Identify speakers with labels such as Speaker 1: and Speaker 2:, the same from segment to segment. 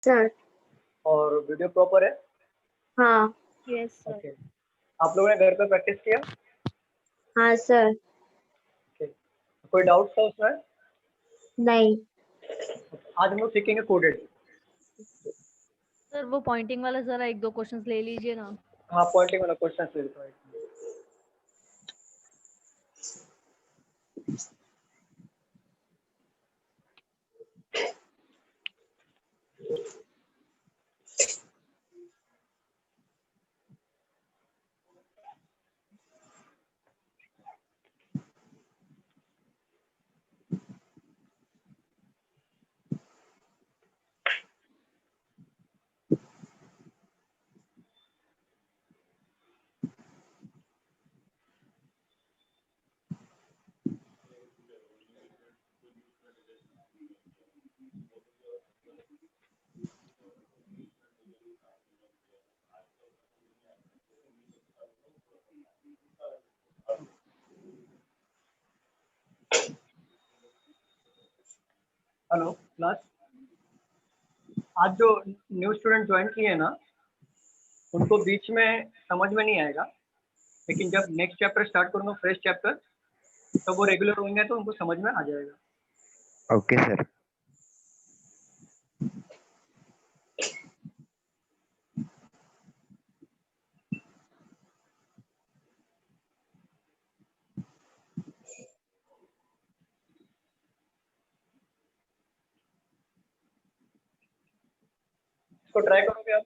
Speaker 1: Sir.
Speaker 2: और video proper है?
Speaker 1: हाँ।
Speaker 3: Yes sir.
Speaker 2: ओके, आप लोगों ने घर पे प्रैक्टिस किया?
Speaker 1: हाँ सर।
Speaker 2: ओके, कोई डाउट था उसमें?
Speaker 1: नहीं।
Speaker 2: आज हम लोग सीखेंगे कोडेड।
Speaker 3: सर वो पॉइंटिंग वाला जरा एक दो क्वेश्चंस ले लीजिए ना।
Speaker 2: हाँ, पॉइंटिंग वाला क्वेश्चन ले लेता हूँ। हेलो क्लास, आज जो न्यू स्टूडेंट ज्वाइन किए हैं ना, उनको बीच में समझ में नहीं आएगा, लेकिन जब नेक्स्ट चैप्टर स्टार्ट करूँगा, फ्रेश चैप्टर, तो वो रेगुलर होंगे तो उनको समझ में आ जाएगा।
Speaker 4: Okay sir.
Speaker 2: इसको ट्राई करोगे आप?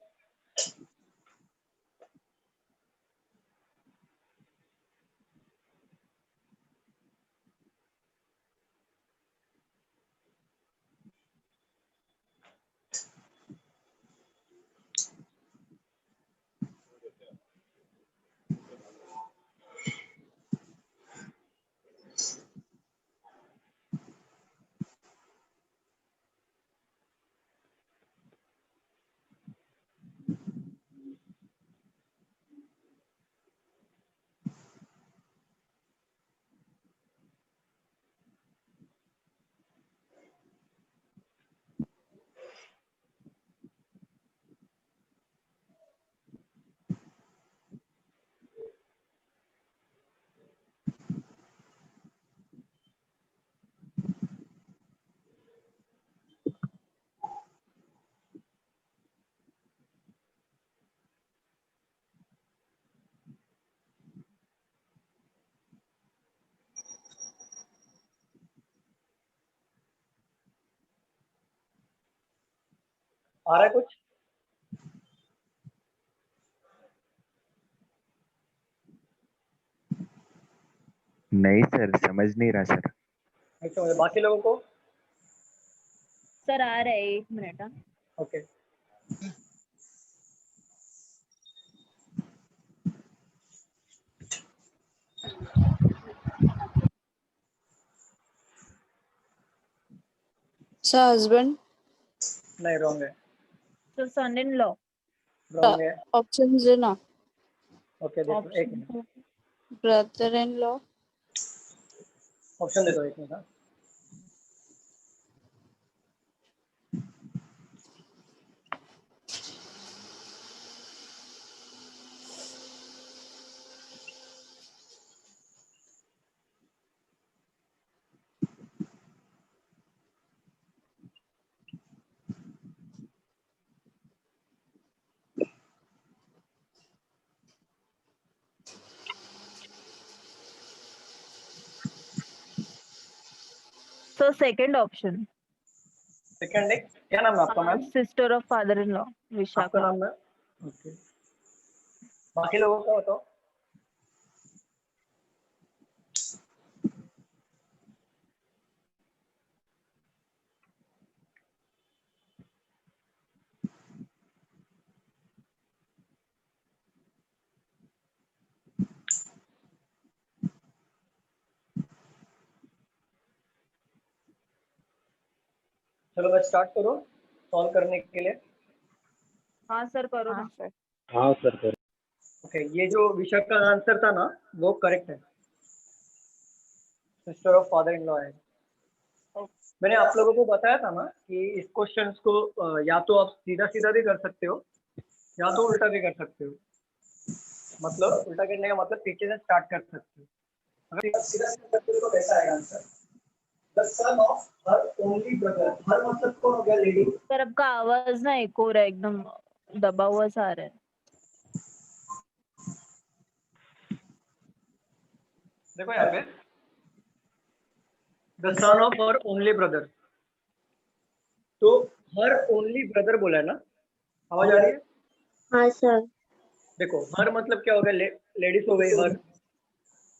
Speaker 2: आ रहा है कुछ?
Speaker 4: नहीं सर, समझ नहीं रहा सर।
Speaker 2: नहीं समझ। बाकी लोगों को?
Speaker 3: सर आ रहा है, एक मिनट। हाँ
Speaker 2: ओके,
Speaker 5: सर हस्बैंड।
Speaker 2: नहीं रॉन्ग है।
Speaker 3: Sir son in law.
Speaker 2: Wrong है।
Speaker 5: ऑप्शन है ना।
Speaker 2: ओके, देखो एक मिनट,
Speaker 5: ब्रदर इन लॉ।
Speaker 2: ऑप्शन दे दो एक मिनट। हाँ,
Speaker 3: सर सेकंड ऑप्शन।
Speaker 2: सेकंड एक, क्या नाम है आपका ma'am?
Speaker 3: Sister of father in law
Speaker 2: आपका
Speaker 3: विशाखा।
Speaker 2: नाम है? ओके, बाकी लोगों का बताओ। चलो मैं स्टार्ट करूँ सॉल्व करने के लिए?
Speaker 3: हाँ सर करो ना।
Speaker 4: हाँ सर सर।
Speaker 2: ओके, ये जो विशाखा का आंसर था ना, वो करेक्ट है, sister of father in law है। मैंने आप लोगों को बताया था ना कि इस क्वेश्चन को या तो आप सीधा सीधा भी कर सकते हो या तो उल्टा भी कर सकते हो। मतलब उल्टा करने का मतलब पीछे से स्टार्ट कर सकते हो। अगर सीधा सीधा करते हो तो कैसा आएगा answer? The son of her only brother. Her मतलब कौन हो गया? लेडी।
Speaker 3: सर आपका आवाज ना एक हो रहा है, एकदम दबा हुआ सा आ रहा है।
Speaker 2: देखो यहाँ पे the son of her only brother, तो हर ओनली ब्रदर बोला है ना? आवाज आ रही है?
Speaker 1: हाँ सर।
Speaker 2: देखो हर मतलब क्या हो गया? लेडीज हो गई हर।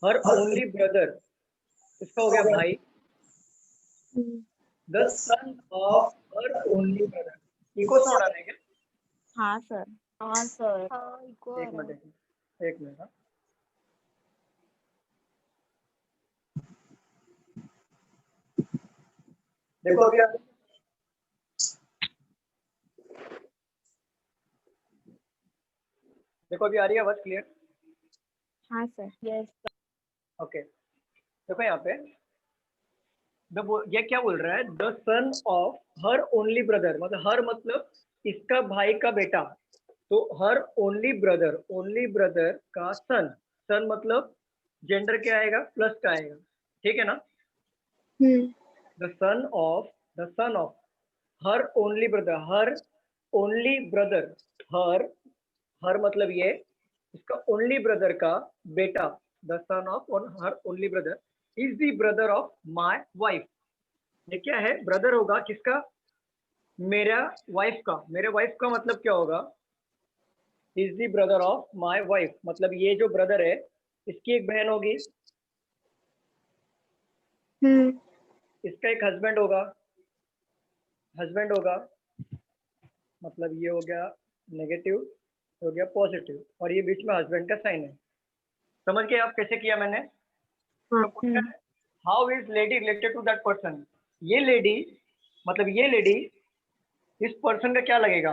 Speaker 2: हर ओनली ब्रदर इसका हो गया भाई। The son of her only brother. Echo sound आ रहा है क्या?
Speaker 3: हाँ सर। हाँ सर। हाँ
Speaker 2: एक मिनट एक मिनट हाँ। देखो अभी देखो अभी आ रही है आवाज क्लियर?
Speaker 3: हाँ सर। यस।
Speaker 2: ओके देखो यहाँ पे ये क्या बोल रहा है? The son of her only brother, मतलब हर मतलब इसका भाई का बेटा। तो हर ओनली ब्रदर का सन। सन मतलब जेंडर क्या आएगा? प्लस का आएगा, ठीक है ना? The son of her only brother. Her only brother. Her her मतलब ये इसका ओनली ब्रदर का बेटा। द सन ऑफ और हर only brother is the brother of my wife. ये क्या है? ब्रदर होगा किसका? मेरा वाइफ का। मेरे वाइफ का मतलब क्या होगा? Is the brother of my wife, मतलब ये जो ब्रदर है इसकी एक बहन होगी, इसका एक हस्बैंड होगा। मतलब ये हो गया नेगेटिव, हो गया पॉजिटिव, और ये बीच में हस्बैंड का साइन है। समझ गए आप कैसे किया मैंने? तो क्वेश्चन है how is lady related to that person. ये लेडी मतलब ये लेडी इस पर्सन का क्या लगेगा?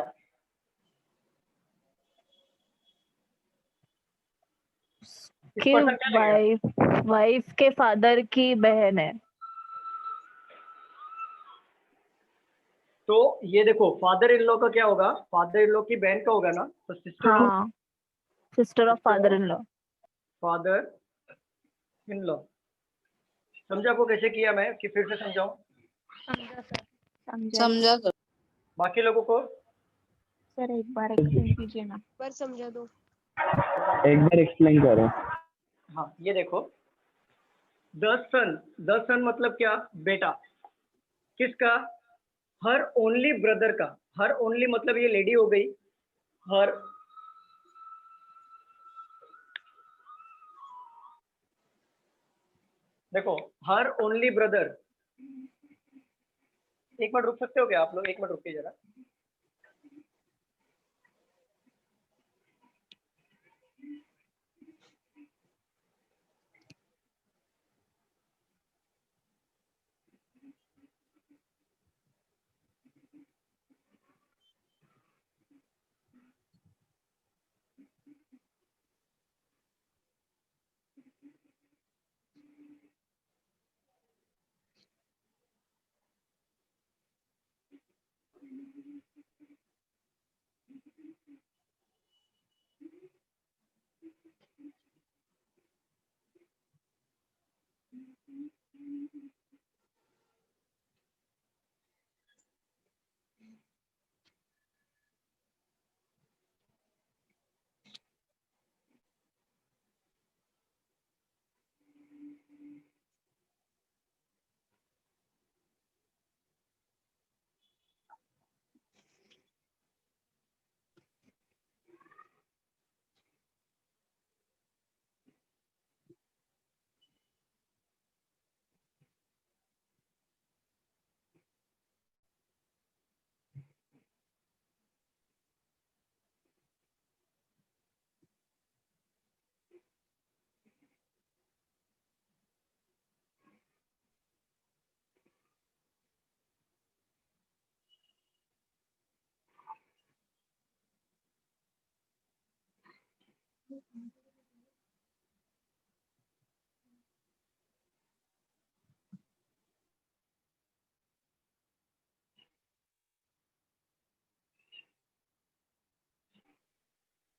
Speaker 2: इस
Speaker 3: कि
Speaker 2: पर्सन क्या लगेगा?
Speaker 3: वाइफ के फादर की बहन है।
Speaker 2: तो ये देखो फादर इन लॉ का क्या होगा? फादर इन लॉ की बहन का होगा ना, तो सिस्टर ऑफ
Speaker 3: हाँ, sister of father in law.
Speaker 2: Father in law. समझा आपको कैसे किया मैं कि फिर से समझाऊं?
Speaker 3: समझा सर। समझा
Speaker 5: समझा सर।
Speaker 2: बाकी लोगों को?
Speaker 3: सर, एक बार एक्सप्लेन कीजिए ना।
Speaker 6: पर समझा दो।
Speaker 4: एक बार एक्सप्लेन करो।
Speaker 2: हाँ ये देखो द सन मतलब क्या? बेटा। किसका? हर ओनली ब्रदर का। हर ओनली मतलब ये लेडी हो गई। हर देखो हर ओनली ब्रदर। एक मिनट रुक सकते हो क्या आप लोग? एक मिनट रुकिए जरा।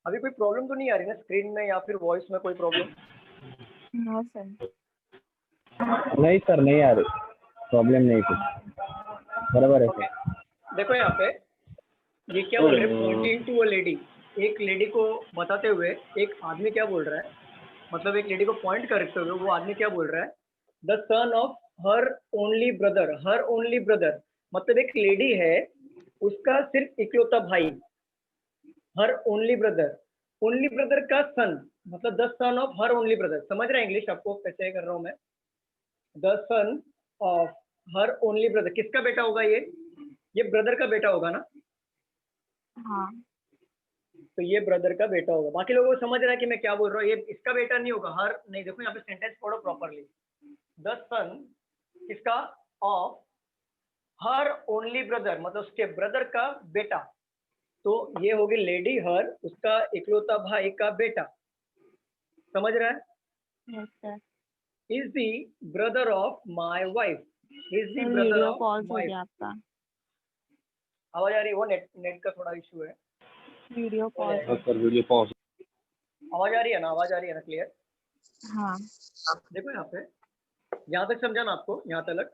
Speaker 2: अभी कोई प्रॉब्लम तो नहीं आ रही ना स्क्रीन में या फिर वॉइस में कोई प्रॉब्लम?
Speaker 5: No sir.
Speaker 6: नहीं सर, नहीं आ रही प्रॉब्लम, नहीं कुछ बराबर है
Speaker 2: ओके,
Speaker 6: सर।
Speaker 2: देखो यहाँ पे ये क्या बोल रहे हैं, पॉइंटिंग टू अ लेडी। एक लेडी को बताते हुए एक आदमी क्या बोल रहा है, मतलब एक लेडी को पॉइंट करते हुए वो आदमी क्या बोल रहा है, the son of her only brother. Her only brother मतलब एक लेडी है, उसका सिर्फ इकलौता भाई, हर ओनली ब्रदर का सन, मतलब the son of her only brother. समझ रहे हैं इंग्लिश आपको कैसे कर रहा हूँ मैं? The son of her only brother, किसका बेटा होगा ये ब्रदर का बेटा होगा ना,
Speaker 5: हाँ।
Speaker 2: तो ये ब्रदर का बेटा होगा। बाकी लोगों को समझ रहा है कि मैं क्या बोल रहा हूँ? ये इसका बेटा नहीं होगा, हर नहीं। देखो यहाँ पे सेंटेंस पढ़ो प्रॉपरली, द सन किसका, ऑफ हर ओनली ब्रदर मतलब उसके ब्रदर का बेटा, तो ये होगी लेडी हर, उसका इकलौता भाई का बेटा। समझ रहा है?
Speaker 5: Yes sir.
Speaker 2: Is the brother of my wife, is the
Speaker 5: sir
Speaker 2: brother
Speaker 5: video
Speaker 2: of
Speaker 5: pause हो
Speaker 2: वाइफ।
Speaker 5: गया आपका।
Speaker 2: आवाज आ रही है? वो नेट का थोड़ा इशू है।
Speaker 5: Video pause.
Speaker 6: हाँ सर, वीडियो पॉज।
Speaker 2: आवाज आ रही है ना? आवाज आ रही है ना क्लियर?
Speaker 5: हाँ।
Speaker 2: देखो यहाँ पे, यहाँ तक समझा ना आपको? यहाँ तक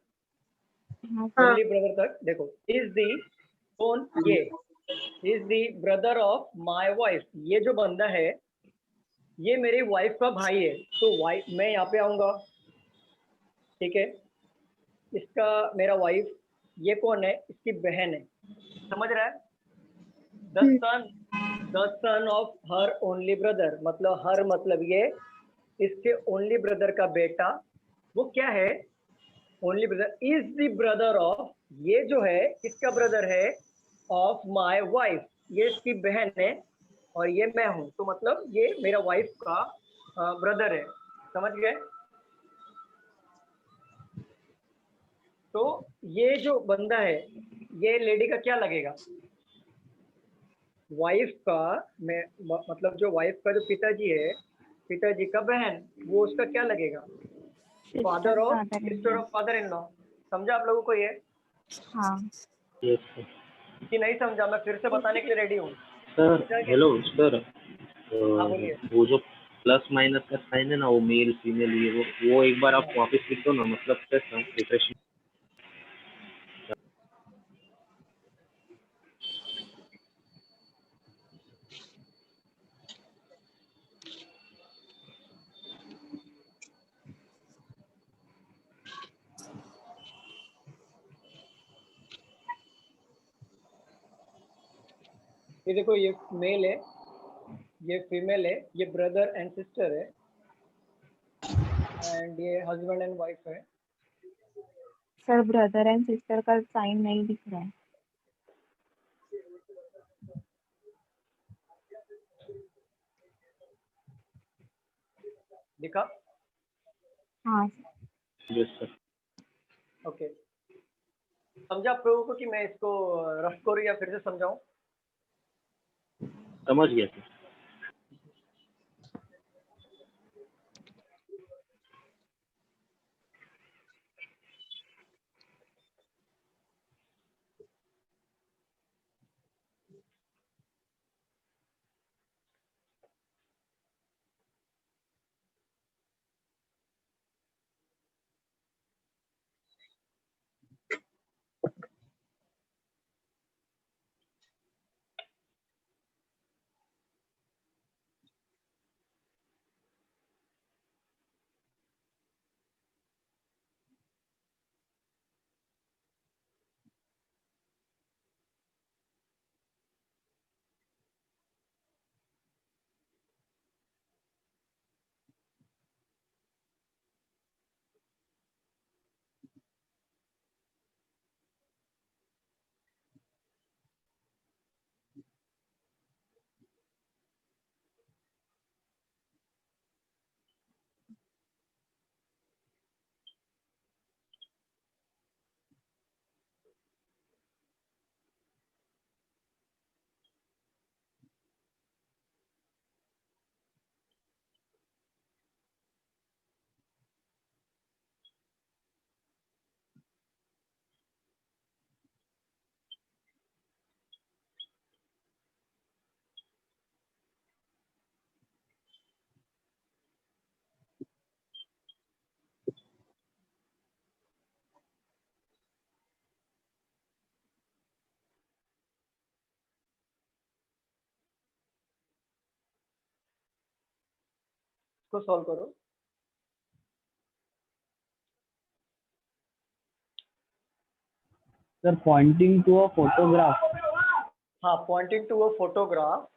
Speaker 5: हाँ
Speaker 1: हाँ
Speaker 2: ओनली ब्रदर तक देखो, इज दी कौन, ये is the brother of my wife, ये जो बंदा है ये मेरी वाइफ का भाई है, तो वाइफ मैं यहाँ पे आऊंगा, ठीक है, इसका मेरा वाइफ, ये कौन है, इसकी बहन है। समझ रहा है? The son of her only brother मतलब हर मतलब ये इसके ओनली ब्रदर का बेटा, वो क्या है, only brother, is the brother of, ये जो है किसका ब्रदर है, ऑफ माई वाइफ, ये इसकी बहन है और ये मैं हूं, तो मतलब ये मेरा वाइफ का ब्रदर है। समझ गए? तो ये जो बंदा है ये लेडी का क्या लगेगा, वाइफ का, मैं मतलब जो वाइफ का जो पिताजी है, पिताजी का बहन, वो उसका क्या लगेगा, father of sister of father in law. समझा आप लोगों को ये
Speaker 5: हाँ।
Speaker 6: Yes sir.
Speaker 2: कि नहीं समझा? मैं फिर से बताने के लिए रेडी हूँ।
Speaker 6: सर हेलो सर,
Speaker 2: हाँ बोलिए।
Speaker 6: वो जो प्लस माइनस का साइन है ना, वो मेल फीमेल ये वो एक बार आप वापस लिख दो ना, मतलब रिफ्रेश।
Speaker 2: ये देखो, ये मेल है, ये फीमेल है, ये ब्रदर एंड सिस्टर है, एंड ये हस्बैंड एंड वाइफ है।
Speaker 5: सर ब्रदर एंड सिस्टर का साइन नहीं दिख रहा है।
Speaker 2: दिखा?
Speaker 5: हाँ।
Speaker 6: Yes sir.
Speaker 2: ओके, समझा आप लोगों को कि मैं इसको रफ करूँ या फिर से समझाऊं?
Speaker 6: समझ गया सर।
Speaker 2: इसको सॉल्व करो।
Speaker 7: Sir pointing to a photograph.
Speaker 2: हाँ, pointing to a photograph,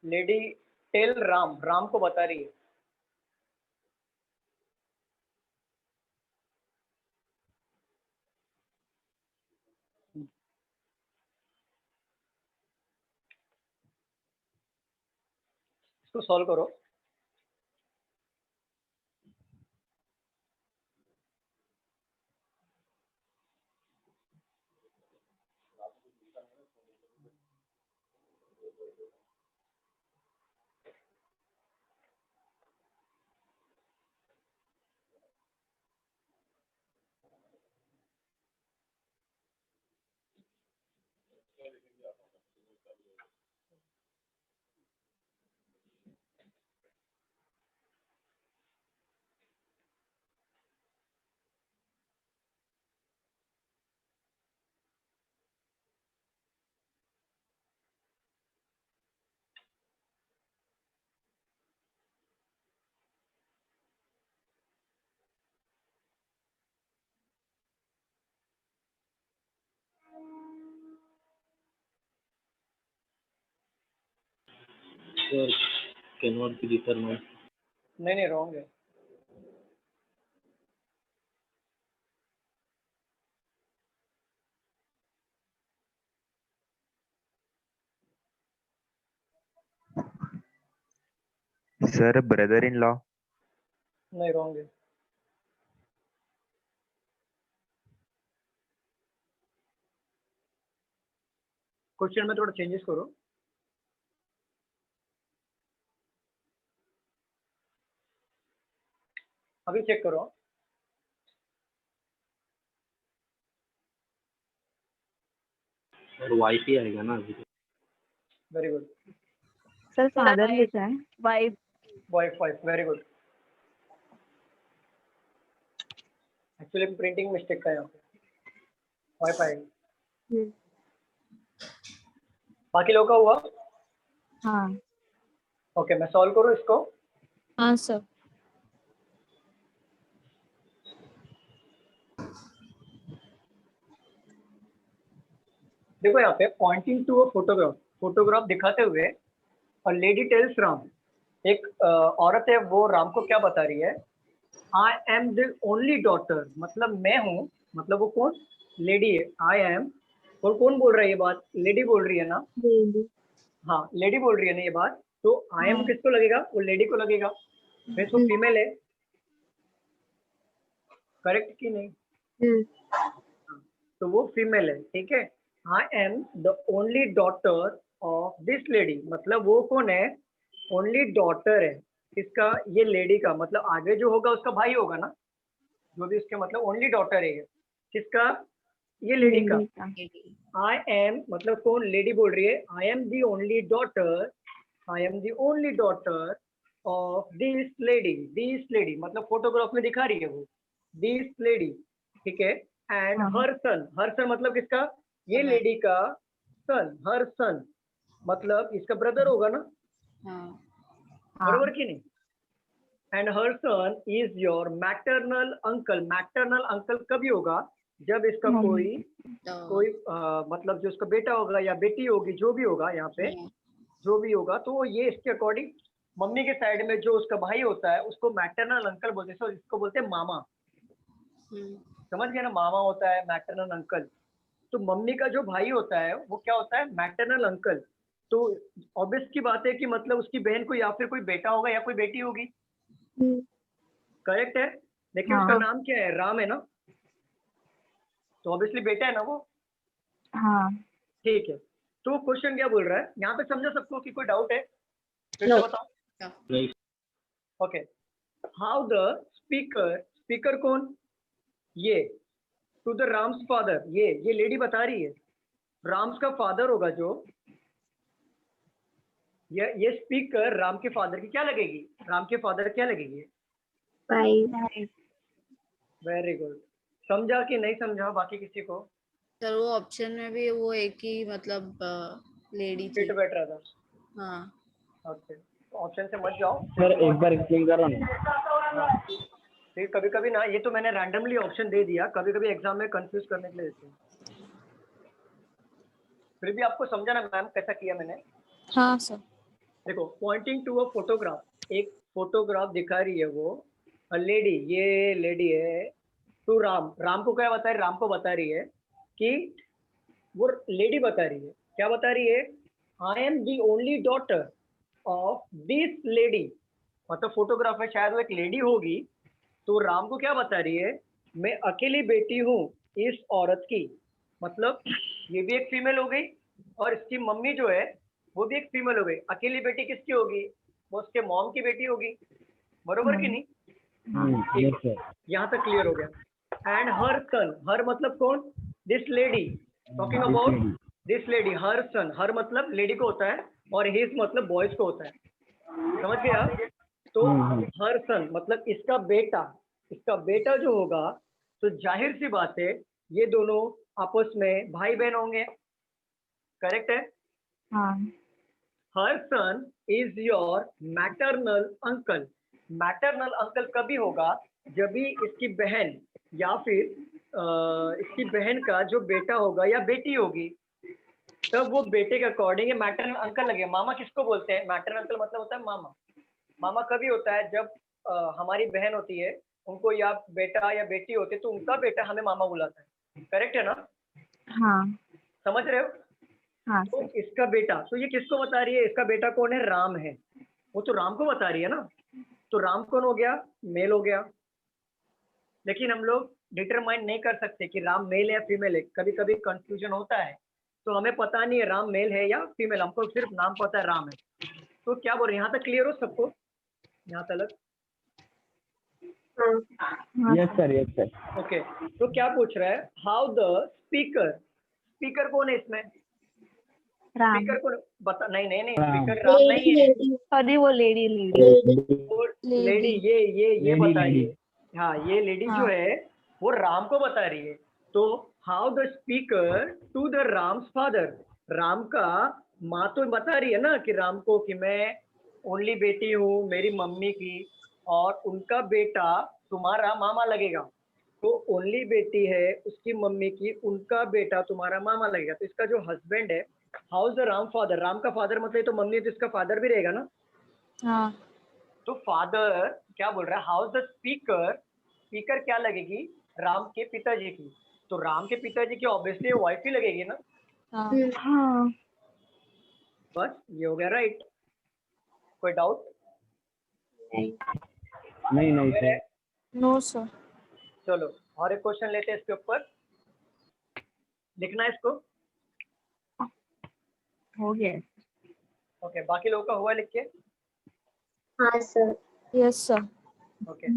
Speaker 2: lady tell Ram, Ram को बता रही है। इसको सॉल्व करो।
Speaker 6: Sir, cannot be determined.
Speaker 2: नहीं, रॉन्ग है।
Speaker 4: Sir brother in law.
Speaker 2: नहीं, रॉन्ग है। क्वेश्चन में थोड़ा चेंजेस करो। अभी चेक करो।
Speaker 6: सर वाइफ ही आएगा ना अभी।
Speaker 2: Very good.
Speaker 5: सर फादर लिखा है।
Speaker 3: Wife.
Speaker 2: Wife, very good. Actually printing mistake का यहाँ पे वाइफ आएगी। बाकी लोग का हुआ?
Speaker 5: हाँ।
Speaker 2: ओके, मैं सॉल्व करूँ इसको।
Speaker 8: हाँ सर।
Speaker 2: देखो यहाँ पे pointing to a photograph, photograph दिखाते हुए, और लेडी टेल्स राम, एक औरत है, वो राम को क्या बता रही है? I am the only daughter, मतलब मैं हूँ, मतलब वो कौन? लेडी है। आई एम, और कौन बोल रहा है ये बात? लेडी बोल रही है ना? हाँ, लेडी बोल रही है ना ये बात। तो आई एम किसको लगेगा? वो लेडी को लगेगा। फिर वो फीमेल है, करेक्ट कि नहीं? तो वो फीमेल है, ठीक है। I am the only daughter of this lady, मतलब वो कौन है? ओनली डॉटर है किसका? ये लेडी का, मतलब आगे जो होगा उसका भाई होगा ना, जो भी उसके, मतलब ओनली डॉटर है ये किसका? ये लेडी का। आई एम मतलब कौन? लेडी बोल रही है, I am the only daughter, I am the only daughter of this lady मतलब फोटोग्राफ में दिखा रही है वो, दिस लेडी, ठीक है। एंड हर सन मतलब किसका? ये लेडी का सन, हर सन मतलब इसका ब्रदर होगा ना, बरोबर की नहीं? And her son is your maternal uncle. Maternal uncle कभी होगा? जब इसका कोई मतलब जो इसका बेटा होगा या बेटी होगी, जो भी होगा यहाँ पे, जो भी होगा, तो ये इसके अकॉर्डिंग मम्मी के साइड में जो उसका भाई होता है उसको मैटरनल अंकल बोलते हैं, इसको बोलते हैं मामा। समझ गए ना? मामा होता है मैटरनल अंकल। तो मम्मी का जो भाई होता है वो क्या होता है? Maternal uncle. तो ऑब्वियस की बात है कि मतलब उसकी बहन को या फिर कोई बेटा होगा या कोई बेटी होगी, करेक्ट है। लेकिन उसका नाम क्या है? राम है ना, तो ऑब्वियसली बेटा है ना वो।
Speaker 5: हाँ।
Speaker 2: ठीक है, तो क्वेश्चन क्या बोल रहा है यहाँ पे? समझा सबको कि कोई डाउट है? फिर से बताओ।
Speaker 6: नहीं।
Speaker 2: ओके, हाउ द स्पीकर कौन? ये टू द राम्स फादर, ये लेडी बता रही है, राम्स का फादर होगा जो, ये स्पीकर राम के फादर की क्या लगेगी? राम के फादर क्या लगेगी? Very good. समझा कि नहीं समझा बाकी किसी को?
Speaker 8: सर वो ऑप्शन में भी वो एक ही मतलब लेडी थी।
Speaker 2: फिट बैठ रहा था।
Speaker 8: हाँ।
Speaker 2: ओके, ऑप्शन से मत जाओ।
Speaker 7: सर एक बार एक्सप्लेन करो ना।
Speaker 2: फिर कभी कभी ना, ये तो मैंने रैंडमली ऑप्शन दे दिया, कभी कभी एग्जाम में कंफ्यूज करने के लिए देते हैं। फिर भी आपको समझा ना मैम कैसा किया मैंने?
Speaker 8: हाँ सर।
Speaker 2: देखो, पॉइंटिंग टू अ फोटोग्राफ, एक फोटोग्राफ दिखा रही है वो लेडी, ये लेडी है टू राम। राम को क्या बता रही? राम को बता रही है कि वो लेडी बता रही है, क्या बता रही है? I am the only daughter of this lady. मतलब फोटोग्राफ में शायद वो एक लेडी होगी, तो राम को क्या बता रही है? मैं अकेली बेटी हूँ इस औरत की। मतलब ये भी एक फीमेल हो गई और इसकी मम्मी जो है वो भी एक फीमेल हो गई। अकेली बेटी किसकी होगी? वो उसके मॉम की बेटी होगी, बरोबर कि नहीं?
Speaker 7: Yes sir.
Speaker 2: यहाँ तक क्लियर हो गया। एंड हर सन, हर मतलब कौन? This lady, talking about this lady. Her son, her मतलब लेडी को होता है और हिज मतलब बॉयज को होता है, समझ गया? तो हर सन मतलब इसका बेटा, इसका बेटा जो होगा, तो जाहिर सी बात है ये दोनों आपस में भाई बहन होंगे, करेक्ट है?
Speaker 5: हाँ।
Speaker 2: Her son is your maternal uncle. Maternal uncle कभी होगा? जब भी इसकी बहन या फिर इसकी बहन का जो बेटा होगा या बेटी होगी, तब वो बेटे के अकॉर्डिंग मैटरनल अंकल लगे। मामा किसको बोलते हैं? मैटरनल अंकल मतलब होता है मामा। मामा कभी होता है? जब हमारी बहन होती है, उनको या बेटा या बेटी होती है, तो उनका बेटा हमें मामा बुलाता है, करेक्ट है ना?
Speaker 5: हाँ।
Speaker 2: समझ रहे हो?
Speaker 5: हाँ
Speaker 2: तो
Speaker 5: सर।
Speaker 2: इसका बेटा, तो ये किसको बता रही है? इसका बेटा कौन है? राम है। वो तो राम को बता रही है ना। तो राम कौन हो गया? मेल हो गया। लेकिन हम लोग डिटरमाइन नहीं कर सकते कि राम मेल है या फीमेल है, कभी कभी कंफ्यूजन होता है, तो हमें पता नहीं है राम मेल है या फीमेल, हमको सिर्फ नाम पता है राम है। तो क्या बोल रहे हैं? यहाँ तक क्लियर हो सबको? यहाँ तक?
Speaker 1: हाँ
Speaker 7: yes sir, yes sir.
Speaker 2: Okay. तो क्या पूछ रहा है? हाउ द स्पीकर, स्पीकर कौन है इसमें?
Speaker 5: राम।
Speaker 2: स्पीकर कौन? बता। नहीं नहीं नहीं,
Speaker 7: राम।
Speaker 2: स्पीकर राम नहीं है,
Speaker 5: सॉरी, वो लेडी
Speaker 2: वो लेडी, ये
Speaker 7: Lady,
Speaker 2: बता रही
Speaker 7: lady.
Speaker 2: है। हाँ, ये लेडी जो है वो राम को बता रही है। तो how the speaker to the Ram's father, Ram का माँ तो बता रही है ना कि राम को कि मैं ओनली बेटी हूँ मेरी मम्मी की, और उनका बेटा तुम्हारा मामा लगेगा। तो ओनली बेटी है उसकी मम्मी की, उनका बेटा तुम्हारा मामा लगेगा। तो इसका जो हस्बैंड है, how the Ram father, Ram का फादर मतलब तो मम्मी है, तो इसका फादर भी रहेगा ना।
Speaker 8: हाँ।
Speaker 2: तो फादर क्या बोल रहा है? हाउ द स्पीकर, स्पीकर क्या लगेगी? राम के पिताजी की। तो राम के पिताजी की ऑब्वियसली वाइफ ही लगेगी ना।
Speaker 8: हाँ।
Speaker 5: हाँ।
Speaker 2: बस ये हो गया, राइट? कोई डाउट?
Speaker 7: नहीं नहीं सर।
Speaker 8: No sir.
Speaker 2: चलो और एक क्वेश्चन लेते हैं इसके ऊपर, लिखना है इसको।
Speaker 5: हो गया।
Speaker 2: ओके, बाकी लोगों का हुआ लिख के?
Speaker 1: हाँ sir.
Speaker 8: Yes sir.
Speaker 2: Okay.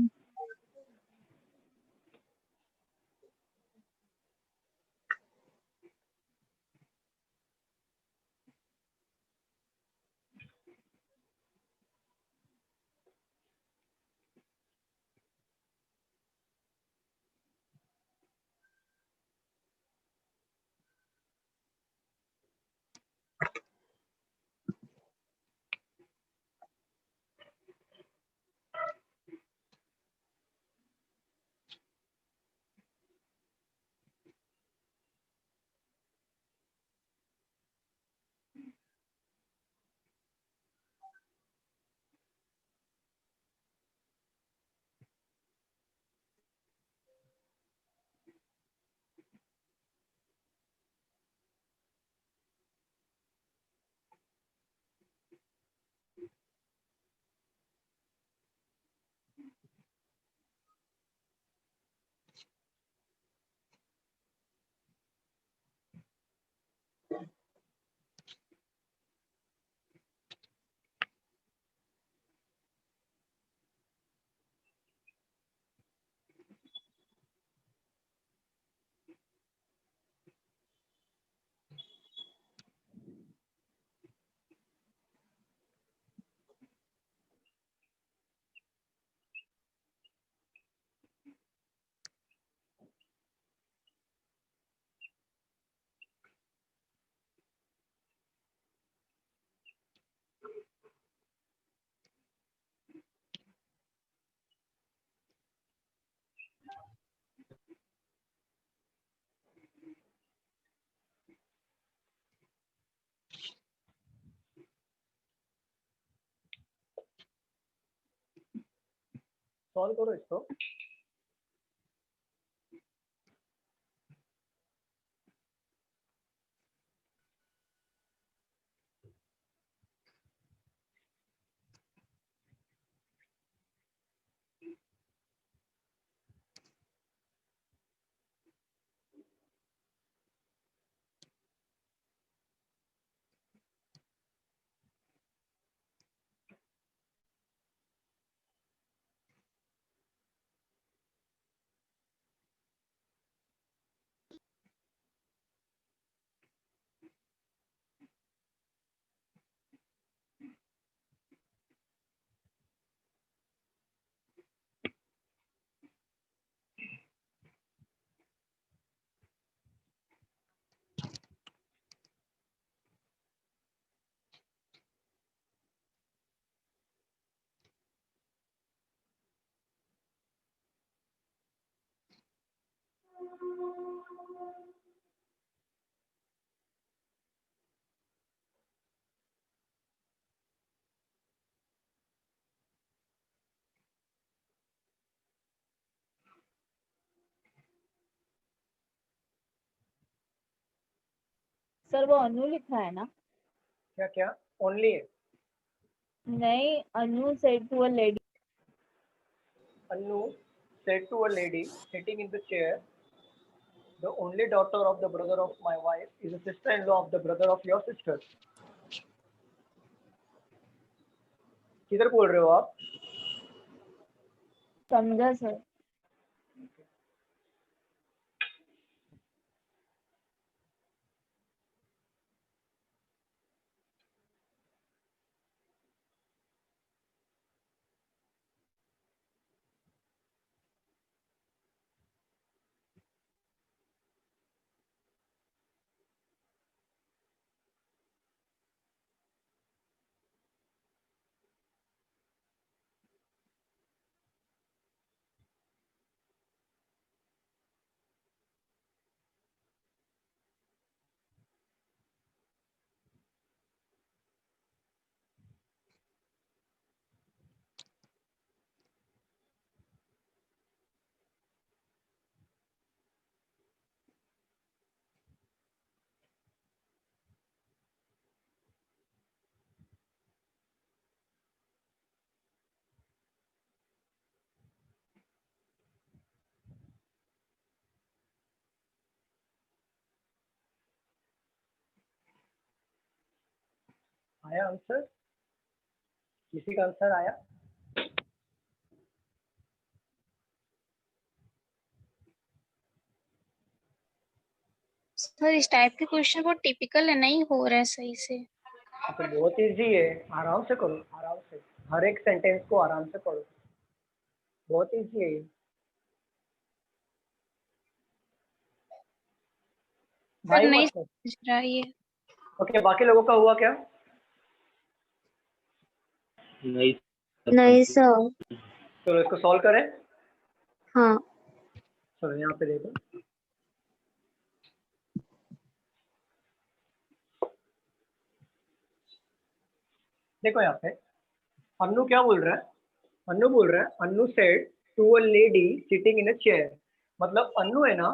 Speaker 2: Solve करो इसको।
Speaker 5: सर वो अनु लिखा है ना?
Speaker 2: क्या क्या ओनली है?
Speaker 5: नहीं, अनु said to a lady.
Speaker 2: Anu said to a lady sitting in the chair, the only daughter of the brother of my wife is a sister-in-law of the brother of your sister. किधर बोल रहे हो आप?
Speaker 5: समझा sir.
Speaker 2: आया answer? किसी का answer आया?
Speaker 1: सर इस टाइप के क्वेश्चन बहुत टिपिकल है, नहीं हो रहा है सही से।
Speaker 2: तो बहुत इजी है, आराम से करो, आराम से हर एक सेंटेंस को आराम से पढ़ो, बहुत इजी है ये।
Speaker 1: सर
Speaker 2: भाई
Speaker 1: नहीं
Speaker 2: मत कर।
Speaker 1: समझ रहा ये।
Speaker 2: ओके, बाकी लोगों का हुआ क्या?
Speaker 6: नहीं
Speaker 1: नहीं सर।
Speaker 2: चलो इसको सॉल्व करें।
Speaker 1: हाँ
Speaker 2: चलो यहाँ पे देखो, देखो यहाँ पे अन्नू क्या बोल रहा है? अन्नू बोल रहा है, Annu said to a lady sitting in a chair. मतलब अन्नू है ना,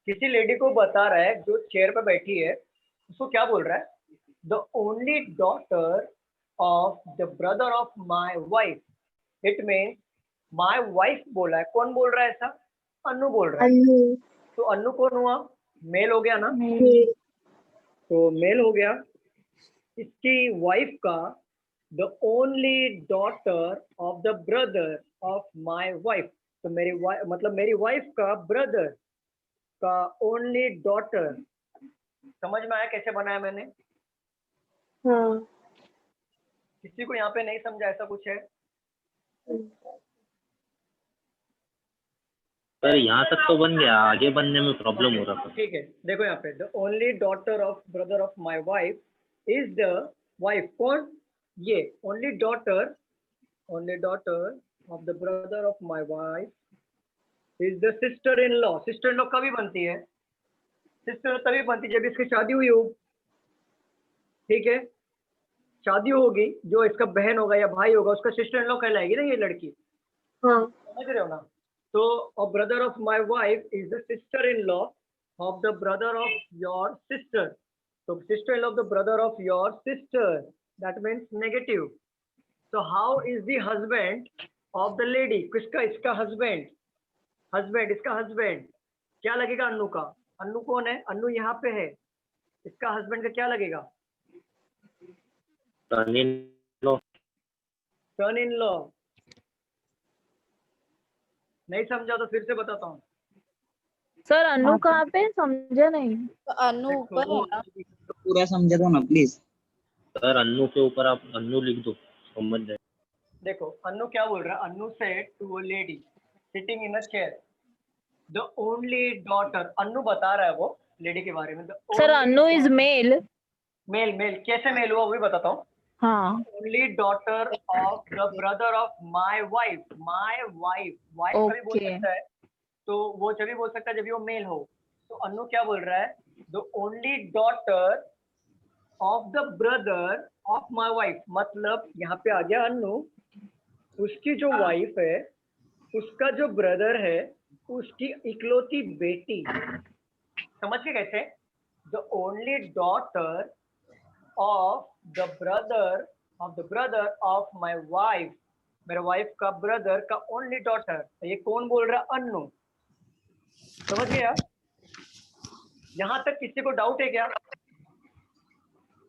Speaker 2: किसी लेडी को बता रहा है जो चेयर पे बैठी है, उसको क्या बोल रहा है? The only daughter of the brother of my wife. It mean my wife बोला है। कौन बोल रहा है ऐसा? अन्नू बोल रहा है।
Speaker 1: अन्नू।
Speaker 2: तो अन्नू कौन हुआ? मेल हो गया ना?
Speaker 1: मेल।
Speaker 2: तो मेल हो गया। इसकी वाइफ का the only daughter of the brother of my wife. तो मेरी वाइफ मतलब मेरी वाइफ का ब्रदर का ओनली डॉटर। समझ में आया कैसे बनाया मैंने?
Speaker 1: हाँ।
Speaker 2: किसी को यहाँ पे नहीं समझा ऐसा कुछ है?
Speaker 6: सर यहाँ तक तो बन गया, आगे बनने में प्रॉब्लम हो रहा था।
Speaker 2: ठीक है, देखो यहाँ पे the only daughter of brother of my wife is the wife. कौन? ये only daughter of the brother of my wife is the sister in law. Sister in law कभी बनती है? सिस्टर तभी बनती है जब इसकी शादी हुई हो। ठीक है, शादी होगी, जो इसका बहन होगा या भाई होगा उसका सिस्टर इन लॉ कहलाएगी ना ये लड़की।
Speaker 1: हाँ।
Speaker 2: समझ समझ रहे हो ना? तो a brother of my wife is the sister in law of the brother of your sister. तो sister in law of the brother of your sister, that means negative. So how is the husband of the lady? किसका? इसका husband. Husband, इसका husband. क्या लगेगा अन्नू का? अन्नू कौन है? अन्नू यहाँ पे है. इसका husband का क्या लगेगा?
Speaker 6: son-in-law.
Speaker 2: Son in law. नहीं समझा तो फिर से बताता हूँ.
Speaker 3: सर अनु कहाँ पे समझा नहीं.
Speaker 8: अनु ऊपर है ना.
Speaker 9: पूरा समझा दो ना प्लीज.
Speaker 6: सर अन्नू के ऊपर आप अन्नू लिख दो, समझ जाए.
Speaker 2: देखो अन्नू क्या बोल रहा है. Annu said to a lady sitting in a chair, the only daughter. Annu बता रहा है वो लेडी के बारे में.
Speaker 3: Sir Anu is male.
Speaker 2: Male. Male कैसे मेल हुआ वो भी बताता हूँ.
Speaker 3: हाँ.
Speaker 2: only daughter of the brother of my wife. My wife. wife कभी बोल
Speaker 3: Okay.
Speaker 2: सकता है, तो वो जब भी बोल सकता है जब भी वो मेल हो. तो अन्नू क्या बोल रहा है? the only daughter of the brother of my wife. मतलब यहाँ पे आ गया अन्नू, उसकी जो वाइफ है उसका जो ब्रदर है उसकी इकलौती बेटी. समझ के कैसे? the only daughter of the brother of my wife. मेरे वाइफ का ब्रदर का ओनली डॉटर. ये कौन बोल रहा है? अन्नू. समझ गया? यहाँ तक किसी को डाउट है क्या?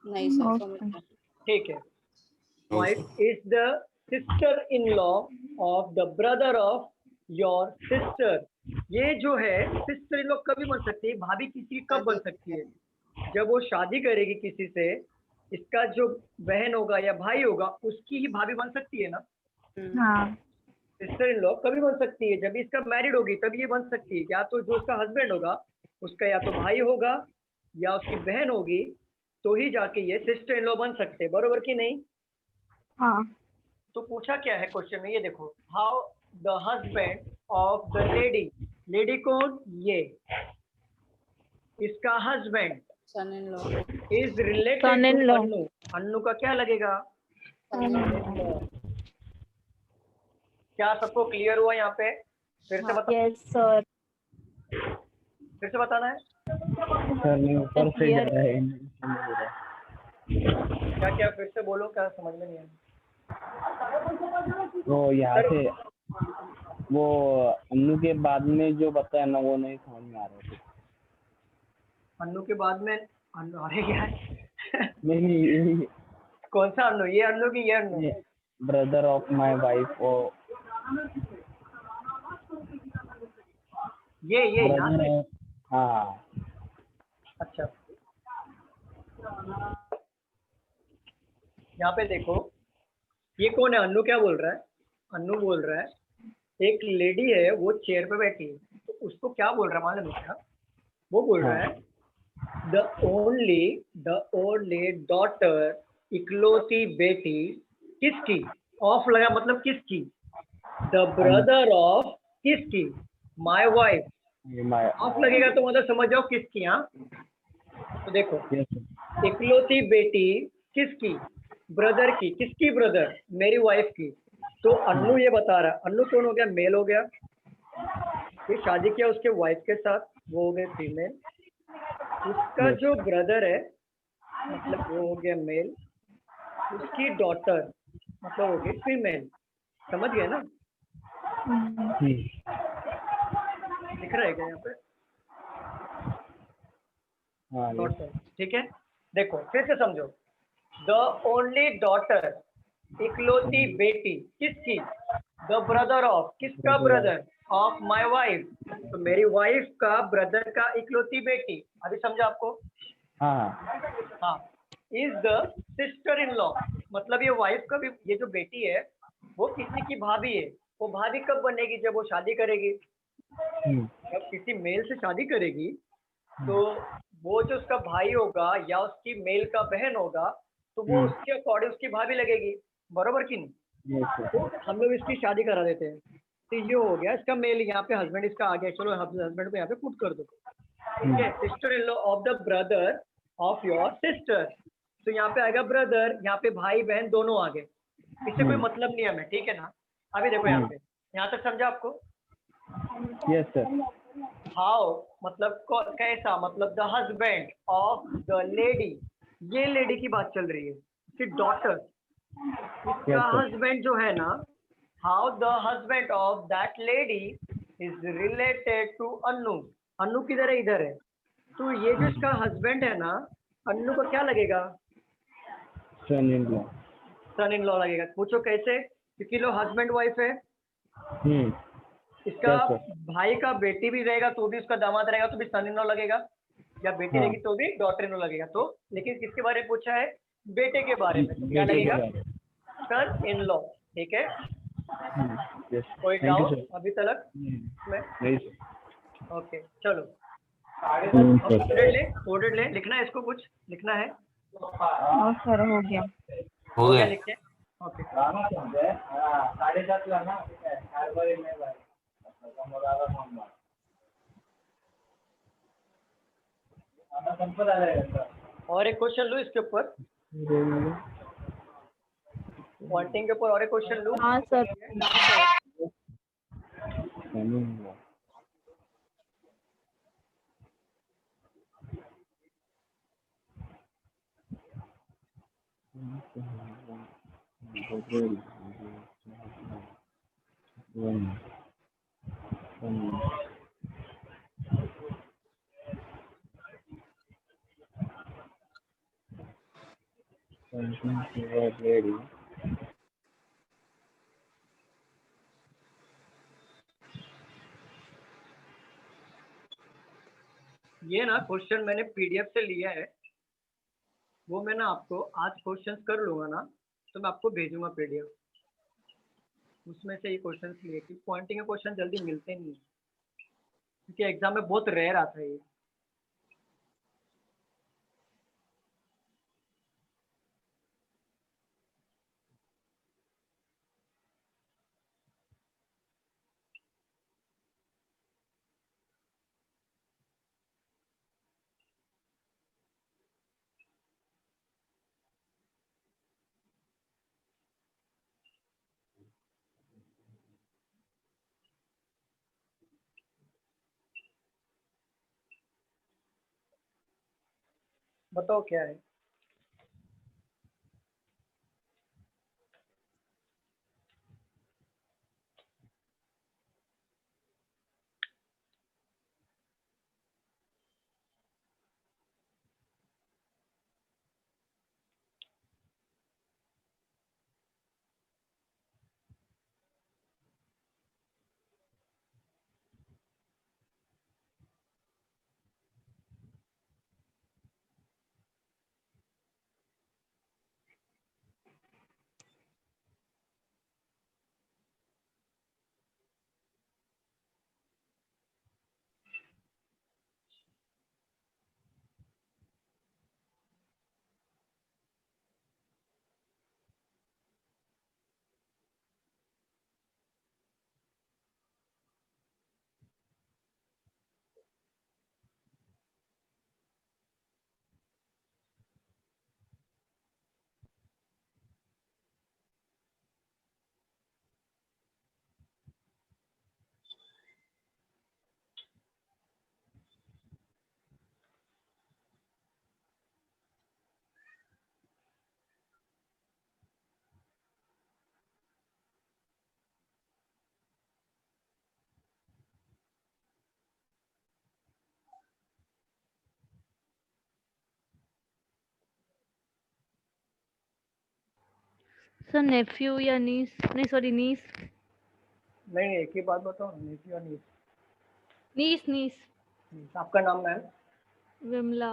Speaker 8: नहीं सर समझ गया.
Speaker 2: ठीक है. Wife is the sister in law of the brother of your sister. ये जो है सिस्टर इन लॉ कभी बन सकती है. भाभी किसी की कब बन सकती है? जब वो शादी करेगी किसी से, इसका जो बहन होगा या भाई होगा उसकी ही भाभी बन सकती है ना.
Speaker 5: हाँ.
Speaker 2: सिस्टर इन लॉ कभी बन सकती है जब इसका मैरिड होगी, तब ये बन सकती है. या तो जो उसका हस्बैंड होगा उसका या तो भाई होगा या उसकी बहन होगी, तो ही जाके ये सिस्टर इन लॉ बन सकते हैं. बरोबर कि नहीं?
Speaker 5: हाँ.
Speaker 2: तो पूछा क्या है क्वेश्चन में, ये देखो. How the husband of the lady. Lady कौन? ये इसका husband
Speaker 8: son in law.
Speaker 2: Is related
Speaker 3: Son-in-law.
Speaker 2: To Annu. Annu का क्या लगेगा? क्या सबको क्लियर हुआ यहाँ पे? फिर से बता.
Speaker 5: Yes sir.
Speaker 2: फिर से बताना है.
Speaker 7: सर नहीं ऊपर से जा रहा है, नहीं समझ रहा है.
Speaker 2: क्या क्या फिर से बोलो, क्या समझ में नहीं आया.
Speaker 7: तो यहाँ से वो अन्नू के बाद में जो बताया ना वो नहीं समझ में आ रहा है.
Speaker 2: अन्नू के बाद में अन्नू. अरे यार
Speaker 7: नहीं
Speaker 2: कौन सा अन्नू? ये अन्नू की ये Annu.
Speaker 7: Brother of my wife और
Speaker 2: ये यहाँ से.
Speaker 7: हाँ.
Speaker 2: अच्छा यहाँ पे देखो, ये कौन है? अन्नू क्या बोल रहा है? अन्नू बोल रहा है एक लेडी है वो चेयर पे बैठी है, तो उसको क्या बोल रहा है मालूम है क्या? वो बोल रहा है द ओनली डॉटर, इकलौती बेटी किसकी? ऑफ लगा मतलब किसकी? द ब्रदर ऑफ किसकी? My wife.
Speaker 7: ये माय
Speaker 2: ऑफ लगेगा तो मतलब समझ जाओ किसकी. हाँ तो देखो, इकलौती बेटी किसकी? ब्रदर की. किसकी ब्रदर? मेरी वाइफ की. तो अन्नू ये बता रहा है. अन्नू कौन हो गया? मेल हो गया. फिर शादी किया उसके वाइफ के साथ, वो हो गए फीमेल. उसका जो ब्रदर है मतलब वो हो गया मेल. उसकी डॉटर मतलब हो गई फीमेल. समझ गए ना? दिख रहा है क्या यहाँ पे?
Speaker 7: हाँ
Speaker 2: डॉटर. ठीक है. देखो फिर से समझो. द ओनली डॉटर, इकलौती बेटी किसकी? The brother of. किसका ब्रदर? Of my wife. तो मेरी वाइफ का ब्रदर का इकलौती बेटी. अभी समझा आपको?
Speaker 7: हाँ.
Speaker 2: हाँ. Is the sister in law. मतलब ये वाइफ का भी, ये जो बेटी है वो किसी की भाभी है. वो भाभी कब बनेगी? जब वो शादी करेगी. जब किसी मेल से शादी करेगी तो वो जो उसका भाई होगा या उसकी मेल का बहन होगा तो वो उसके अकॉर्डिंग उसकी भाभी लगेगी. बरोबर कि नहीं? तो हम लोग इसकी शादी करा देते हैं. तो ये हो गया इसका मेल. यहाँ पे हस्बैंड इसका आ गया. चलो हस्बैंड को यहाँ पे पुट कर दो. ठीक है. Sister in law of the brother of your sister. तो यहाँ पे आएगा ब्रदर, यहाँ पे भाई बहन दोनों आ गए. इससे कोई मतलब नहीं है हमें. ठीक है ना? अभी देखो यहाँ पे यहाँ तक समझा आपको?
Speaker 7: Yes sir.
Speaker 2: हाउ मतलब कैसा, मतलब the husband of the lady, ये लेडी की बात चल रही है, उसकी डॉटर, इसका
Speaker 7: Yes, sir.
Speaker 2: हस्बैंड जो है ना, how the husband of that lady is related to Annu. Annu किधर है? इधर है। तो ये जो इसका हस्बैंड है ना, अन्नू को क्या लगेगा?
Speaker 7: सन in law.
Speaker 2: Sun in law लगेगा। पूछो कैसे? क्योंकि लो हस्बैंड वाइफ है, इसका
Speaker 7: Yes, sir.
Speaker 2: भाई का बेटी भी रहेगा तो भी उसका दामाद रहेगा तो भी सन इन लॉ लगेगा, या बेटी
Speaker 7: हाँ।
Speaker 2: रहेगी तो भी डॉटर इन लॉ लगेगा। तो लेकिन किसके बारे में पूछा है? बेटे के बारे में, तो क्या
Speaker 7: बेटे के
Speaker 2: लगेगा?
Speaker 7: बारे
Speaker 2: सन इन लॉ। ठीक है,
Speaker 7: यस।
Speaker 2: कोई
Speaker 7: थैंक यू
Speaker 2: डाउट
Speaker 7: सर।
Speaker 2: अभी तक में?
Speaker 7: नहीं सर।
Speaker 2: ओके चलो,
Speaker 7: सर।
Speaker 2: कोडेड ले, लिखना है इसको, कुछ लिखना है?
Speaker 5: और सर हो गया।
Speaker 2: हो गया, लिखिए। ओके और एक क्वेश्चन लूँ इसके ऊपर, पॉइंटिंग के ऊपर और एक क्वेश्चन लूँ?
Speaker 3: हाँ सर।
Speaker 7: Son in law.
Speaker 2: ये ना क्वेश्चन मैंने पीडीएफ से लिया है, वो मैं ना आपको आज क्वेश्चंस कर लूंगा ना, तो मैं आपको भेजूंगा पीडीएफ, उसमें से ये क्वेश्चंस लिए, कि पॉइंटिंग के क्वेश्चन जल्दी मिलते नहीं है, क्योंकि एग्जाम में बहुत रेयर आता है ये। बताओ क्या है?
Speaker 3: सर नेफ्यू या नीस, नहीं सॉरी नीस।
Speaker 2: नहीं, एक ही बात बताओ, नेफ्यू और नीस।
Speaker 3: नीस नीस।
Speaker 2: आपका नाम मैम?
Speaker 3: विमला।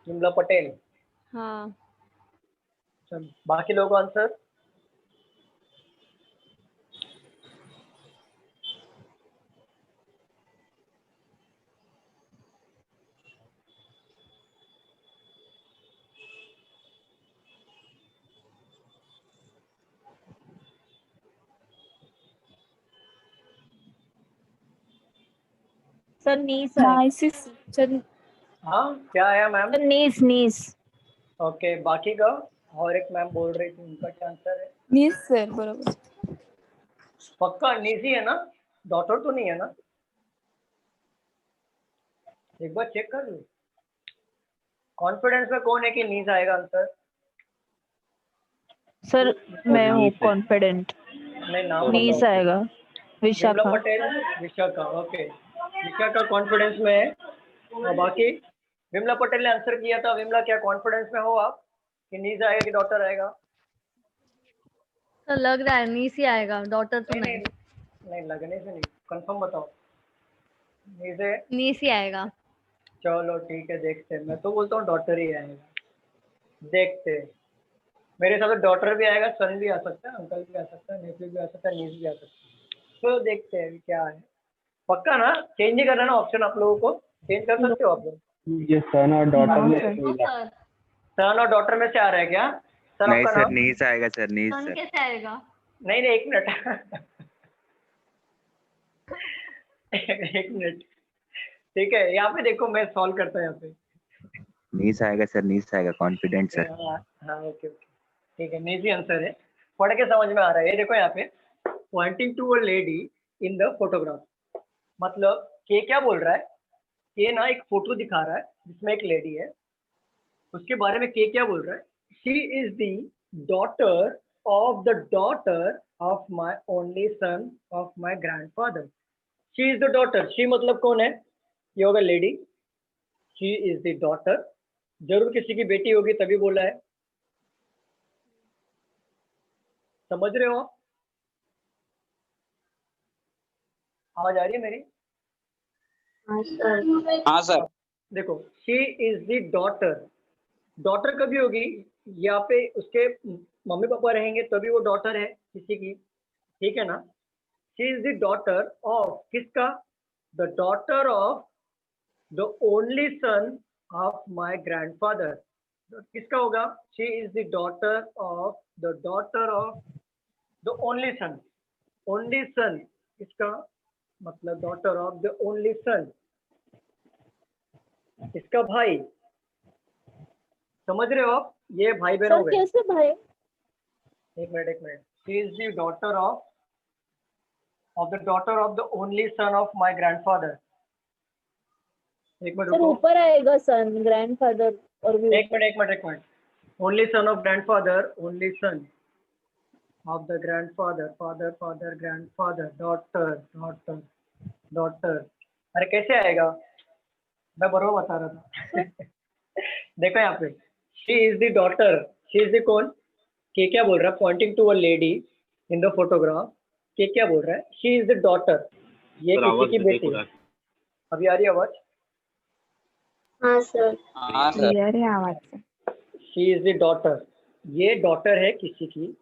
Speaker 2: विमला पटेल।
Speaker 3: हाँ।
Speaker 2: चलो, बाकी लोगों का आंसर?
Speaker 3: सर नीस
Speaker 5: नाइसिस।
Speaker 3: सर
Speaker 2: हाँ, क्या आया मैम?
Speaker 3: नीस नीस।
Speaker 2: ओके, बाकी का? और एक मैम बोल रही थी, उनका क्या आंसर है?
Speaker 5: नीस सर बरोबर।
Speaker 2: पक्का नीज ही है ना, डॉटर तो नहीं है ना? एक बार चेक कर लो। कॉन्फिडेंस में कौन है कि नीज आएगा आंसर?
Speaker 5: सर मैं हूँ
Speaker 6: नीस है।
Speaker 5: कॉन्फिडेंट,
Speaker 2: नहीं, नाम
Speaker 5: नीस
Speaker 2: बताओ।
Speaker 5: आएगा।
Speaker 2: विमला
Speaker 5: विशाखा।
Speaker 2: पटेल, विशाखा, ओके। विशाखा कॉन्फिडेंस में है। और बाकी विमला पटेल ने आंसर किया था। विमला, क्या कॉन्फिडेंस में हो आप कि नीज आएगा कि डॉटर आएगा?
Speaker 3: सर लग रहा है नीस ही आएगा, डॉटर तो
Speaker 2: नहीं
Speaker 3: नहीं।
Speaker 2: नहीं नहीं, लगने से नहीं, कंफर्म बताओ। नीज है?
Speaker 3: नीस ही आएगा।
Speaker 2: चलो ठीक है, देखते हैं। मैं तो बोलता हूँ डॉटर ही आएगा। देखते हैं। मेरे हिसाब से डॉटर भी आएगा, सन भी आ सकता है, अंकल भी आ सकता है, नेफ्यू भी आ सकता है, नीस भी आ सकता है। तो देखते हैं क्या है। पक्का ना? चेंज नहीं करना ना ऑप्शन? आप लोगों को चेंज कर सकते हो आप लोग।
Speaker 7: ये सन और डॉटर
Speaker 5: हाँ
Speaker 7: में
Speaker 5: सर।
Speaker 7: कोई लग-
Speaker 3: सर
Speaker 2: सन और डॉटर में से आ रहा है क्या? सर
Speaker 4: नहीं
Speaker 2: आपका
Speaker 4: सर,
Speaker 2: नाम?
Speaker 4: नीस आएगा सर, नीस
Speaker 3: सन
Speaker 4: सर।
Speaker 3: कैसे आएगा?
Speaker 2: नहीं नहीं, एक मिनट। एक मिनट, ठीक है। यहाँ पे देखो, मैं सॉल्व करता हूँ यहाँ पे।
Speaker 4: नीस आएगा सर, नीस आएगा, कॉन्फिडेंट सर।
Speaker 2: हाँ हाँ, ओके ओके, ठीक है। नीजी आंसर है। पढ़ के समझ में आ रहा है। ये देखो यहाँ पे, pointing to a lady in the photograph. मतलब के क्या बोल रहा है? के ना एक फोटो दिखा रहा है जिसमें एक लेडी है। उसके बारे में के क्या बोल रहा है? She is the daughter of the daughter of my only son of my grandfather. She is the daughter. She मतलब कौन है? ये होगा lady. She is the daughter, जरूर किसी की बेटी होगी तभी बोला है। समझ रहे हो आप? आवाज आ रही है मेरी?
Speaker 9: हाँ सर।
Speaker 2: देखो, she is the daughter. Daughter कभी होगी? यहाँ पे उसके मम्मी पापा रहेंगे तभी वो डॉटर है किसी की, ठीक है ना? She is the daughter of किसका? The daughter of the only son of my grandfather. किसका होगा? She is the daughter of the daughter of the only son. Only son किसका? मतलब daughter of the only son, इसका भाई। समझ रहे हो आप? ये भाई बहन हो गए।
Speaker 5: कैसे भाई?
Speaker 2: एक मिनट एक minute. She is the daughter of the daughter of the only son of my grandfather. एक मिनट रुको।
Speaker 5: ऊपर आएगा सन, ग्रैंडफादर और भी।
Speaker 2: एक मिनट एक मिनट एक minute. Only son of grandfather, only son of the grandfather, father father grandfather, daughter daughter daughter. अरे कैसे आएगा? मैं बरोबर बता रहा था। देखो यहाँ पे, she is the daughter. She is the कौन? के क्या बोल रहा है? Pointing to a lady in the photograph. K क्या बोल रहा है? She is the daughter. ये
Speaker 6: सर
Speaker 2: किसी
Speaker 6: आवाज
Speaker 2: की
Speaker 6: देते
Speaker 2: बेटी।
Speaker 6: खुदा।
Speaker 2: अभी आ रही है आवाज?
Speaker 1: हाँ सर।
Speaker 9: हाँ सर।
Speaker 5: क्लियर है आवाज से।
Speaker 2: She is the daughter. ये डॉटर है किसी की,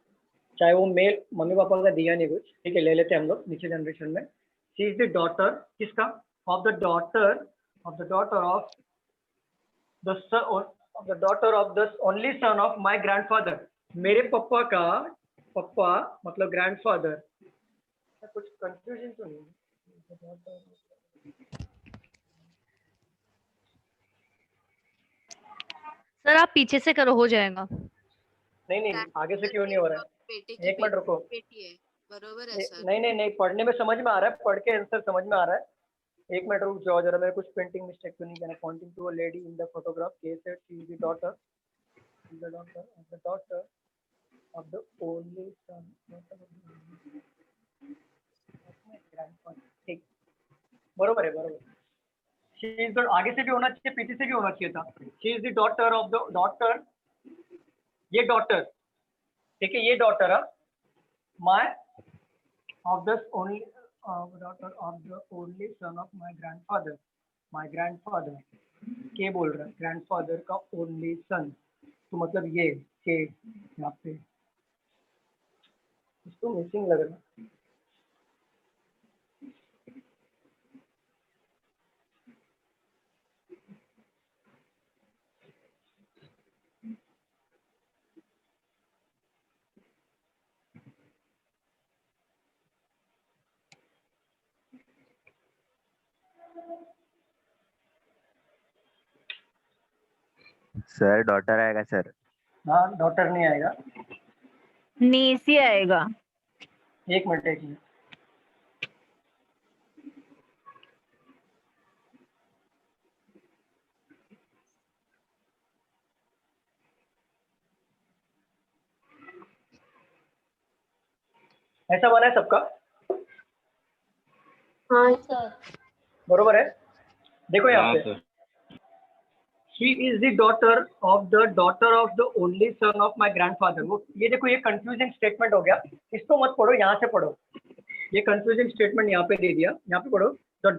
Speaker 2: चाहे वो मेल, मम्मी पापा का दिया नहीं कुछ, ठीक है, ले लेते हैं हम लोग नीचे जनरेशन में। शी इज द डॉटर किसका? Of the daughter of the of the daughter of the only son of my grandfather. मेरे पापा का पप्पा मतलब ग्रैंडफादर। कुछ कंफ्यूजन तो नहीं?
Speaker 3: सर आप पीछे से करो, हो जाएगा।
Speaker 2: नहीं नहीं, आगे से क्यों नहीं हो रहा है? एक मिनट रुको।
Speaker 8: बेटी है, बरोबर है सर।
Speaker 2: नहीं नहीं नहीं, पढ़ने में समझ में आ रहा है, पढ़ के आंसर समझ में आ रहा है। एक मिनट रुक जाओ जरा, मेरे कुछ प्रिंटिंग मिस्टेक तो नहीं करना। Pointing to a lady in the photograph, K said she is the daughter of the only son. ठीक, बरोबर है बरोबर। शी इज द, आगे से भी होना चाहिए, पीछे से भी होना चाहिए था। She is the daughter of the daughter, ये डॉटर, ठीक है, ये डॉटर है my of the only daughter of the only son of my grandfather। my grandfather के बोल रहा है, ग्रैंडफादर का ओनली सन, तो मतलब ये के यहाँ पे इसको मिसिंग लग रहा है।
Speaker 4: सर डॉटर आएगा सर।
Speaker 2: हाँ, डॉटर नहीं आएगा।
Speaker 5: नीस ही आएगा।
Speaker 2: एक मिनट एक मिनट, ऐसा बना है सबका?
Speaker 1: हाँ
Speaker 3: सर
Speaker 2: बरोबर है? देखो यहाँ
Speaker 6: हाँ
Speaker 2: पे,
Speaker 6: sir.
Speaker 2: she is the daughter of the only son of my grandfather। वो ये देखो, ये कंफ्यूजिंग स्टेटमेंट हो गया, इसको मत पढ़ो, यहाँ से पढ़ो। ये कंफ्यूजिंग स्टेटमेंट यहाँ पे दे दिया, यहाँ पे पढ़ो, the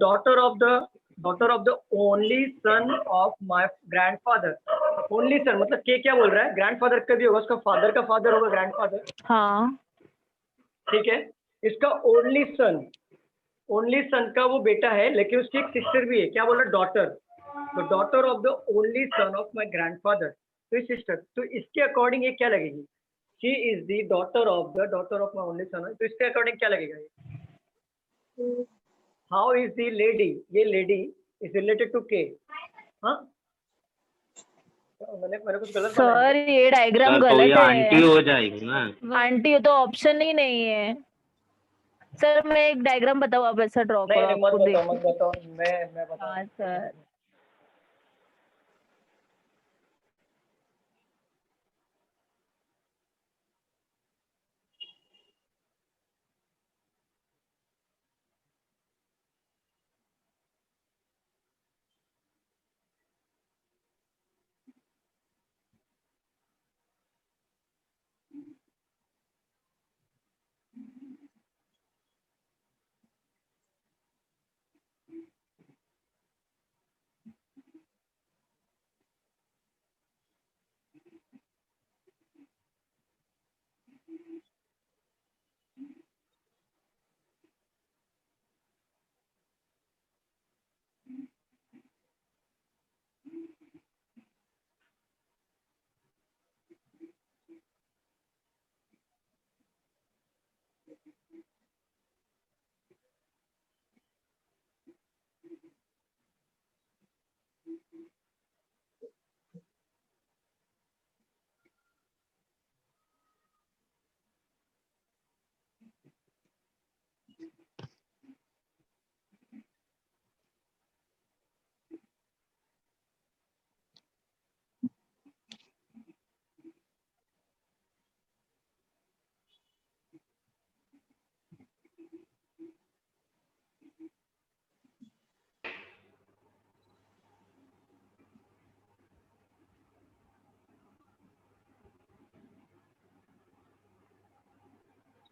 Speaker 2: daughter of the only son of my grandfather। Only son मतलब के क्या बोल रहा है? ग्रैंडफादर का भी होगा, उसका फादर का फादर होगा ग्रैंडफादर,
Speaker 5: हाँ
Speaker 2: ठीक है। इसका ओनली सन का वो बेटा है, लेकिन उसकी एक सिस्टर भी है, क्या बोल रहा है? Daughter. The daughter of the only son of my grandfather, तो ये सिस्टर, तो इसके अकॉर्डिंग ये क्या लगेगी? She is the daughter of my only son, तो इसके अकॉर्डिंग क्या लगेगा ये? हाउ इज द लेडी, ये लेडी इज रिलेटेड टू के। हाँ, मैंने कुछ गलत बोला
Speaker 3: सर
Speaker 2: है?
Speaker 3: ये डायग्राम
Speaker 6: सर तो ये
Speaker 3: गलत
Speaker 6: आंटी
Speaker 3: है।
Speaker 6: हो जाएगी ना।
Speaker 3: आंटी तो ऑप्शन ही नहीं है सर। मैं एक डायग्राम बताऊँ, आप ऐसा ड्रॉ
Speaker 2: नहीं
Speaker 3: करो,
Speaker 2: नहीं, मत
Speaker 3: आपको
Speaker 2: बताओ,
Speaker 3: देख।
Speaker 2: मत बताओ, मैं बताऊँ।
Speaker 3: हाँ सर।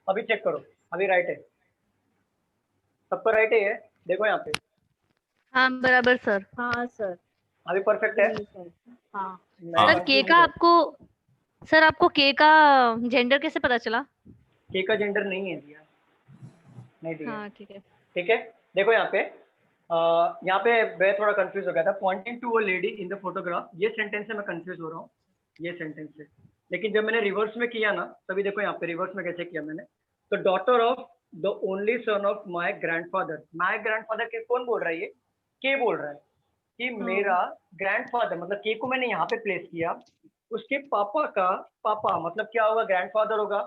Speaker 2: अभी चेक करो, अभी राइट है, सबका राइट है ये, देखो यहाँ पे,
Speaker 3: हाँ बराबर सर।
Speaker 5: हाँ सर।
Speaker 2: अभी परफेक्ट है।
Speaker 5: हाँ
Speaker 2: मैं
Speaker 3: सर के का आपको, सर आपको के का जेंडर कैसे पता चला?
Speaker 2: के का जेंडर नहीं है दिया, नहीं दिया,
Speaker 3: हाँ ठीक है।
Speaker 2: ठीक है। देखो यहाँ पे, यहाँ पे मैं थोड़ा कंफ्यूज हो गया था, pointing to a lady in the photograph, ये सेंटेंस से मैं कंफ्यूज हो रहा हूँ, ये सेंटेंस से। लेकिन जब मैंने रिवर्स में किया ना, तभी देखो यहाँ पे रिवर्स में कैसे किया मैंने, तो daughter of the only son of my grandfather के कौन बोल रहा है? ये के बोल रहा है कि मेरा ग्रैंडफादर, मतलब के को मैंने यहाँ पे प्लेस किया, उसके पापा का पापा मतलब क्या होगा? ग्रैंडफादर होगा,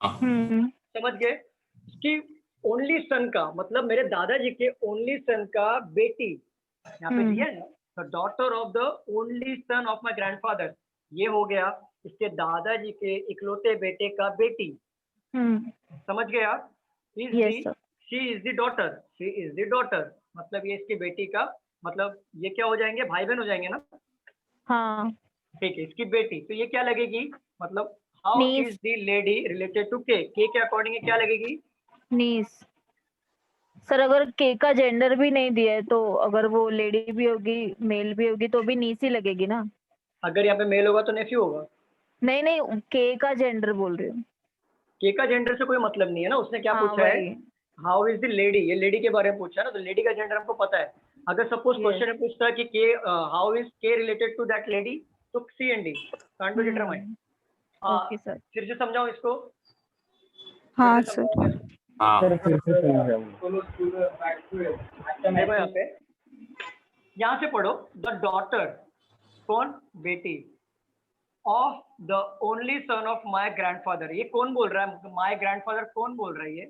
Speaker 2: समझ गए? उसकी ओनली सन का मतलब मेरे दादाजी के ओनली सन का बेटी, यहाँ पे दिया है ना, the daughter of the only son of my grandfather, ये हो गया इसके दादाजी के इकलौते बेटे का बेटी, समझ गए आप? शी इज द डॉटर, मतलब ये इसकी बेटी का, मतलब ये क्या हो जाएंगे? भाई बहन हो जाएंगे ना।
Speaker 3: हाँ
Speaker 2: ठीक है, इसकी बेटी, तो ये क्या लगेगी? मतलब how
Speaker 3: niece.
Speaker 2: Is the lady related to K according ये क्या लगेगी?
Speaker 3: नीस। सर अगर के का जेंडर भी नहीं दिया है तो अगर वो लेडी भी होगी मेल भी होगी तो भी नीस ही लगेगी ना।
Speaker 2: अगर यहाँ पे मेल होगा तो नेफ्यू होगा।
Speaker 3: नहीं नहीं, के का जेंडर बोल रही हूँ।
Speaker 2: के का जेंडर से कोई मतलब नहीं है ना, उसने क्या
Speaker 3: हाँ,
Speaker 2: पूछा है?
Speaker 3: वही।
Speaker 2: हाउ इज द लेडी, ये लेडी के बारे में पूछा है ना, तो लेडी का जेंडर हमको पता है। अगर सपोज क्वेश्चन में पूछता है कि K how is K related to that lady, तो C and D can't be determine.
Speaker 3: Okay sir.
Speaker 2: फिर से समझाओ इसको।
Speaker 5: हाँ
Speaker 2: फिर से
Speaker 5: सर।
Speaker 2: समझाओ इसको।
Speaker 6: हाँ
Speaker 2: देखो यहाँ पे, यहाँ से पढ़ो, द डॉटर कौन? बेटी of the only son of my grandfather, ये कौन बोल रहा है? माई ग्रैंडफादर कौन बोल रहा है? ये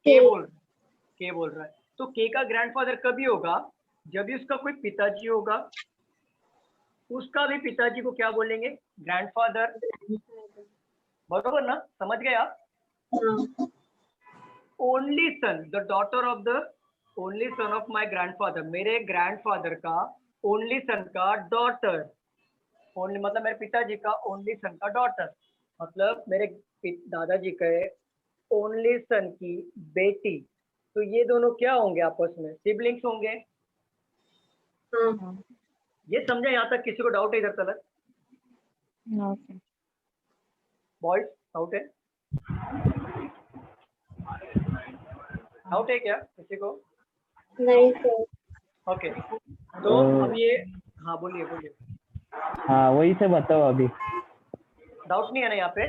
Speaker 2: के बोल रहा है। तो के का ग्रैंडफादर कभी होगा? जब भी उसका कोई पिताजी होगा, उसका भी पिताजी को क्या बोलेंगे? ग्रैंडफादर, बरोबर ना? समझ गए आप? Only son, the daughter of the only son of my grandfather, मेरे ग्रैंडफादर का ओनली सन का डॉटर, ओनली मतलब मेरे पिताजी का ओनली सन का डॉटर, मतलब मेरे दादाजी के ओनली सन की बेटी। तो ये दोनों क्या होंगे आपस में? सिबलिंग्स होंगे। ये समझे यहाँ तक? किसी को डाउट है इधर तक?
Speaker 5: ओके।
Speaker 2: बॉयज डाउट है? डाउट है क्या किसी को?
Speaker 1: नहीं सर।
Speaker 2: ओके तो अब ये, हाँ बोलिए बोलिए।
Speaker 7: हाँ वही से बताओ अभी।
Speaker 2: डाउट नहीं है ना यहाँ पे?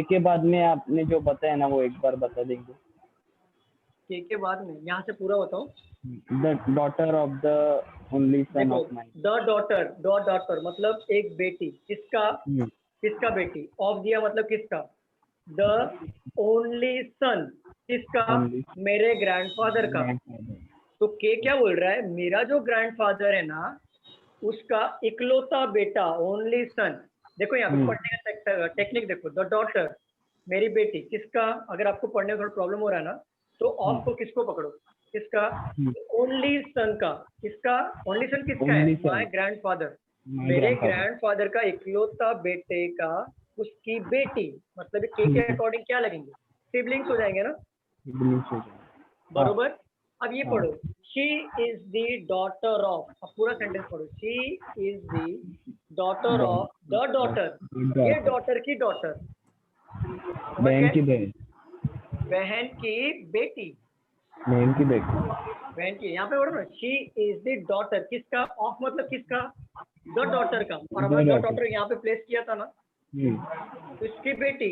Speaker 7: के बाद में आपने जो बताया ना वो एक बार बता देंगे।
Speaker 2: के बाद में यहाँ से पूरा बताओ।
Speaker 7: The daughter of the only सन
Speaker 2: देखो,
Speaker 7: ऑफ माई।
Speaker 2: द डॉटर मतलब एक बेटी। किसका? किसका बेटी? ऑफ दिया मतलब किसका? The only son. किसका?
Speaker 7: Only.
Speaker 2: मेरे ग्रैंडफादर का। तो के क्या बोल रहा है? मेरा जो ग्रैंडफादर है ना, उसका इकलौता बेटा, ओनली सन। देखो यहाँ पे पढ़ने का टेक्निक देखो। द डॉटर मेरी बेटी, किसका? अगर आपको पढ़ने में थोड़ा प्रॉब्लम हो रहा है ना, तो ऑफ को किसको पकड़ो? किसका? ओनली सन का। किसका? ओनली सन किसका है?
Speaker 7: Only son.
Speaker 2: My grandfather,
Speaker 7: My
Speaker 2: मेरे
Speaker 7: grandfather.
Speaker 2: ग्रैंडफादर का इकलौता बेटे का उसकी बेटी, मतलब के अकॉर्डिंग क्या लगेंगे? सिबलिंग्स हो जाएंगे ना, बरोबर। अब ये पढ़ो, she is the daughter of, अब पूरा सेंटेंस पढ़ो, she is the daughter of the daughter, ये डॉटर की डॉटर,
Speaker 7: बहन की बहन।
Speaker 2: बहन की बेटी,
Speaker 7: बहन की बेटी।
Speaker 2: बहन की। यहाँ पे पढ़ो ना, शी इज द डॉटर, किसका? ऑफ मतलब किसका? द डॉटर का। और हमने द डॉटर यहाँ पे प्लेस किया था ना, तो इसकी बेटी।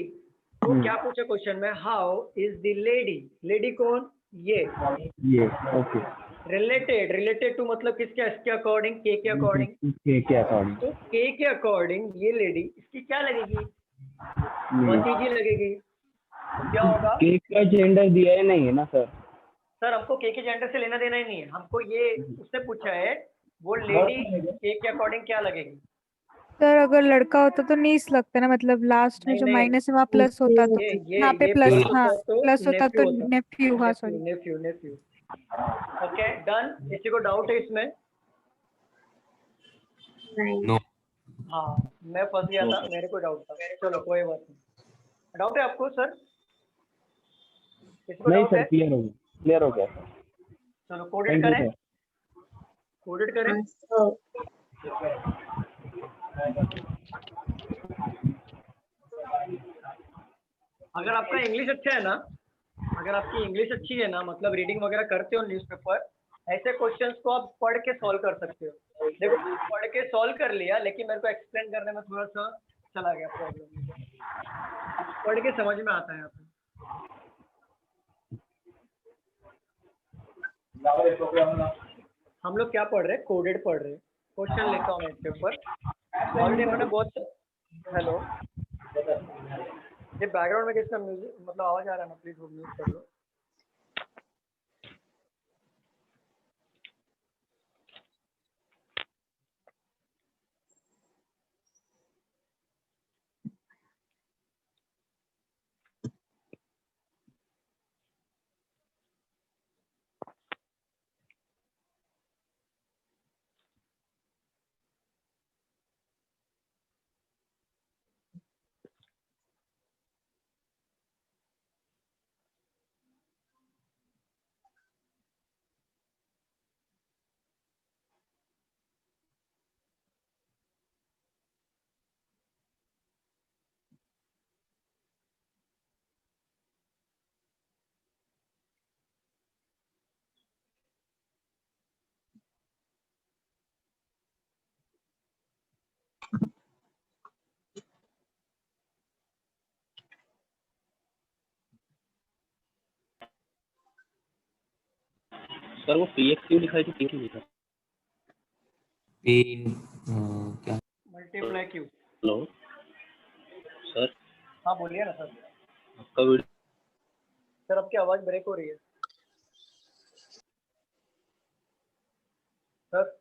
Speaker 2: तो क्या पूछा क्वेश्चन में? How is the lady, lady कौन? ये
Speaker 7: ओके।
Speaker 2: रिलेटेड टू मतलब किसके? इसके अकॉर्डिंग, के अकॉर्डिंग।
Speaker 7: के अकॉर्डिंग।
Speaker 2: तो के अकॉर्डिंग ये लेडी, इसकी क्या लगेगी? भतीजी लगेगी। तो क्या होगा?
Speaker 7: के का जेंडर दिया है नहीं है ना सर?
Speaker 2: सर हमको के जेंडर से लेना देना ही नहीं है, हमको ये उसने पूछा है वो लेडी के अकॉर्डिंग क्या लगेगी।
Speaker 10: सर अगर लड़का होता तो नीस लगता ना, मतलब लास्ट में
Speaker 2: नहीं,
Speaker 10: जो
Speaker 2: नहीं।
Speaker 10: माइनस है वहाँ प्लस होता तो यहाँ पे प्लस, हाँ प्लस होता तो नेफ्यू, हाँ सॉरी।
Speaker 2: नेफ्यू। Okay done. किसी को डाउट है इसमें?
Speaker 1: नहीं।
Speaker 2: हाँ मैं फंस गया था, मेरे को डाउट था। चलो कोई बात नहीं। डाउट है आपको सर? किसी को
Speaker 7: नहीं
Speaker 2: डाउट
Speaker 7: सर,
Speaker 2: है?
Speaker 7: क्लियर हो गया सर।
Speaker 2: चलो कोडेड करें, कोडेड करें। अगर आपका इंग्लिश अच्छा है ना, अगर आपकी इंग्लिश अच्छी है ना, मतलब रीडिंग वगैरह करते हो न्यूज़पेपर, ऐसे क्वेश्चंस को आप पढ़ के सॉल्व कर सकते हो। देखो पढ़ के सॉल्व कर लिया, लेकिन मेरे को एक्सप्लेन करने में थोड़ा सा चला गया प्रॉब्लम। पढ़ के समझ में आता है यहाँ पे। हम लोग क्या पढ़ रहे हैं? कोडेड पढ़ रहे हैं। क्वेश्चन लेता हूँ मैं इसके ऊपर। ऑलरेडी मैंने बहुत, हेलो, ये बैकग्राउंड में किसका म्यूजिक मतलब आवाज आ रहा है ना, प्लीज वो म्यूट कर लो।
Speaker 6: सर वो पीएक्स क्यों लिखा है कि क्यों लिखा?
Speaker 11: क्या
Speaker 2: मल्टीप्लाई क्यू।
Speaker 6: Hello sir.
Speaker 2: हाँ बोलिए ना सर।
Speaker 6: आपका वीडियो
Speaker 2: सर आपकी आवाज ब्रेक हो रही है सर।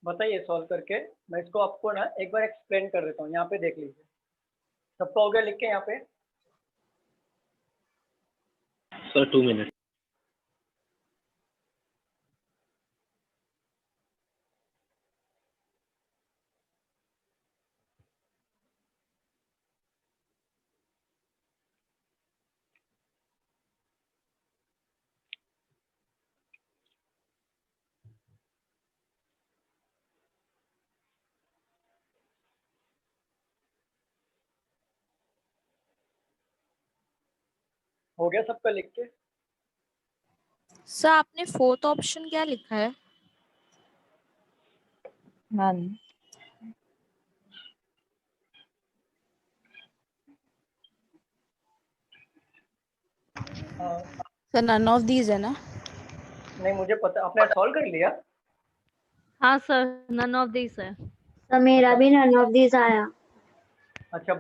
Speaker 2: बताइए सॉल्व करके। मैं इसको आपको ना एक बार एक्सप्लेन कर देता हूँ। यहाँ पे देख लीजिए, सबका हो गया लिख के यहाँ पे।
Speaker 6: Sir 2 minute.
Speaker 2: हो गया सबका लिख के?
Speaker 11: सर आपने फोर्थ ऑप्शन क्या लिखा है?
Speaker 5: none.
Speaker 2: हाँ,
Speaker 11: सर नन ऑफ दीज है ना?
Speaker 2: नहीं मुझे पता। आपने सॉल्व कर लिया?
Speaker 3: हाँ सर, नन ऑफ दिस है।
Speaker 1: सर मेरा भी नन ऑफ दिस आया।
Speaker 2: अच्छा,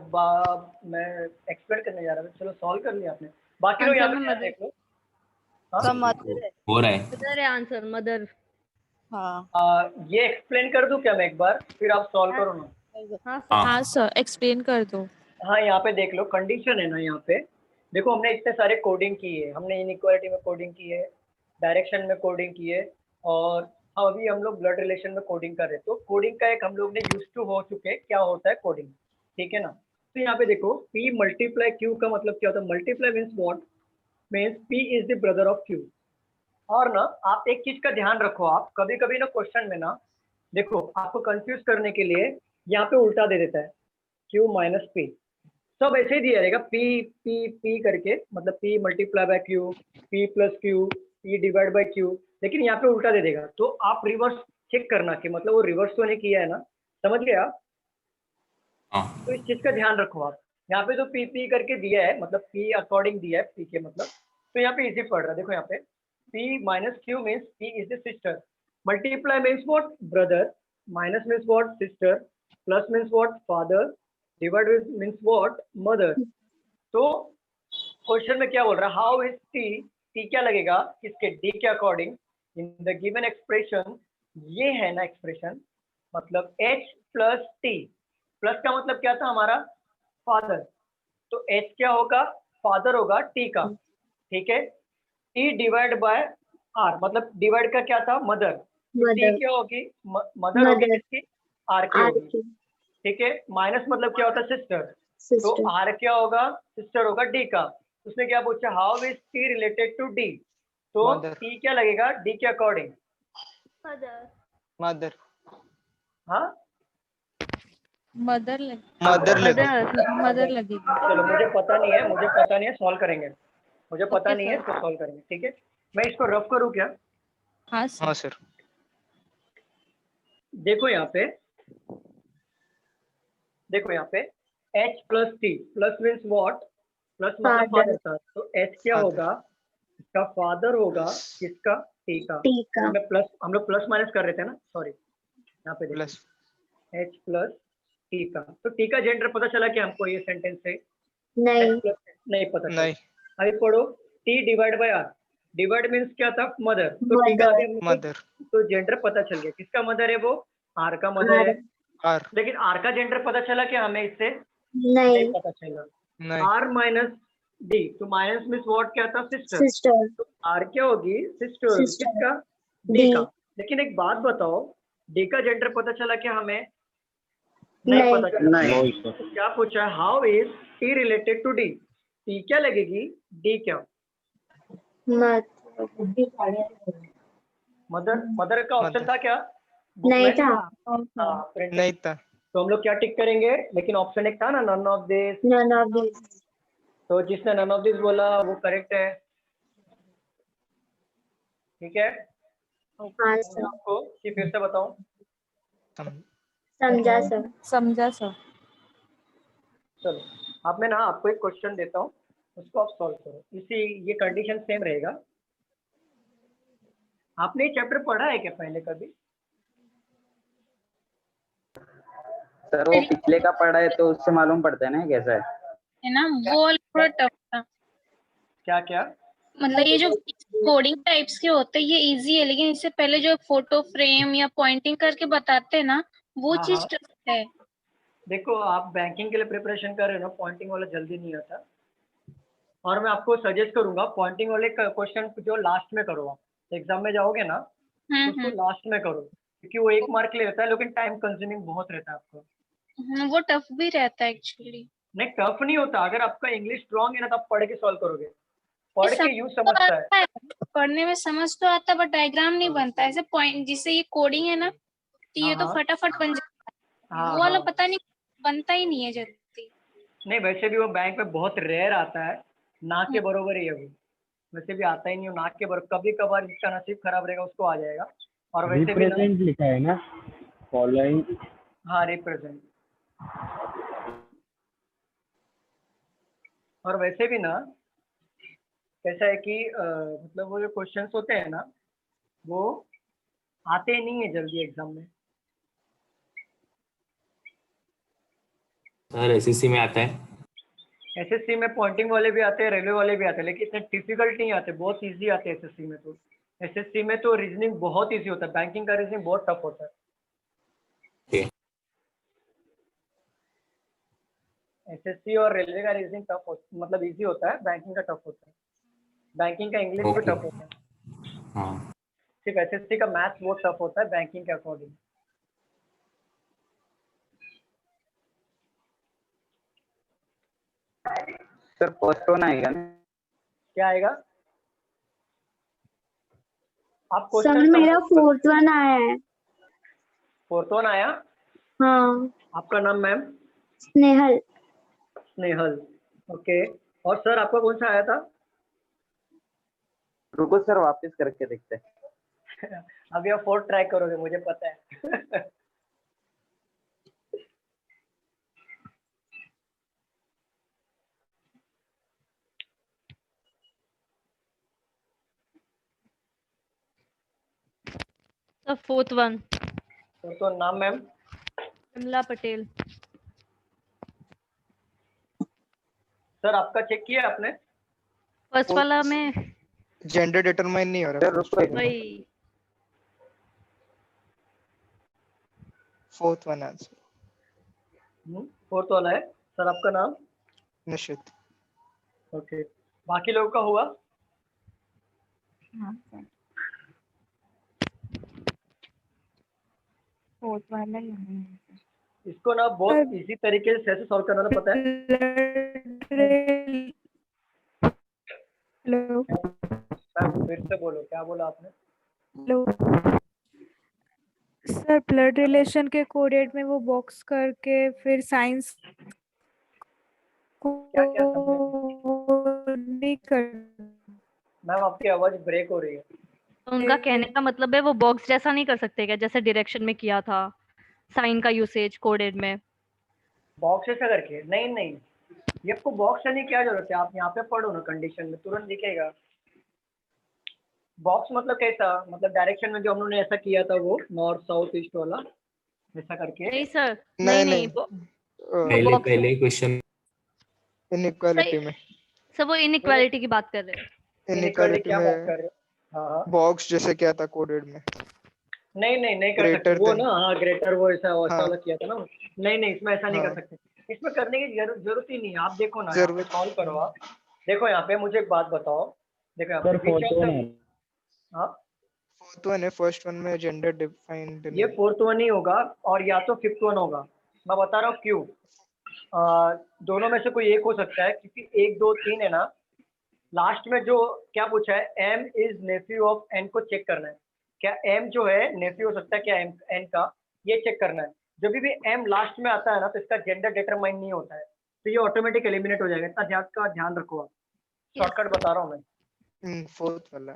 Speaker 2: मैं एक्सप्लेन करने जा रहा था। चलो सॉल्व कर लिया आपने। बाकी लोग
Speaker 3: आंसर
Speaker 2: यहाँ पे
Speaker 3: में
Speaker 2: क्या
Speaker 3: मदर।
Speaker 2: देख लो। हाँ?
Speaker 11: सर मदर है।
Speaker 12: हो रहा है।
Speaker 3: मदर है आंसर, मदर।
Speaker 11: हाँ
Speaker 2: ये एक्सप्लेन कर दूं क्या मैं एक बार, फिर आप सॉल्व करो ना।
Speaker 3: हाँ सर।
Speaker 11: हाँ सर एक्सप्लेन कर दो।
Speaker 2: हाँ, यहाँ पे देख लो, कंडीशन है ना यहाँ पे। देखो हमने इतने सारे कोडिंग की है, हमने इनइक्वालिटी में कोडिंग की है, डायरेक्शन में कोडिंग की है, और अभी हम लोग ब्लड रिलेशन में कोडिंग कर रहे हैं। तो कोडिंग का एक हम लोग ने यूज टू हो चुके हैं क्या होता है कोडिंग, ठीक है ना। तो यहाँ पे देखो P मल्टीप्लाई Q का मतलब क्या होता है। Multiply means what, means P is the brother of Q। और ना आप एक चीज का ध्यान रखो, आप कभी कभी ना क्वेश्चन में ना देखो आपको कंफ्यूज करने के लिए यहाँ पे उल्टा दे देता है, Q माइनस P। सब ऐसे ही दिया रहेगा, P P P करके, मतलब P multiply by Q, P plus Q, P divide by Q, लेकिन यहाँ पे उल्टा दे देगा। तो आप रिवर्स चेक करना कि मतलब वो रिवर्स तो नहीं किया है ना, समझ गए आप।
Speaker 12: हाँ
Speaker 2: तो इस चीज का ध्यान रखो आप। यहाँ पे तो P P करके दिया है, मतलब P अकॉर्डिंग दिया है P के मतलब, तो यहाँ पे इजी पड़ रहा है। देखो यहाँ पे P minus Q means P is the sister, multiply means what brother, minus means what sister, plus means what father, divide means what mother. तो क्वेश्चन में क्या बोल रहा है, हाउ इज टी क्या लगेगा किसके, डी के according in the given expression. ये है ना एक्सप्रेशन, मतलब H प्लस टी, प्लस का मतलब क्या था हमारा फादर, तो H क्या होगा, फादर होगा टी का, ठीक है। टी डिवाइड बाय आर, मतलब डिवाइड का क्या था मदर, टी क्या होगी मदर होगी किसकी, आर की होगी, ठीक है। माइनस मतलब क्या होता है सिस्टर, तो आर क्या होगा, सिस्टर होगा डी का। उसने क्या पूछा, how is T related to D, तो टी क्या लगेगा डी के अकॉर्डिंग,
Speaker 7: मदर
Speaker 2: हाँ
Speaker 11: मदर लगे।
Speaker 7: मदर लगे।
Speaker 11: मदर लगेगी।
Speaker 2: चलो मुझे पता नहीं है, सॉल्व करेंगे। मुझे पता नहीं है तो सॉल्व करेंगे, ठीक है। मैं इसको रफ करूँ क्या?
Speaker 11: हाँ
Speaker 7: हाँ
Speaker 11: सर।
Speaker 7: सर।
Speaker 2: देखो यहाँ पे, देखो यहाँ पे H plus T, plus means what, plus मतलब फादर था, तो H क्या होगा, इसका फादर होगा किसका, टी का। मैं प्लस, हम लोग प्लस माइनस कर रहे थे ना, सॉरी। यहाँ पे
Speaker 7: प्लस
Speaker 2: देखो H प्लस टी का, तो टी का जेंडर पता चला क्या हमको ये सेंटेंस से, नहीं पता चला।
Speaker 7: नहीं।
Speaker 2: अभी पढ़ो, T divide by R, divide means क्या था मदर, तो टी का आगे हमको
Speaker 7: मदर
Speaker 2: तो जेंडर पता चल गया, किसका मदर है वो, आर का मदर है।
Speaker 7: आर
Speaker 2: लेकिन आर का जेंडर पता चला क्या हमें इससे, नहीं पता चला।
Speaker 7: नहीं।
Speaker 2: आर माइनस डी, तो माइनस मीन्स व्हाट क्या था सिस्टर, तो आर क्या होगी सिस्टर होगी किसका, डी का। लेकिन एक बात बताओ, डी का जेंडर पता चला क्या हमें, नहीं पता चला। तो क्या पूछा, how is T related to D, T क्या लगेगी डी क्या, मदर, मदर का ऑप्शन था क्या, नहीं था,
Speaker 7: नहीं था।
Speaker 2: तो हम लोग क्या टिक करेंगे, लेकिन ऑप्शन एक था ना नन ऑफ दिस, तो जिसने नन ऑफ दिस बोला वो करेक्ट है, ठीक है। आपको कि फिर से बताऊं,
Speaker 11: समझा सर।
Speaker 2: चलो अब मैं ना आपको एक क्वेश्चन देता हूँ, उसको आप सॉल्व करो। इसी ये कंडीशन सेम रहेगा। आपने ये चैप्टर पढ़ा है क्या पहले कभी?
Speaker 9: सर वो पिछले का पढ़ा है तो उससे मालूम पड़ता है ना कैसा है
Speaker 1: है ना, वो थोड़ा टफ था।
Speaker 2: क्या क्या
Speaker 1: मतलब ये जो कोडिंग टाइप्स के होते हैं ये इजी है, लेकिन इससे पहले जो फोटो फ्रेम या पॉइंटिंग करके बताते हैं ना, वो
Speaker 2: हाँ,
Speaker 1: चीज
Speaker 2: हाँ।
Speaker 1: टफ है।
Speaker 2: देखो आप बैंकिंग के लिए प्रिपरेशन कर रहे हो ना, पॉइंटिंग वाला जल्दी नहीं आता। और मैं आपको सजेस्ट करूंगा पॉइंटिंग वाले क्वेश्चन जो लास्ट में करो, आप एग्जाम में जाओगे ना तो उसको लास्ट में करो, क्योंकि वो 1 मार्क ले लेता है, लेकिन टाइम कंज्यूमिंग बहुत रहता है आपको।
Speaker 1: वो टफ भी रहता है एक्चुअली।
Speaker 2: नहीं, टफ नहीं होता। अगर आपका इंग्लिश स्ट्रांग है ना तो आप पढ़ के सॉल्व करोगे, पढ़ के यूज
Speaker 1: तो
Speaker 2: समझता
Speaker 1: आता है, पढ़ने में समझ तो आता है, बट डायग्राम नहीं बनता ऐसे पॉइंट। जिससे ये कोडिंग है ना, तो ये तो
Speaker 2: हाँ,
Speaker 1: फटाफट बन जाता है।
Speaker 2: हाँ,
Speaker 1: वो वाला
Speaker 2: हाँ।
Speaker 1: पता नहीं बनता ही नहीं है जल्दी।
Speaker 2: नहीं, वैसे भी वो बैंक में बहुत रेयर आता है, ना के बरोबर ही है वो। वैसे भी आता ही नहीं हो ना के बरोबर, कभी कभार जिसका नसीब खराब रहेगा उसको आ जाएगा। और वैसे भी ना,
Speaker 7: रिप्रेजेंट लिखा है ना फॉलोइंग।
Speaker 2: हाँ, रिप्रेजेंट। और वैसे भी ना कैसा है कि मतलब वो जो क्वेश्चंस होते हैं ना वो आते नहीं है जल्दी एग्जाम में।
Speaker 12: सर एसएससी में आता है।
Speaker 2: एसएससी में पॉइंटिंग वाले भी आते हैं, रेलवे वाले भी आते हैं, लेकिन इतने डिफिकल्ट नहीं आते, बहुत इजी आते हैं एसएससी में। तो एसएससी में तो रीजनिंग बहुत इजी होता है, बैंकिंग का रीजनिंग बहुत टफ होता है। एसएससी और रेलवे का रीजनिंग टफ मतलब इजी होता है, बैंकिंग का टफ होता है। बैंकिंग का इंग्लिश भी टफ होता है।
Speaker 12: हाँ।
Speaker 2: सिर्फ एसएससी का मैथ्स बहुत टफ होता है बैंकिंग के अकॉर्डिंग।
Speaker 9: सर फर्स्ट वन आएगा ना?
Speaker 2: क्या आएगा? आप
Speaker 13: सर
Speaker 2: क्वेश्चन
Speaker 13: मेरा 4th वन आया है।
Speaker 2: 4th वन आया?
Speaker 13: हाँ।
Speaker 2: आपका नाम मैम?
Speaker 13: स्नेहल।
Speaker 2: स्नेहल, ओके। और सर आपका कौन सा आया था?
Speaker 9: रुको सर वापस करके देखते हैं।
Speaker 2: अभी आप 4th ट्राई करोगे मुझे पता है।
Speaker 14: Sir 4th one.
Speaker 2: तो नाम मैम?
Speaker 14: विमला पटेल।
Speaker 2: सर आपका चेक किया आपने?
Speaker 14: फर्स्ट वाला में
Speaker 15: जेंडर डिटरमाइन नहीं हो रहा।
Speaker 14: वही
Speaker 15: 4th वन आंसर।
Speaker 2: 4th वाला है। सर आपका नाम?
Speaker 15: निशित।
Speaker 2: ओके, बाकी लोगों का हुआ?
Speaker 5: हाँ सर, 4th वाला ही है सर।
Speaker 2: इसको ना बहुत इजी तरीके से कैसे सॉल्व करना पता है?
Speaker 10: हेलो
Speaker 2: मैम फिर से बोलो, क्या बोला आपने?
Speaker 10: हेलो सर, ब्लड रिलेशन के कोडेड में वो बॉक्स करके फिर साइंस
Speaker 2: क्या क्या
Speaker 10: नहीं कर।
Speaker 2: मैम आपकी आवाज ब्रेक हो रही है।
Speaker 14: उनका कहने का मतलब है वो बॉक्स जैसा नहीं कर सकते क्या, जैसे डायरेक्शन में किया था साइन का यूसेज कोडेड में।
Speaker 2: बॉक्स ऐसा करके? नहीं नहीं, ये आपको बॉक्स करने की क्या जरूरत है? आप यहाँ पे पढ़ो ना, कंडीशन में तुरंत दिखेगा। बॉक्स मतलब कैसा? मतलब डायरेक्शन में जो हमने ऐसा किया था वो नॉर्थ साउथ ईस्ट वाला ऐसा करके?
Speaker 14: नहीं सर,
Speaker 15: नहीं
Speaker 12: पहले पहले क्वेश्चन
Speaker 15: इनइक्वालिटी में।
Speaker 14: सर वो इनइक्वालिटी की बात कर रहे हैं।
Speaker 15: इनइक्वालिटी
Speaker 2: क्या बात कर
Speaker 15: में
Speaker 2: रहे हो? हाँ,
Speaker 15: बॉक्स जैसे क्या था कोडेड में।
Speaker 2: नहीं कर सकते वो ना। हाँ, ग्रेटर वो ऐसा वाला किया था ना। नहीं इसमें ऐसा नहीं कर सकते। इसमें करने की जरूरत ही नहीं है। आप देखो ना, यहाँ पे सॉल्व करो। आप देखो यहाँ पे, मुझे एक बात बताओ। देखो यहाँ पे हाँ
Speaker 15: 4th वन है। फर्स्ट वन में जेंडर डिफाइंड
Speaker 2: ये 4th वन ही होगा, और या तो 5th वन होगा। मैं बता रहा हूँ क्यों। दोनों में से कोई एक हो सकता है, क्योंकि 1 2 3 है ना। लास्ट में जो क्या पूछा है, M is nephew of N को चेक करना है। क्या एम जो है नेफ्यू हो सकता है क्या एन का, ये चेक करना है। जब भी एम लास्ट में आता है ना तो इसका जेंडर डिटरमाइन नहीं होता है, तो ये ऑटोमेटिक एलिमिनेट हो जाएगा। इतना ध्यान रखो आप। शॉर्टकट बता रहा हूँ मैं।
Speaker 15: 4th वाला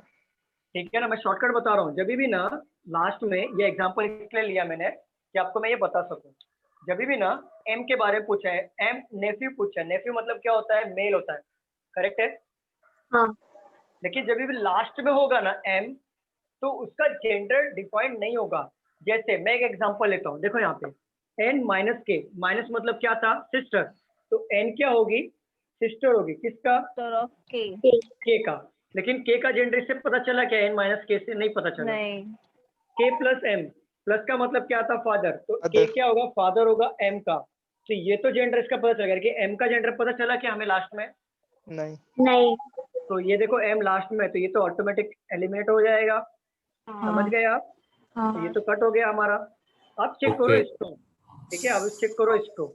Speaker 2: ठीक है ना, मैं शॉर्टकट बता रहा हूँ। जब भी ना लास्ट में, ये एग्जांपल इसलिए लिया मैंने कि आपको मैं ये बता सकूं। जब भी ना एम के बारे में पूछा है, एम नेफ्यू पूछा है। नेफ्यू मतलब क्या होता है? मेल होता है, करेक्ट है?
Speaker 13: हाँ।
Speaker 2: लेकिन जब भी लास्ट में होगा ना एम, तो उसका जेंडर डिफाइंड नहीं होगा। जैसे मैं एक एग्जांपल लेता हूँ, देखो यहाँ पे एन माइनस के, माइनस मतलब क्या था? सिस्टर। तो एन क्या होगी? सिस्टर होगी। किसका?
Speaker 3: के
Speaker 2: के का। लेकिन के का जेंडर इससे पता चला क्या, एन माइनस के से नहीं पता चला।
Speaker 3: नहीं।
Speaker 2: के प्लस एम, प्लस का मतलब क्या था, फादर, तो के क्या होगा, फादर होगा एम का। तो ये तो जेंडर इसका पता चल गया कि एम का जेंडर पता चला क्या हमें लास्ट में?
Speaker 13: नहीं।
Speaker 2: तो ये देखो एम लास्ट में, तो ये तो ऑटोमेटिक एलिमिनेट हो जाएगा। समझ गए आप? तो ये तो कट हो गया हमारा। अब चेक करो इसको, ठीक है, अब चेक करो इसको,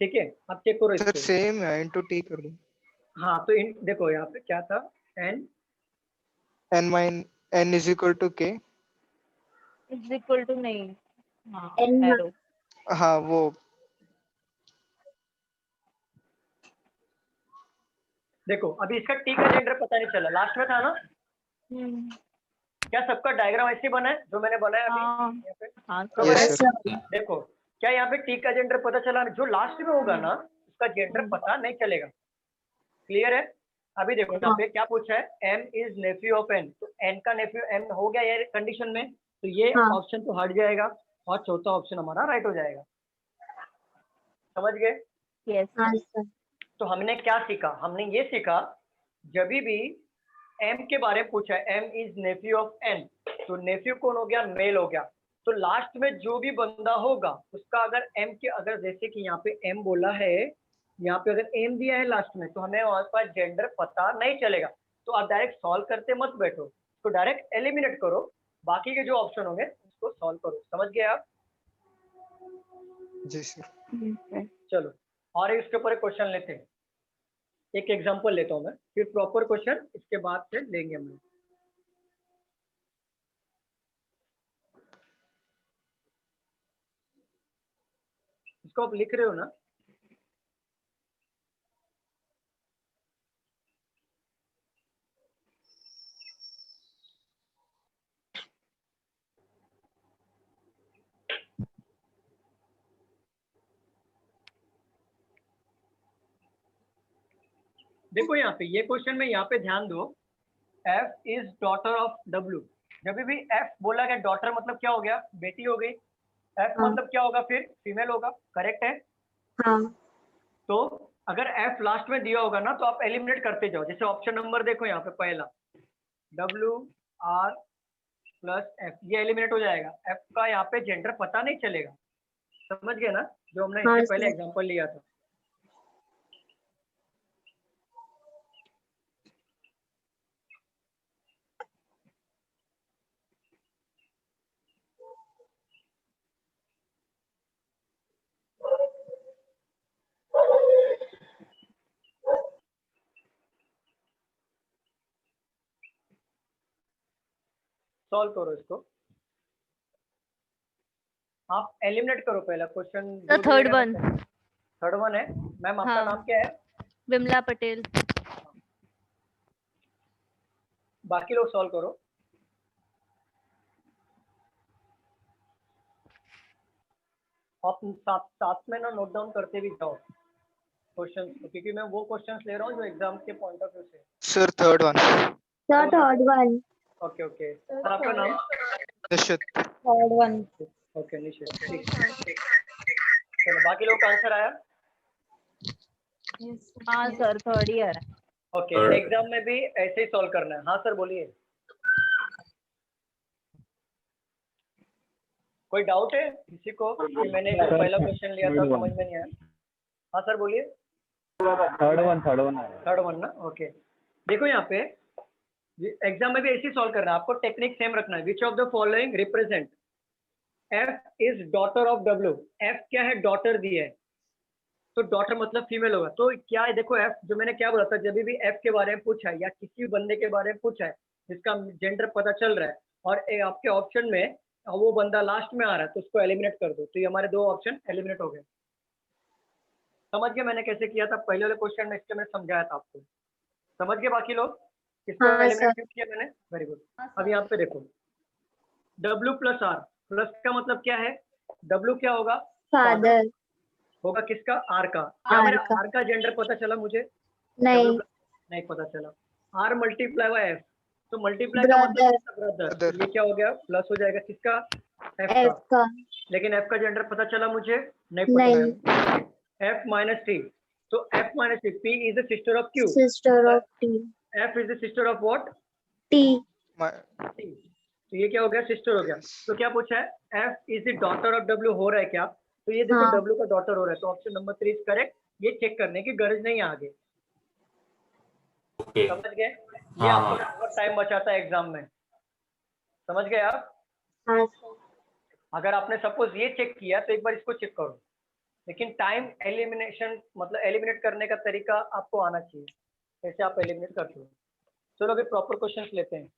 Speaker 2: ठीक है, अब चेक करो
Speaker 15: सर
Speaker 2: इसको।
Speaker 15: सेम है, इनटू टी कर दो।
Speaker 2: हाँ तो देखो यहाँ पे क्या था,
Speaker 15: n इज इक्वल टू के,
Speaker 3: इज इक्वल टू नहीं, हाँ
Speaker 13: N
Speaker 3: एरो।
Speaker 15: हाँ वो
Speaker 2: देखो अभी इसका टी का जेंडर पता नहीं चला, लास्ट में था ना। क्या सबका डायग्राम ऐसे बना है जो मैंने बनाया अभी यहाँ पे?
Speaker 15: Yes, sir.
Speaker 2: देखो क्या यहाँ पे टी का जेंडर पता चला, जो लास्ट में होगा ना उसका जेंडर पता नहीं चलेगा। क्लियर है? अभी देखो यहाँ पे क्या पूछा है, M is nephew of N, तो एन का नेफ्यू एम हो गया ये कंडीशन में, तो ये ऑप्शन तो हट जाएगा और चौथा ऑप्शन हमारा राइट हो जाएगा। समझ गए?
Speaker 3: यस।
Speaker 2: तो हमने क्या सीखा, हमने ये सीखा जब भी एम के बारे में पूछा है, M is nephew of N, तो नेफ्यू कौन हो गया, मेल हो गया। तो लास्ट में जो भी बंदा होगा उसका अगर एम के, अगर जैसे कि यहाँ पे एम बोला है, यहाँ पे अगर एम दिया है लास्ट में, तो हमें वहां पर जेंडर पता नहीं चलेगा। तो आप डायरेक्ट सॉल्व करते मत बैठो, तो डायरेक्ट एलिमिनेट करो, बाकी के जो ऑप्शन होंगे उसको सॉल्व करो। समझ गए आप?
Speaker 15: जी सर।
Speaker 2: चलो और इसके ऊपर एक क्वेश्चन लेते हैं, एक एग्जांपल लेता हूं मैं, फिर प्रॉपर क्वेश्चन इसके बाद से लेंगे हम। इसको आप लिख रहे हो ना? देखो यहाँ पे ये क्वेश्चन में यहाँ पे ध्यान दो, F is daughter of W। जब भी F बोला गया, डॉटर मतलब क्या हो गया, बेटी हो गई। F मतलब क्या होगा, फिर फीमेल होगा। करेक्ट है?
Speaker 13: हाँ।
Speaker 2: तो अगर F लास्ट में दिया होगा ना, तो आप एलिमिनेट करते जाओ। जैसे ऑप्शन नंबर देखो यहाँ पे पहला W R प्लस F, ये एलिमिनेट हो जाएगा। F का यहाँ पे जेंडर पता नहीं चलेगा। समझ गए ना, जो हमने इससे पहले एग्जाम्पल लिया था। सॉल्व करो इसको, आप एलिमिनेट करो पहला question.
Speaker 14: Third one.
Speaker 2: Third one है मैम, आपका नाम क्या है?
Speaker 14: विमला पटेल।
Speaker 2: बाकी लोग सॉल्व करो। आप साथ में ना नोट डाउन करते भी जाओ क्वेश्चन, क्योंकि मैं वो क्वेश्चंस ले रहा हूँ जो एग्जाम के पॉइंट ऑफ व्यू से।
Speaker 15: Sir third one.
Speaker 13: Sir third one.
Speaker 2: Okay okay, sir आपका नाम?
Speaker 15: Nishit.
Speaker 3: Third one.
Speaker 2: Okay Nishit, ठीक। चलो बाकी लोग का आंसर आया?
Speaker 3: हाँ sir, third year.
Speaker 2: Okay, exam में भी ऐसे ही सॉल्व करना है। हाँ सर बोलिए, कोई डाउट है किसी को कि मैंने जो पहला क्वेश्चन लिया था समझ में नहीं आया? हाँ सर बोलिए। थर्ड वन ना, ओके। देखो यहाँ पे एग्जाम में भी ऐसे ही सॉल्व करना है, आपको टेक्निक सेम रखना है। विच of the following represent F is daughter of W। F क्या है, डॉटर दी है, तो डॉटर मतलब फीमेल होगा। तो क्या है, देखो F, जो मैंने क्या बोला था, जब भी F के बारे में पूछा है या किसी बंदे के बारे में पूछा है जिसका जेंडर पता चल रहा है, और आपके ऑप्शन में वो बंदा लास्ट में आ रहा है, तो उसको एलिमिनेट कर दो। तो ये हमारे दो ऑप्शन एलिमिनेट हो गए। समझ गए मैंने कैसे किया था पहले वाले क्वेश्चन में, इसके मैंने समझाया था आपको। समझ गए बाकी लोग इसको एलिमिनेट क्यों किया मैंने? Very good. अब यहाँ पे देखो W प्लस R, प्लस का मतलब क्या है, W क्या होगा,
Speaker 13: फादर
Speaker 2: होगा किसका, R का। क्या मेरा R का जेंडर पता चला मुझे? नहीं पता चला। R मल्टीप्लाई बाय F, तो मल्टीप्लाई का मतलब ब्रदर, ये क्या हो गया, प्लस हो जाएगा किसका, F का। लेकिन F का जेंडर पता चला मुझे? नहीं पता चला। F माइनस T, तो F minus T, P is the sister of Q।
Speaker 13: Sister of T।
Speaker 2: F is the sister of what?
Speaker 13: T.
Speaker 2: T. तो ये क्या हो गया? सिस्टर हो गया। तो क्या पूछा है? F is the daughter of W हो रहा है क्या? तो ये देखो
Speaker 13: हाँ।
Speaker 2: W का डॉटर हो रहा है, तो ऑप्शन नंबर 3 इज करेक्ट। ये चेक करने की गरज नहीं है आगे।
Speaker 12: ओके
Speaker 2: समझ गए? ये
Speaker 12: हाँ
Speaker 2: आपको बहुत टाइम बचाता है एग्जाम में। समझ गए आप?
Speaker 13: हाँ।
Speaker 2: अगर आपने सपोज ये चेक किया तो एक बार इसको चेक करो, लेकिन टाइम एलिमिनेशन मतलब एलिमिनेट करने का तरीका आपको आना चाहिए, कैसे आप एलिमिनेट करते हो। चलो अभी प्रॉपर क्वेश्चंस लेते हैं।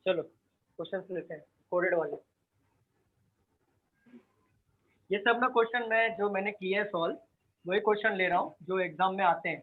Speaker 2: चलो क्वेश्चंस लेते हैं कोडेड वाले। ये सब ना क्वेश्चन मैं जो मैंने किए हैं सॉल्व, वही क्वेश्चन ले रहा हूँ जो एग्जाम में आते हैं।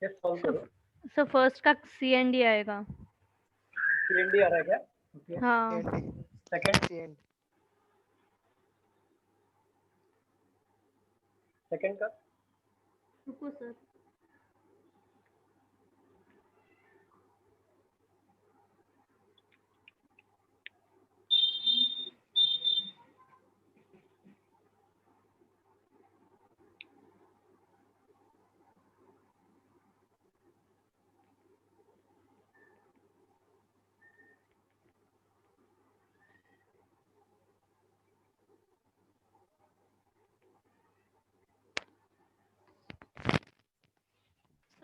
Speaker 2: ये सॉल्व करो।
Speaker 14: सो फर्स्ट का CND आएगा।
Speaker 2: CND आ रहा है क्या? ओके।
Speaker 14: हाँ।
Speaker 2: सेकंड सेकंड का
Speaker 14: रुको sir.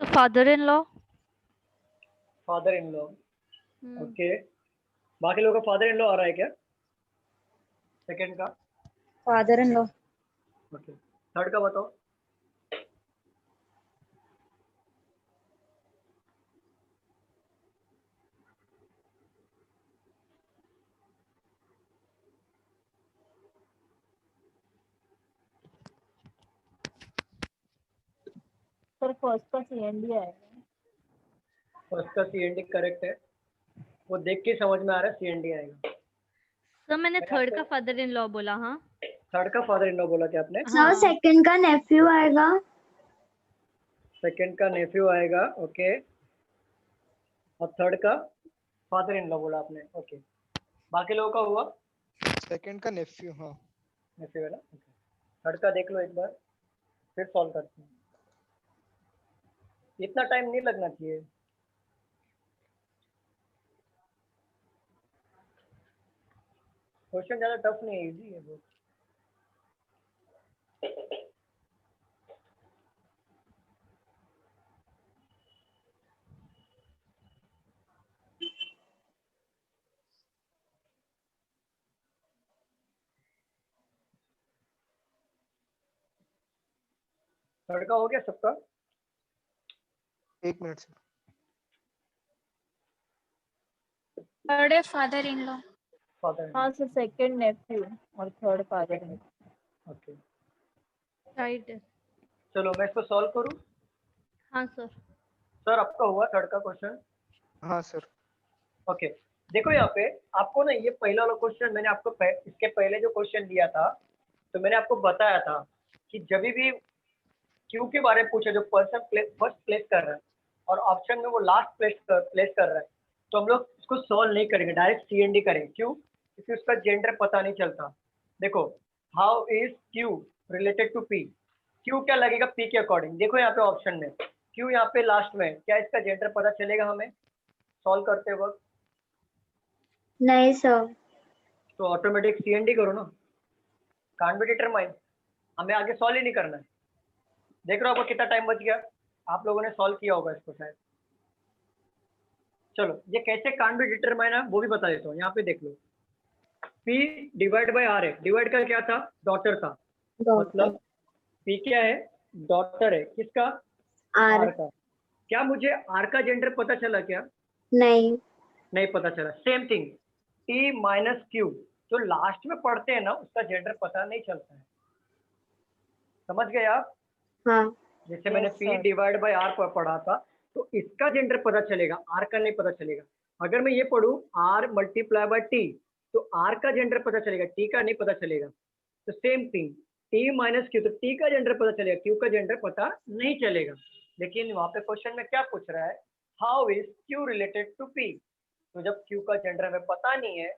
Speaker 14: Father in law.
Speaker 2: Father in law. Okay, बाकी लोगों का फादर इन लॉ आ रहा है क्या? सेकंड का
Speaker 10: father in law.
Speaker 2: Okay, third का बताओ।
Speaker 3: सर फर्स्ट का CND आएगा।
Speaker 2: फर्स्ट का CND करेक्ट है, वो देख के समझ में आ रहा है CND आएगा।
Speaker 14: सर मैंने थर्ड का फादर इन लॉ बोला। हाँ,
Speaker 2: थर्ड का फादर इन लॉ बोला क्या आपने?
Speaker 13: सर सेकंड का नेफ्यू आएगा।
Speaker 2: सेकंड का नेफ्यू आएगा, ओके। और थर्ड का फादर इन लॉ बोला आपने, ओके। बाकी लोगों का हुआ?
Speaker 15: सेकंड का नेफ्यू। हाँ,
Speaker 2: नेफ्यू है ना, ओके। थर्ड का देख लो एक बार, फिर सॉल्व करते हैं। इतना टाइम नहीं लगना चाहिए। क्वेश्चन ज्यादा टफ नहीं है, इजी है बहुत। थर्ड का हो गया सबका?
Speaker 15: एक मिनट सर।
Speaker 1: थर्ड है फादर इन लॉ।
Speaker 2: फादर।
Speaker 3: हाँ सर, सेकंड नेफ्यू और third father in.
Speaker 2: Okay
Speaker 14: right.
Speaker 2: चलो मैं इसको सॉल्व करूं।
Speaker 14: हाँ सर।
Speaker 2: सर आपका हुआ थर्ड का क्वेश्चन?
Speaker 15: हाँ सर।
Speaker 2: ओके देखो यहाँ पे आपको ना ये पहला वाला क्वेश्चन मैंने आपको इसके पहले जो क्वेश्चन दिया था तो मैंने आपको बताया था कि जब भी क्यू के बारे में पूछे जो पर्सन फर्स्ट प्लेस कर रहा है और ऑप्शन में वो लास्ट प्लेस कर रहा है तो हम लोग इसको सॉल्व नहीं करेंगे, डायरेक्ट CND करेंगे। क्यों? क्योंकि उसका जेंडर पता नहीं चलता। देखो how is Q related to P, Q क्या लगेगा पी के अकॉर्डिंग। देखो यहाँ पे ऑप्शन में क्यू यहाँ पे लास्ट में, क्या इसका जेंडर पता चलेगा हमें सॉल्व करते वक्त?
Speaker 13: नहीं सर।
Speaker 2: तो ऑटोमेटिक CND करो ना, कांट बी डिटरमाइन, हमें आगे सॉल्व ही नहीं करना है। देख रहे हो आपको कितना टाइम बच गया, आप लोगों ने सॉल्व किया होगा इसको शायद। चलो ये कैसे कांट बी डिटरमाइन है वो भी बता देता हूँ। यहाँ पे देख लो P डिवाइड बाय R है, डिवाइड का क्या था? डॉटर था, मतलब P क्या है? डॉटर है, किसका? R का। क्या मुझे R का जेंडर पता चला क्या?
Speaker 13: नहीं।
Speaker 2: नहीं पता चला। Same thing T minus Q जो लास्ट में पढ़ते हैं ना उसका जेंडर पता नहीं चलता है। समझ गए आप?
Speaker 13: हाँ।
Speaker 2: जैसे मैंने P डिवाइड बाय R पढ़ा था तो इसका जेंडर पता चलेगा, R का नहीं पता चलेगा। अगर मैं ये पढ़ूं R मल्टीप्लाई बाय T तो R का जेंडर पता चलेगा, T का नहीं पता चलेगा। तो same thing T minus Q तो T का जेंडर पता चलेगा, Q का जेंडर पता नहीं चलेगा। लेकिन वहां पे क्वेश्चन में क्या पूछ रहा है? How is Q related to P। तो जब Q का जेंडर हमें पता नहीं है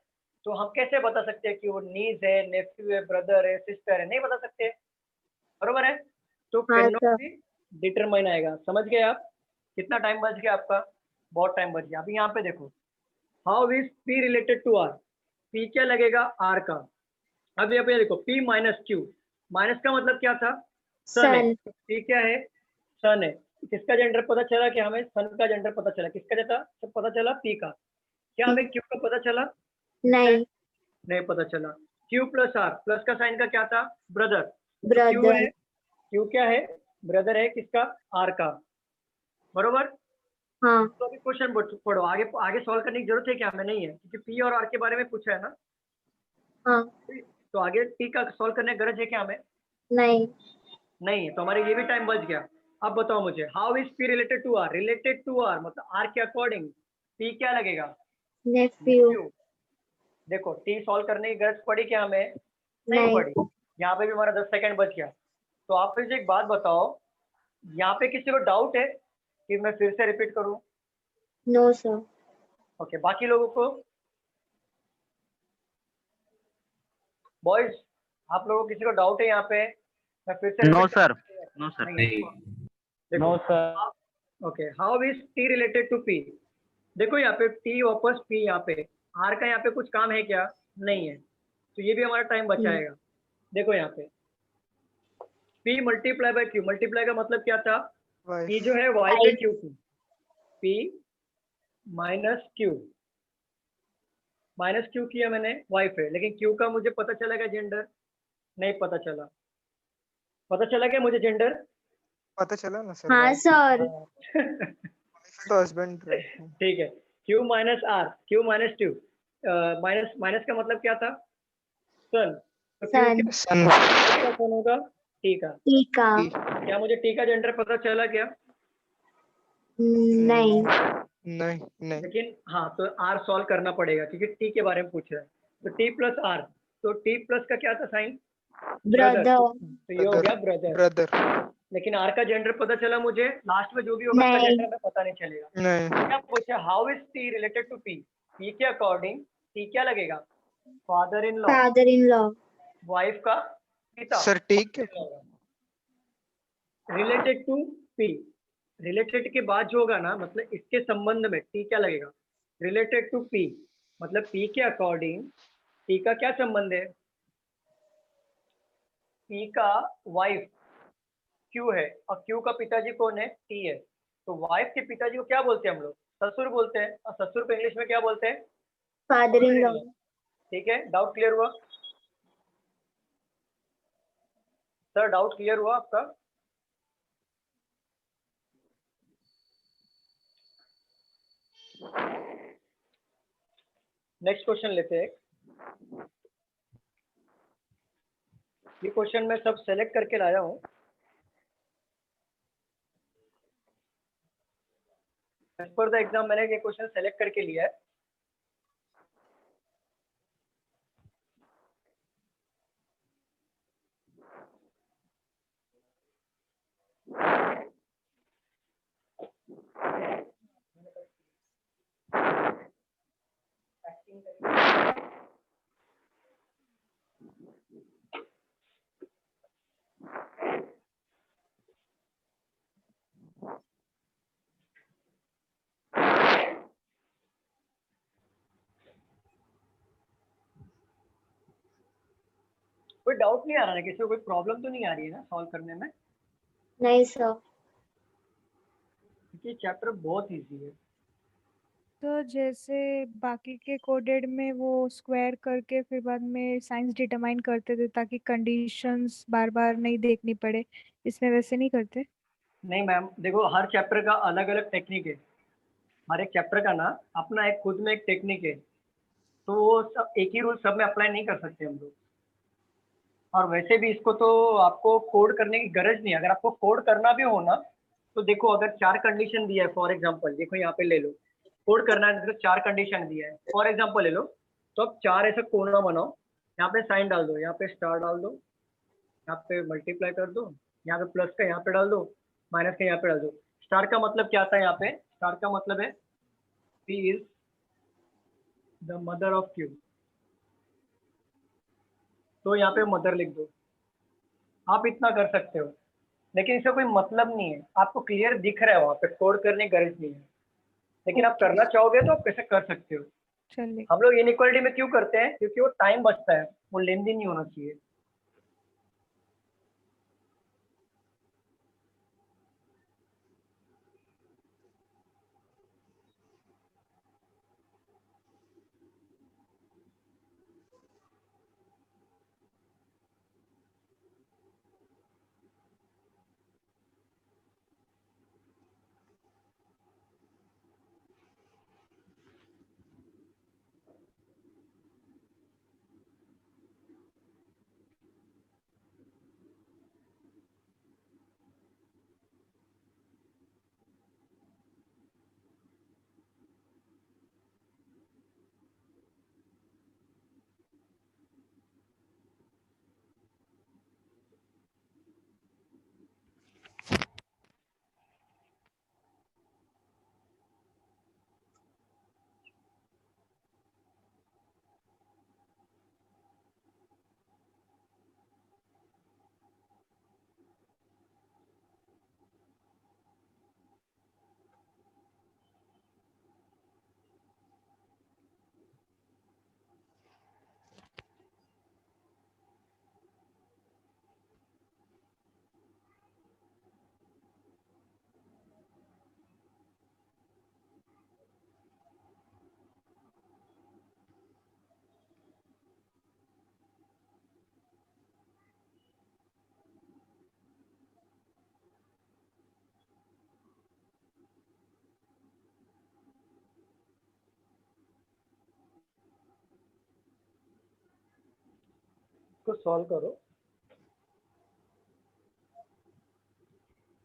Speaker 2: तो हम कैसे बता सकते हैं कि वो नीज है, नेफ्यू है, ब्रदर है, सिस्टर है? नहीं बता सकते, बरोबर है? तो कैन नॉट बी डिटरमाइन आएगा। समझ गए आप? कितना टाइम बच गया आपका? बहुत टाइम बच गया। अभी यहाँ पे देखो how is P related to R, P क्या लगेगा? R का। अब यहाँ पे देखो P माइनस Q, माइनस का मतलब क्या था? सन है। P क्या है? सन है। किसका जेंडर पता चला? कि हमें सन का जेंडर पता चला। किसका था? सब पता चला P का। क्या हमें Q का पता चला?
Speaker 13: नहीं।
Speaker 2: नहीं पता चला। Q प्लस R, प्लस का साइन का क्या था? ब्रदर। Q है, Q क्या है? ब्रदर है किसका? R का, बरोबर?
Speaker 13: हाँ।
Speaker 2: तो अभी क्वेश्चन पढ़ो, आगे आगे सॉल्व करने की जरूरत है क्या? हमें नहीं है, क्योंकि P और R के बारे में पूछा है ना।
Speaker 13: हाँ।
Speaker 2: तो आगे P का सॉल्व करने की गरज है क्या हमें?
Speaker 13: नहीं।
Speaker 2: नहीं है, तो हमारे ये भी टाइम बच गया। अब बताओ मुझे how is P related to R, related to R मतलब R के अकॉर्डिंग P क्या लगेगा?
Speaker 13: नेफ्यू।
Speaker 2: देखो T सॉल्व करने की गरज पड़ी क्या हमें? नहीं पड़ी। यहाँ पे भी हमारा 10 सेकंड बच गया। तो आप मुझे एक बात बताओ, यहाँ पे किसी को डाउट है कि मैं फिर से रिपीट करूं?
Speaker 13: No sir.
Speaker 2: ओके बाकी लोगों को? बॉयज आप लोगों को किसी को डाउट है यहाँ पे? मैं फिर से
Speaker 6: नो
Speaker 2: repeat
Speaker 6: सर।
Speaker 2: करूं?
Speaker 6: No sir.
Speaker 12: नहीं।
Speaker 2: No sir. Okay how is T related to P। देखो यहाँ पे T वापस P, यहाँ पे R का यहाँ पे कुछ काम है क्या? नहीं है, तो ये भी हमारा टाइम बचाएगा। देखो यहाँ पे P multiply by Q, multiply का मतलब क्या था? P जो है वाइफ है Q की, P minus Q, minus Q किया मैंने, वाइफ है। लेकिन Q का मुझे पता चला क्या जेंडर? नहीं पता चला। पता चला क्या मुझे जेंडर?
Speaker 15: पता चला ना सर।
Speaker 13: हाँ सर।
Speaker 15: तो हस्बैंड।
Speaker 2: ठीक है, Q minus R, Q minus Q, minus minus का मतलब क्या था? सन। तो Q
Speaker 15: सन।
Speaker 2: सन होगा T का।
Speaker 13: T का।
Speaker 2: क्या मुझे T का जेंडर पता चला क्या?
Speaker 13: नहीं।
Speaker 15: नहीं। नहीं।
Speaker 2: लेकिन हाँ तो R सॉल्व करना पड़ेगा क्योंकि T के बारे में पूछ रहा है। तो T प्लस R, तो T प्लस का क्या था साइन?
Speaker 13: ब्रदर।
Speaker 2: तो ये हो गया ब्रदर।
Speaker 15: ब्रदर।
Speaker 2: लेकिन R का जेंडर पता चला मुझे, लास्ट में जो भी होगा उसका जेंडर हमें पता नहीं चलेगा।
Speaker 15: नहीं।
Speaker 2: क्या पूछा? How is T related to P, P के अकॉर्डिंग T क्या लगेगा? Father in law,
Speaker 13: father in law.
Speaker 2: Wife का पिता।
Speaker 15: सर ठीक है।
Speaker 2: रिलेटेड टू P, रिलेटेड के बाद जो होगा ना मतलब इसके संबंध में T क्या लगेगा? रिलेटेड टू P मतलब P के अकॉर्डिंग T का क्या संबंध है? P का वाइफ Q है और Q का पिताजी कौन है? T है। तो वाइफ के पिताजी को क्या बोलते हैं हम लोग? ससुर बोलते हैं। और ससुर को इंग्लिश में क्या बोलते हैं?
Speaker 13: Father in law.
Speaker 2: ठीक है, डाउट क्लियर हुआ सर? डाउट क्लियर हुआ आपका? नेक्स्ट क्वेश्चन लेते हैं। ये क्वेश्चन मैं सब सेलेक्ट करके लाया हूँ। एज पर द एग्जाम मैंने ये क्वेश्चन सेलेक्ट करके लिया है। कोई डाउट नहीं आ रहा है किसी को? कोई प्रॉब्लम तो नहीं आ रही है ना सॉल्व करने में?
Speaker 13: नहीं सर।
Speaker 2: ये चैप्टर बहुत इजी है।
Speaker 10: तो जैसे बाकी के कोडेड में वो स्क्वायर करके फिर बाद में साइंस डिटरमाइन करते थे ताकि कंडीशंस बार बार नहीं देखनी पड़े, इसमें वैसे नहीं करते?
Speaker 2: नहीं मैम, देखो हर चैप्टर का अलग अलग टेक्निक है। हर एक चैप्टर का ना अपना एक खुद में एक टेक्निक है, तो वो सब एक ही रूल सब में अप्लाई नहीं कर सकते हम लोग। और वैसे भी इसको तो आपको कोड करने की गरज नहीं है। अगर आपको कोड करना भी हो ना, तो देखो अगर 4 कंडीशन दिया है, फॉर एग्जांपल देखो यहाँ पे ले लो, कोड करना है तो 4 कंडीशन दिया है। फॉर एग्जांपल ले लो, तो अब 4 ऐसे कोना बनाओ, यहाँ पे साइन डाल दो, यहाँ पे स्टार डाल दो, यहाँ पे मल्टीप्लाई कर दो, यहाँ पे प्लस का यहाँ पे डाल दो, माइनस का यहाँ पे डाल दो। स्टार का मतलब क्या आता है? यहाँ पे स्टार का मतलब है P is the mother of cube, तो यहाँ पे मदर लिख दो। आप इतना कर सकते हो, लेकिन इसका कोई मतलब नहीं है। आपको क्लियर दिख रहा है, वहाँ पे कोड करने की गरज नहीं है। लेकिन आप करना चाहोगे तो आप कैसे कर सकते हो।
Speaker 10: चलिए।
Speaker 2: हम लोग इनइक्वालिटी में क्यों करते हैं? क्योंकि वो टाइम बचता है, वो लेन देन नहीं होना चाहिए। इसको सॉल्व करो।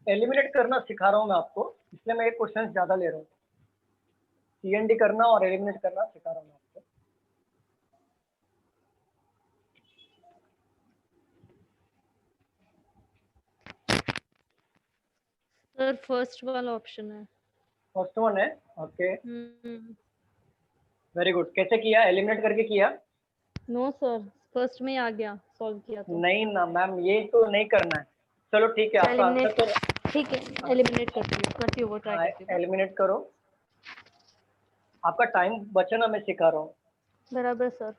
Speaker 2: एलिमिनेट करना सिखा रहा हूँ मैं आपको, इसलिए मैं एक क्वेश्चन ज्यादा ले रहा हूँ। CND करना और एलिमिनेट करना सिखा रहा हूँ मैं आपको।
Speaker 14: सर फर्स्ट वाला ऑप्शन है।
Speaker 2: फर्स्ट वन है, ओके वेरी गुड। कैसे किया? एलिमिनेट करके किया?
Speaker 14: नो सर, फर्स्ट में ही आ गया, सॉल्व किया तो।
Speaker 2: नहीं ना मैम, ये तो नहीं करना है। चलो ठीक है, आपका आंसर तो
Speaker 14: ठीक है, एलिमिनेट करती हूँ वो ट्राई करती हूँ।
Speaker 2: एलिमिनेट करो। आपका टाइम बचाना मैं सिखा रहा हूँ।
Speaker 14: बराबर sir.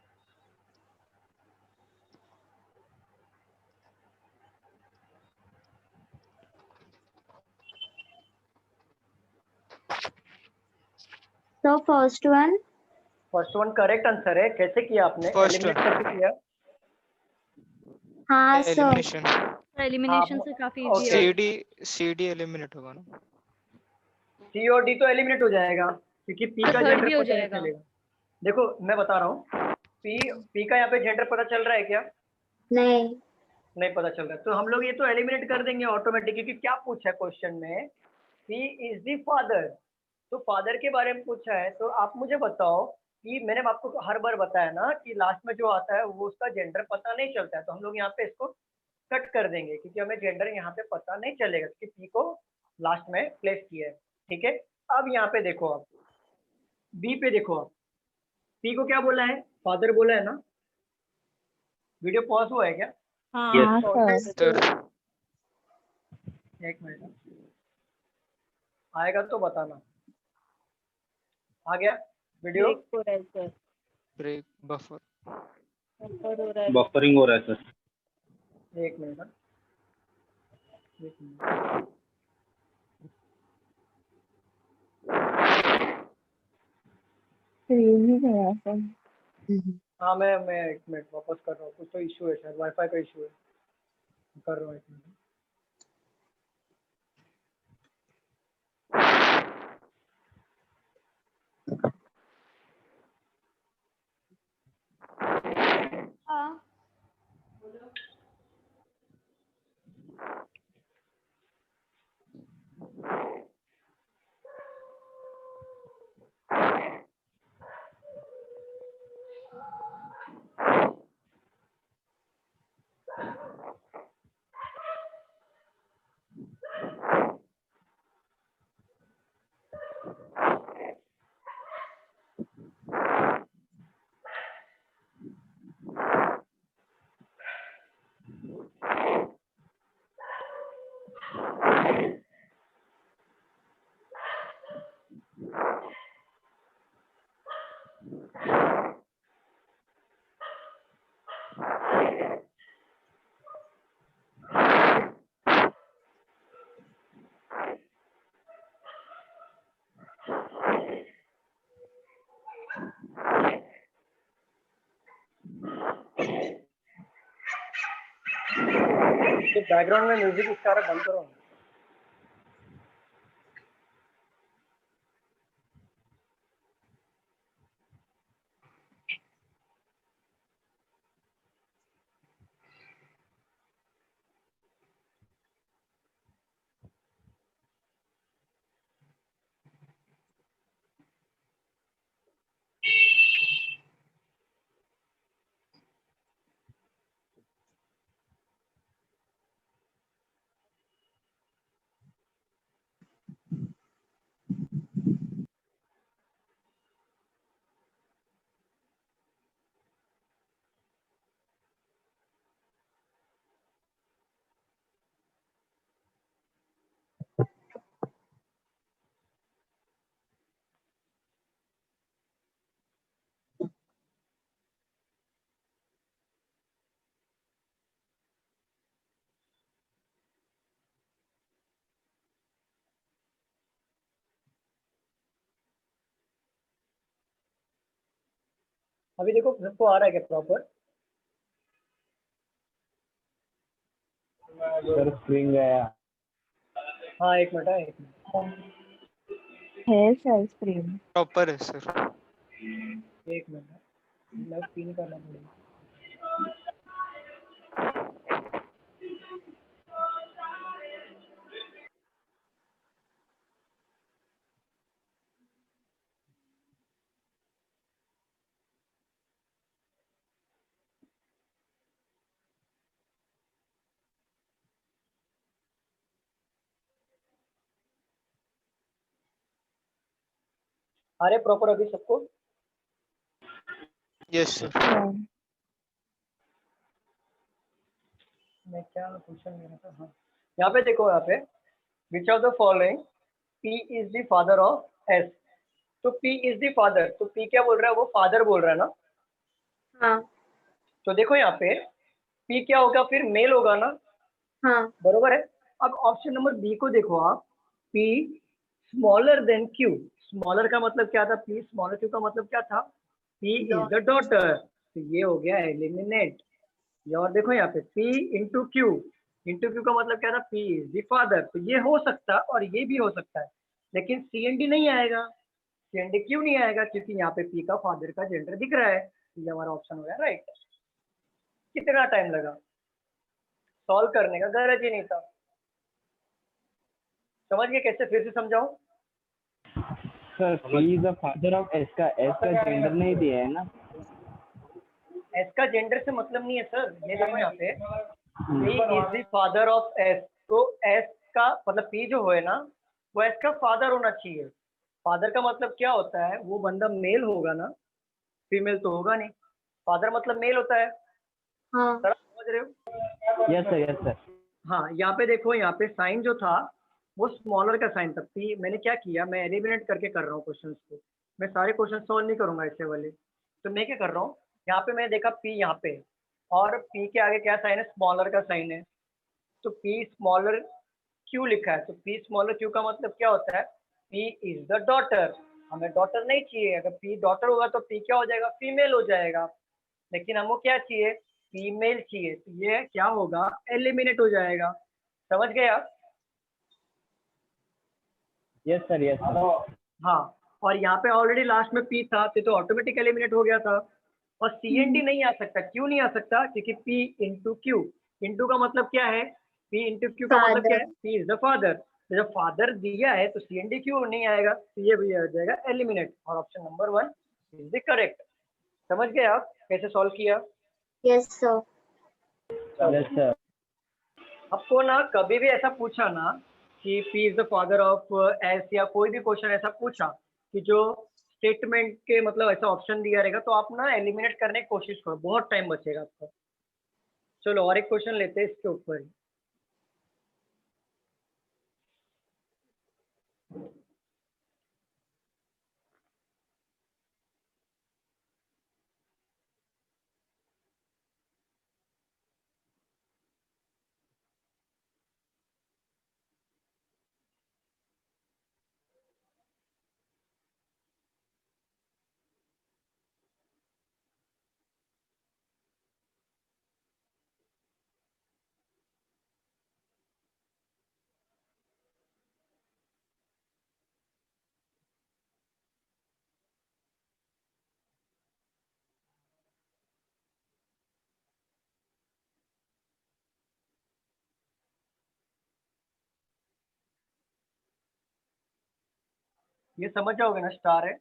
Speaker 13: So first one
Speaker 2: correct answer है। कैसे किया आपने? एलिमिनेट करके किया?
Speaker 13: हाँ सर।
Speaker 14: एलिमिनेशन से काफी इजी है।
Speaker 15: CD एलिमिनेट होगा ना?
Speaker 2: C और D तो एलिमिनेट हो जाएगा, क्योंकि P का
Speaker 14: थर्ड
Speaker 2: जेंडर
Speaker 14: भी हो
Speaker 2: पता नहीं
Speaker 14: जाएगा।
Speaker 2: चलेगा। देखो मैं बता रहा हूँ, पी का यहाँ पे जेंडर पता चल रहा है क्या? नहीं पता चल रहा है, तो हम लोग ये तो एलिमिनेट कर देंगे ऑटोमेटिक, क्योंकि क्या पूछा है क्वेश्चन में, ही इज द फादर, तो फादर के बारे में पूछा है। तो आप मुझे बताओ कि मैंने आपको हर बार बताया ना कि लास्ट में जो आता है वो उसका जेंडर पता नहीं चलता है, तो हम लोग यहाँ पे इसको कट कर देंगे, क्योंकि हमें जेंडर यहाँ पे पता नहीं चलेगा, क्योंकि पी को लास्ट में प्लेस किया है। ठीक है, अब यहाँ पे देखो, आप बी पे देखो, आप पी को क्या बोला है? फादर बोला है ना। वीडियो पॉज हुआ है क्या?
Speaker 5: हाँ सर।
Speaker 2: एक मिनट, आएगा तो बताना। आ गया वीडियो?
Speaker 15: ब्रेक बफर
Speaker 6: बफरिंग हो रहा है सर।
Speaker 2: एक मिनट, एक मिनट। हाँ मैं एक मिनट वापस कर रहा हूँ, कुछ तो इशू है शायद, वाईफाई का इशू है, कर रहा हूँ एक मिनट। बैकग्राउंड में म्यूजिक सारा बंद करो। अभी देखो सबको आ रहा है क्या प्रॉपर?
Speaker 7: सर स्क्रीन गया।
Speaker 2: हाँ एक मिनट, एक मिनट।
Speaker 5: है सर स्क्रीन
Speaker 15: प्रॉपर है सर।
Speaker 2: एक मिनट, लाइव पिन करना पड़ेगा। अरे प्रॉपर अभी सबको?
Speaker 15: Yes sir.
Speaker 2: मैं क्या क्वेश्चन ले रहा था? हाँ यहाँ पे देखो, यहाँ पे विच of the following P is the father of S। तो P इज द फादर, तो P क्या बोल रहा है? वो फादर बोल रहा है ना।
Speaker 13: हाँ
Speaker 2: तो देखो यहाँ पे P क्या होगा? फिर मेल होगा ना।
Speaker 13: हाँ
Speaker 2: बरोबर है। अब ऑप्शन नंबर बी को देखो आप, P smaller than Q। Smaller का मतलब क्या था? P स्मॉलर Q का मतलब क्या था? P इज द डॉटर, तो ये हो गया एलिमिनेट। और देखो यहाँ पे P इंटू क्यू का मतलब क्या था? P इज द फादर, तो ये हो सकता है और ये भी हो सकता है, लेकिन CND नहीं आएगा। CND क्यों नहीं आएगा? क्योंकि यहाँ पे P का फादर का जेंडर दिख रहा है। ये हमारा ऑप्शन हो गया राइट। कितना टाइम लगा? सॉल्व करने का गरज ही नहीं था। समझ गए कैसे? फिर से समझाओ।
Speaker 7: Sir P is the father of S का जेंडर नहीं दिया है ना।
Speaker 2: S का जेंडर से मतलब नहीं है सर। ये देखो यहाँ पे P is the father of S। तो S का मतलब P जो है ना वो S का फादर होना चाहिए। फादर का मतलब क्या होता है? वो बंदा मेल होगा ना, फीमेल तो होगा नहीं। फादर मतलब मेल होता है।
Speaker 13: हाँ
Speaker 2: सर समझ रहे हो?
Speaker 7: Yes sir.
Speaker 2: हाँ, यहाँ पे देखो, यहाँ पे साइन जो था वो स्मॉलर का साइन था। P मैंने क्या किया, मैं एलिमिनेट करके कर रहा हूँ क्वेश्चंस को। मैं सारे क्वेश्चन सॉल्व नहीं करूंगा ऐसे वाले। तो मैं क्या कर रहा हूँ, यहाँ पे मैंने देखा P यहाँ पे, और P के आगे क्या साइन है? स्मॉलर का साइन है। तो P स्मॉलर क्यू लिखा है। तो P स्मॉलर क्यू का मतलब क्या होता है? P is the daughter. हमें डॉटर नहीं चाहिए। अगर P डॉटर होगा तो P क्या हो जाएगा? फीमेल हो जाएगा। लेकिन हमको क्या चाहिए? फीमेल चाहिए। तो ये क्या होगा? एलिमिनेट हो जाएगा। समझ गए आप?
Speaker 7: Yes sir.
Speaker 2: हाँ, और यहाँ पे ऑलरेडी लास्ट में P था तो ऑटोमेटिक एलिमिनेट हो गया था। और CND नहीं आ सकता। क्यों नहीं आ सकता? क्योंकि P इंटू क्यू। इंटू का मतलब क्या है? P इंटू क्यू का मतलब क्या है? P is the father. तो जब फादर दिया है तो CND क्यों नहीं आएगा? तो ये भी आ जाएगा एलिमिनेट। और option number 1 is the correct. समझ गए आप कैसे सॉल्व किया?
Speaker 13: Yes sir.
Speaker 7: Yes sir.
Speaker 2: आपको ना कभी भी ऐसा पूछा ना कि P is the father of S, या कोई भी क्वेश्चन ऐसा पूछा कि जो स्टेटमेंट के मतलब ऐसा ऑप्शन दिया रहेगा, तो आप ना एलिमिनेट करने की कोशिश करो, बहुत टाइम बचेगा आपका। चलो और एक क्वेश्चन लेते हैं इसके ऊपर ही। ये समझ जाओगे ना, स्टार है।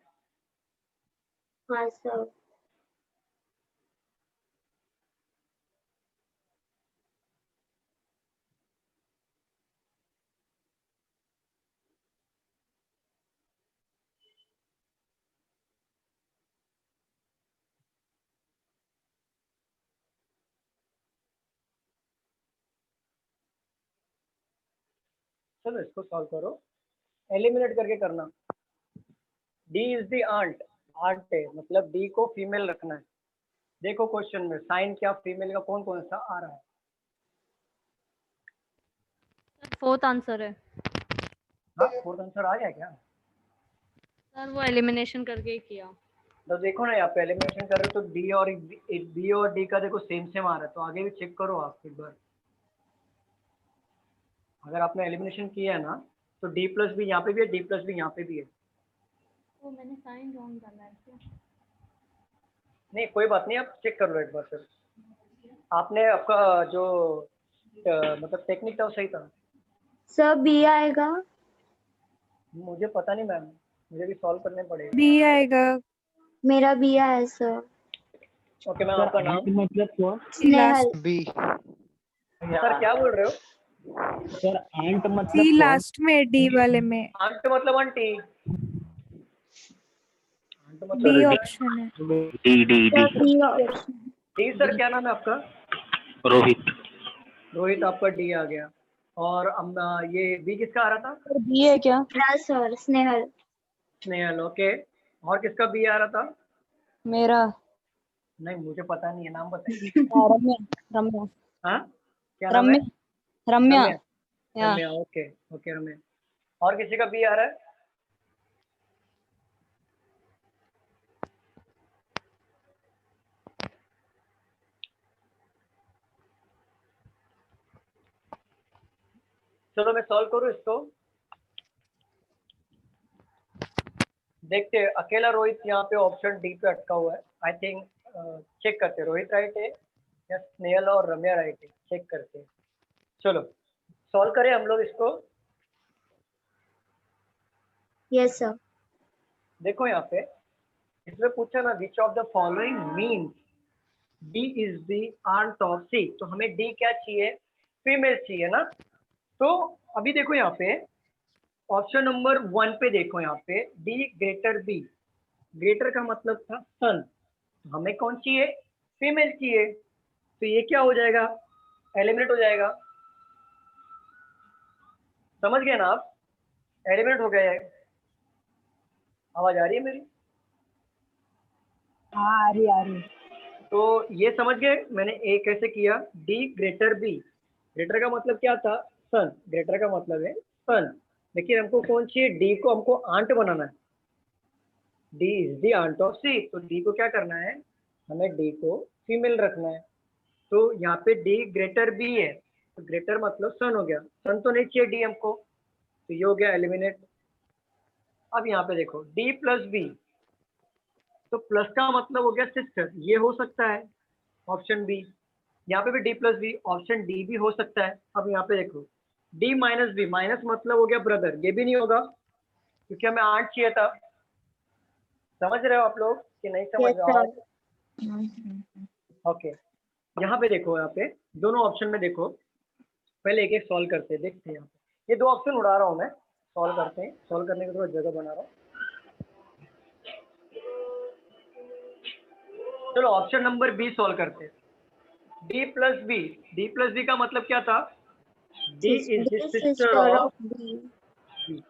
Speaker 13: हाँ सर।
Speaker 2: चलो इसको सॉल्व करो, एलिमिनेट करके करना। D is the aunt. Aunt है मतलब D को फीमेल रखना है। देखो क्वेश्चन में साइन क्या फीमेल का कौन कौन सा आ रहा है?
Speaker 14: फोर्थ आंसर है
Speaker 2: हाँ, फोर्थ आंसर आ गया क्या?
Speaker 14: सर। वो एलिमिनेशन करके ही किया।
Speaker 2: तो देखो ना, यहाँ पे एलिमिनेशन कर रहे हो तो B और D का देखो सेम सेम आ रहा है। तो आगे भी चेक करो आप एक बार। अगर आपने एलिमिनेशन किया है ना तो D प्लस भी यहाँ पे भी है, D प्लस भी यहाँ पे भी है।
Speaker 14: वो मैंने साइन रॉन्ग डाला है क्या?
Speaker 2: नहीं कोई बात नहीं, आप चेक कर लो एक बार फिर। आपने आपका जो मतलब टेक्निक था वो सही था।
Speaker 13: सर बी आएगा।
Speaker 2: मुझे पता नहीं मैम, मुझे भी सॉल्व करने पड़ेगा।
Speaker 10: बी आएगा।
Speaker 13: मेरा बी आया सर।
Speaker 2: ओके मैम, आपका नाम?
Speaker 7: मतलब कौन?
Speaker 13: स्नेहल।
Speaker 15: बी।
Speaker 2: सर क्या बोल रहे हो?
Speaker 7: सर आंट मतलब
Speaker 10: सी
Speaker 7: कौन?
Speaker 10: लास्ट में डी वाले में।
Speaker 2: आंट मतलब आंटी। आंट मतलब
Speaker 10: डी ऑप्शन है।
Speaker 6: D
Speaker 13: sir B option.
Speaker 2: D. Sir क्या नाम है आपका?
Speaker 6: रोहित।
Speaker 2: रोहित, आपका डी आ गया। और ये बी किसका आ रहा था?
Speaker 11: बी है क्या?
Speaker 13: ना सर स्नेहल।
Speaker 2: स्नेहल, ओके। और किसका बी आ रहा था?
Speaker 11: मेरा
Speaker 2: नहीं मुझे पता नहीं है, नाम बताइए।
Speaker 11: रम्या। रम्या।
Speaker 2: हाँ, क्या नाम है?
Speaker 11: रम्या।
Speaker 2: रम्या। रम्या, ओके ओके रम्या। और किसी का बी आ रहा है? चलो मैं सॉल्व करूँ इसको। देखते हैं, अकेला रोहित यहाँ पे ऑप्शन डी पे अटका हुआ है। आई थिंक चेक करते हैं, रोहित राइट है या स्नेहल और रम्या राइट है, चेक करते हैं। चलो सॉल्व करें हम लोग इसको।
Speaker 13: Yes sir.
Speaker 2: देखो यहाँ पे इसमें पूछा ना, which of the following means D is the aunt of C. तो हमें डी क्या चाहिए, फीमेल चाहिए ना। तो अभी देखो यहाँ पे ऑप्शन नंबर 1 पे देखो, यहाँ पे डी ग्रेटर बी, ग्रेटर का मतलब था सन, हमें कौन चाहिए, फीमेल चाहिए। तो ये क्या हो जाएगा, एलिमिनेट हो जाएगा। समझ गए ना आप, एलिमिनेट हो गया है। आवाज आ रही है मेरी?
Speaker 5: हाँ आ रही।
Speaker 2: तो ये समझ गए मैंने ए कैसे किया, डी ग्रेटर बी। ग्रेटर का मतलब क्या था, सन, ग्रेटर का मतलब है सन। लेकिन हमको कौन चाहिए, डी को हमको आंट बनाना है। D is the aunt of C, तो डी को क्या करना है, हमें डी को फीमेल रखना है। तो यहाँ पे डी ग्रेटर बी है, तो ग्रेटर मतलब सन हो गया, सन तो नहीं चाहिए डी हमको, तो ये हो गया एलिमिनेट। अब यहाँ पे देखो डी प्लस बी, तो प्लस का मतलब हो गया सिस्टर, ये हो सकता है ऑप्शन बी। यहाँ पे भी D plus B, option D भी हो सकता है। अब यहाँ पे देखो डी माइनस बी, माइनस मतलब हो गया ब्रदर, ये भी नहीं होगा क्योंकि हमें आंट चाहिए था। समझ रहे हो आप लोग कि नहीं समझ रहे हो? ओके, यहाँ पे देखो, यहाँ पे दोनों ऑप्शन में देखो, पहले एक एक सॉल्व करते हैं, देखते हैं। यहाँ पे ये 2 ऑप्शन उड़ा रहा हूँ मैं, सॉल्व करते हैं, सॉल्व करने की थोड़ा जगह बना रहा हूँ। चलो ऑप्शन नंबर बी सॉल्व करते हैं, D plus B. D plus B का मतलब क्या था, D is the sister of B.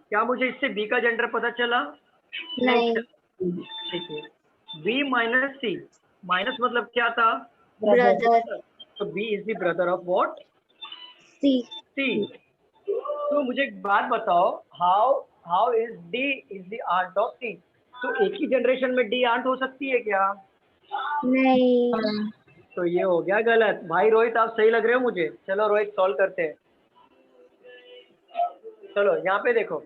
Speaker 2: क्या मुझे इससे बी का जेंडर पता चला?
Speaker 13: नहीं।
Speaker 2: ठीक है, बी माइनस सी, माइनस मतलब क्या था,
Speaker 13: ब्रदर।
Speaker 2: तो B is the brother of what,
Speaker 13: C.
Speaker 2: C. तो मुझे एक बात बताओ, how is D is the aunt of C. तो एक ही जनरेशन में डी आंट हो सकती है क्या?
Speaker 13: नहीं।
Speaker 2: तो ये हो गया गलत। भाई रोहित आप सही लग रहे हो मुझे। चलो रोहित सॉल्व करते हैं। चलो यहाँ पे देखो,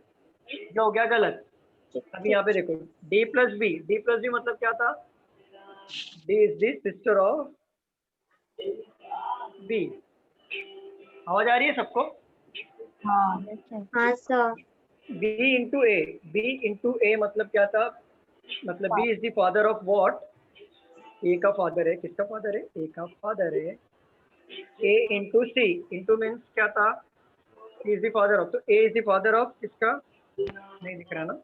Speaker 2: ये हो गया गलत। अभी यहाँ पे देखो D plus B, D plus B मतलब क्या था, D is the sister of B. आवाज आ रही है सबको?
Speaker 13: हाँ सर।
Speaker 2: B into A, B into A मतलब क्या था, मतलब B is the father of what, A का फादर है, किसका फादर है, ए का फादर है। ए इंटू सी, इंटू मीन्स क्या था, इज द फादर ऑफ, तो ए इज द फादर ऑफ किसका, नहीं दिख रहा ना,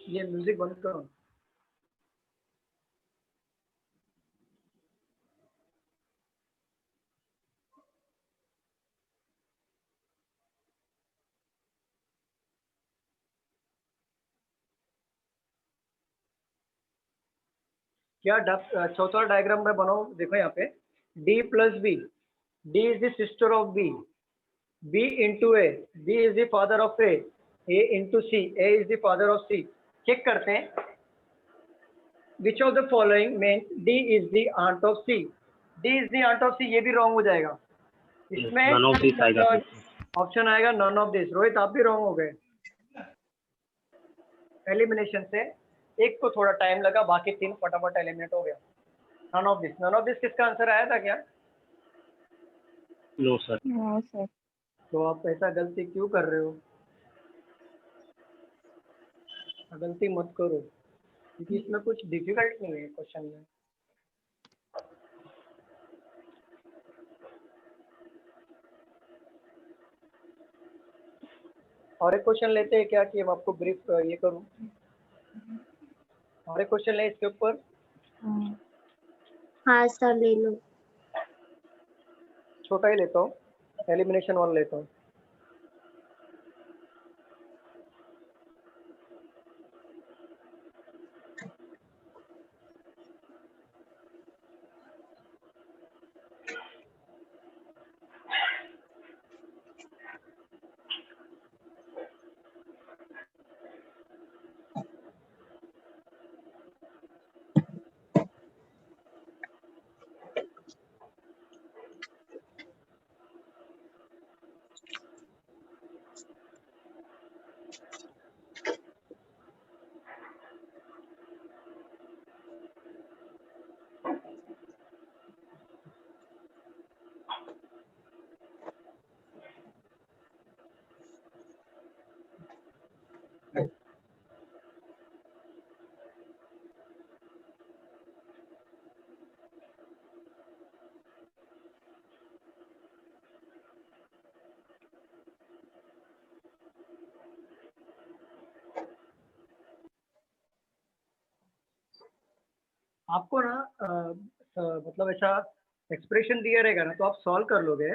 Speaker 2: ये म्यूजिक बंद करो। क्या चौथा डायग्राम में बनाओ, देखो यहाँ पे D plus B, D is the sister of B, B into A, B is the father of A into C, A is the father of C. Check करते हैं, which of the following means D is the aunt of C. D is the aunt of C, ये भी wrong हो जाएगा, इसमें option आएगा none of this. Rohit आप भी रॉन्ग हो गए, एलिमिनेशन से एक को थोड़ा टाइम लगा, बाकी 3 फटाफट एलिमिनेट हो गया। None of this, none of this किसका आंसर आया था क्या?
Speaker 6: No sir.
Speaker 5: No sir.
Speaker 2: तो आप ऐसा गलती क्यों कर रहे हो? गलती मत करो, क्योंकि इसमें कुछ डिफिकल्ट नहीं है क्वेश्चन में। और एक क्वेश्चन लेते हैं क्या, कि मैं आपको ब्रीफ ये करूं? और एक क्वेश्चन ले इसके ऊपर।
Speaker 13: हाँ सर ले लो।
Speaker 2: छोटा ही लेता हूँ, एलिमिनेशन वाला लेता हूँ। आपको ना मतलब ऐसा एक्सप्रेशन दिया रहेगा ना तो आप सॉल्व कर लोगे,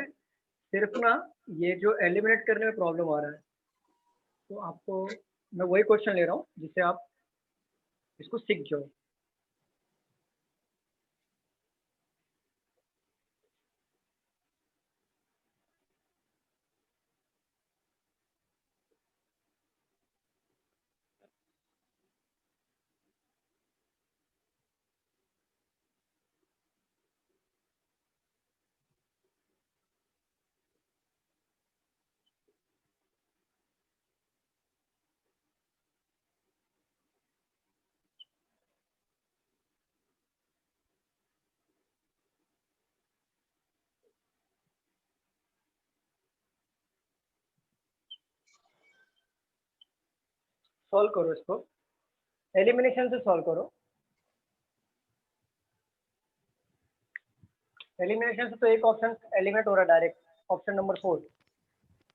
Speaker 2: सिर्फ ना ये जो एलिमिनेट करने में प्रॉब्लम आ रहा है, तो आपको मैं वही क्वेश्चन ले रहा हूँ जिससे आप इसको सीख जाओ। सॉल्व करो इसको, एलिमिनेशन से सॉल्व करो। एलिमिनेशन से तो एक ऑप्शन एलिमिनेट हो रहा है डायरेक्ट, ऑप्शन नंबर 4।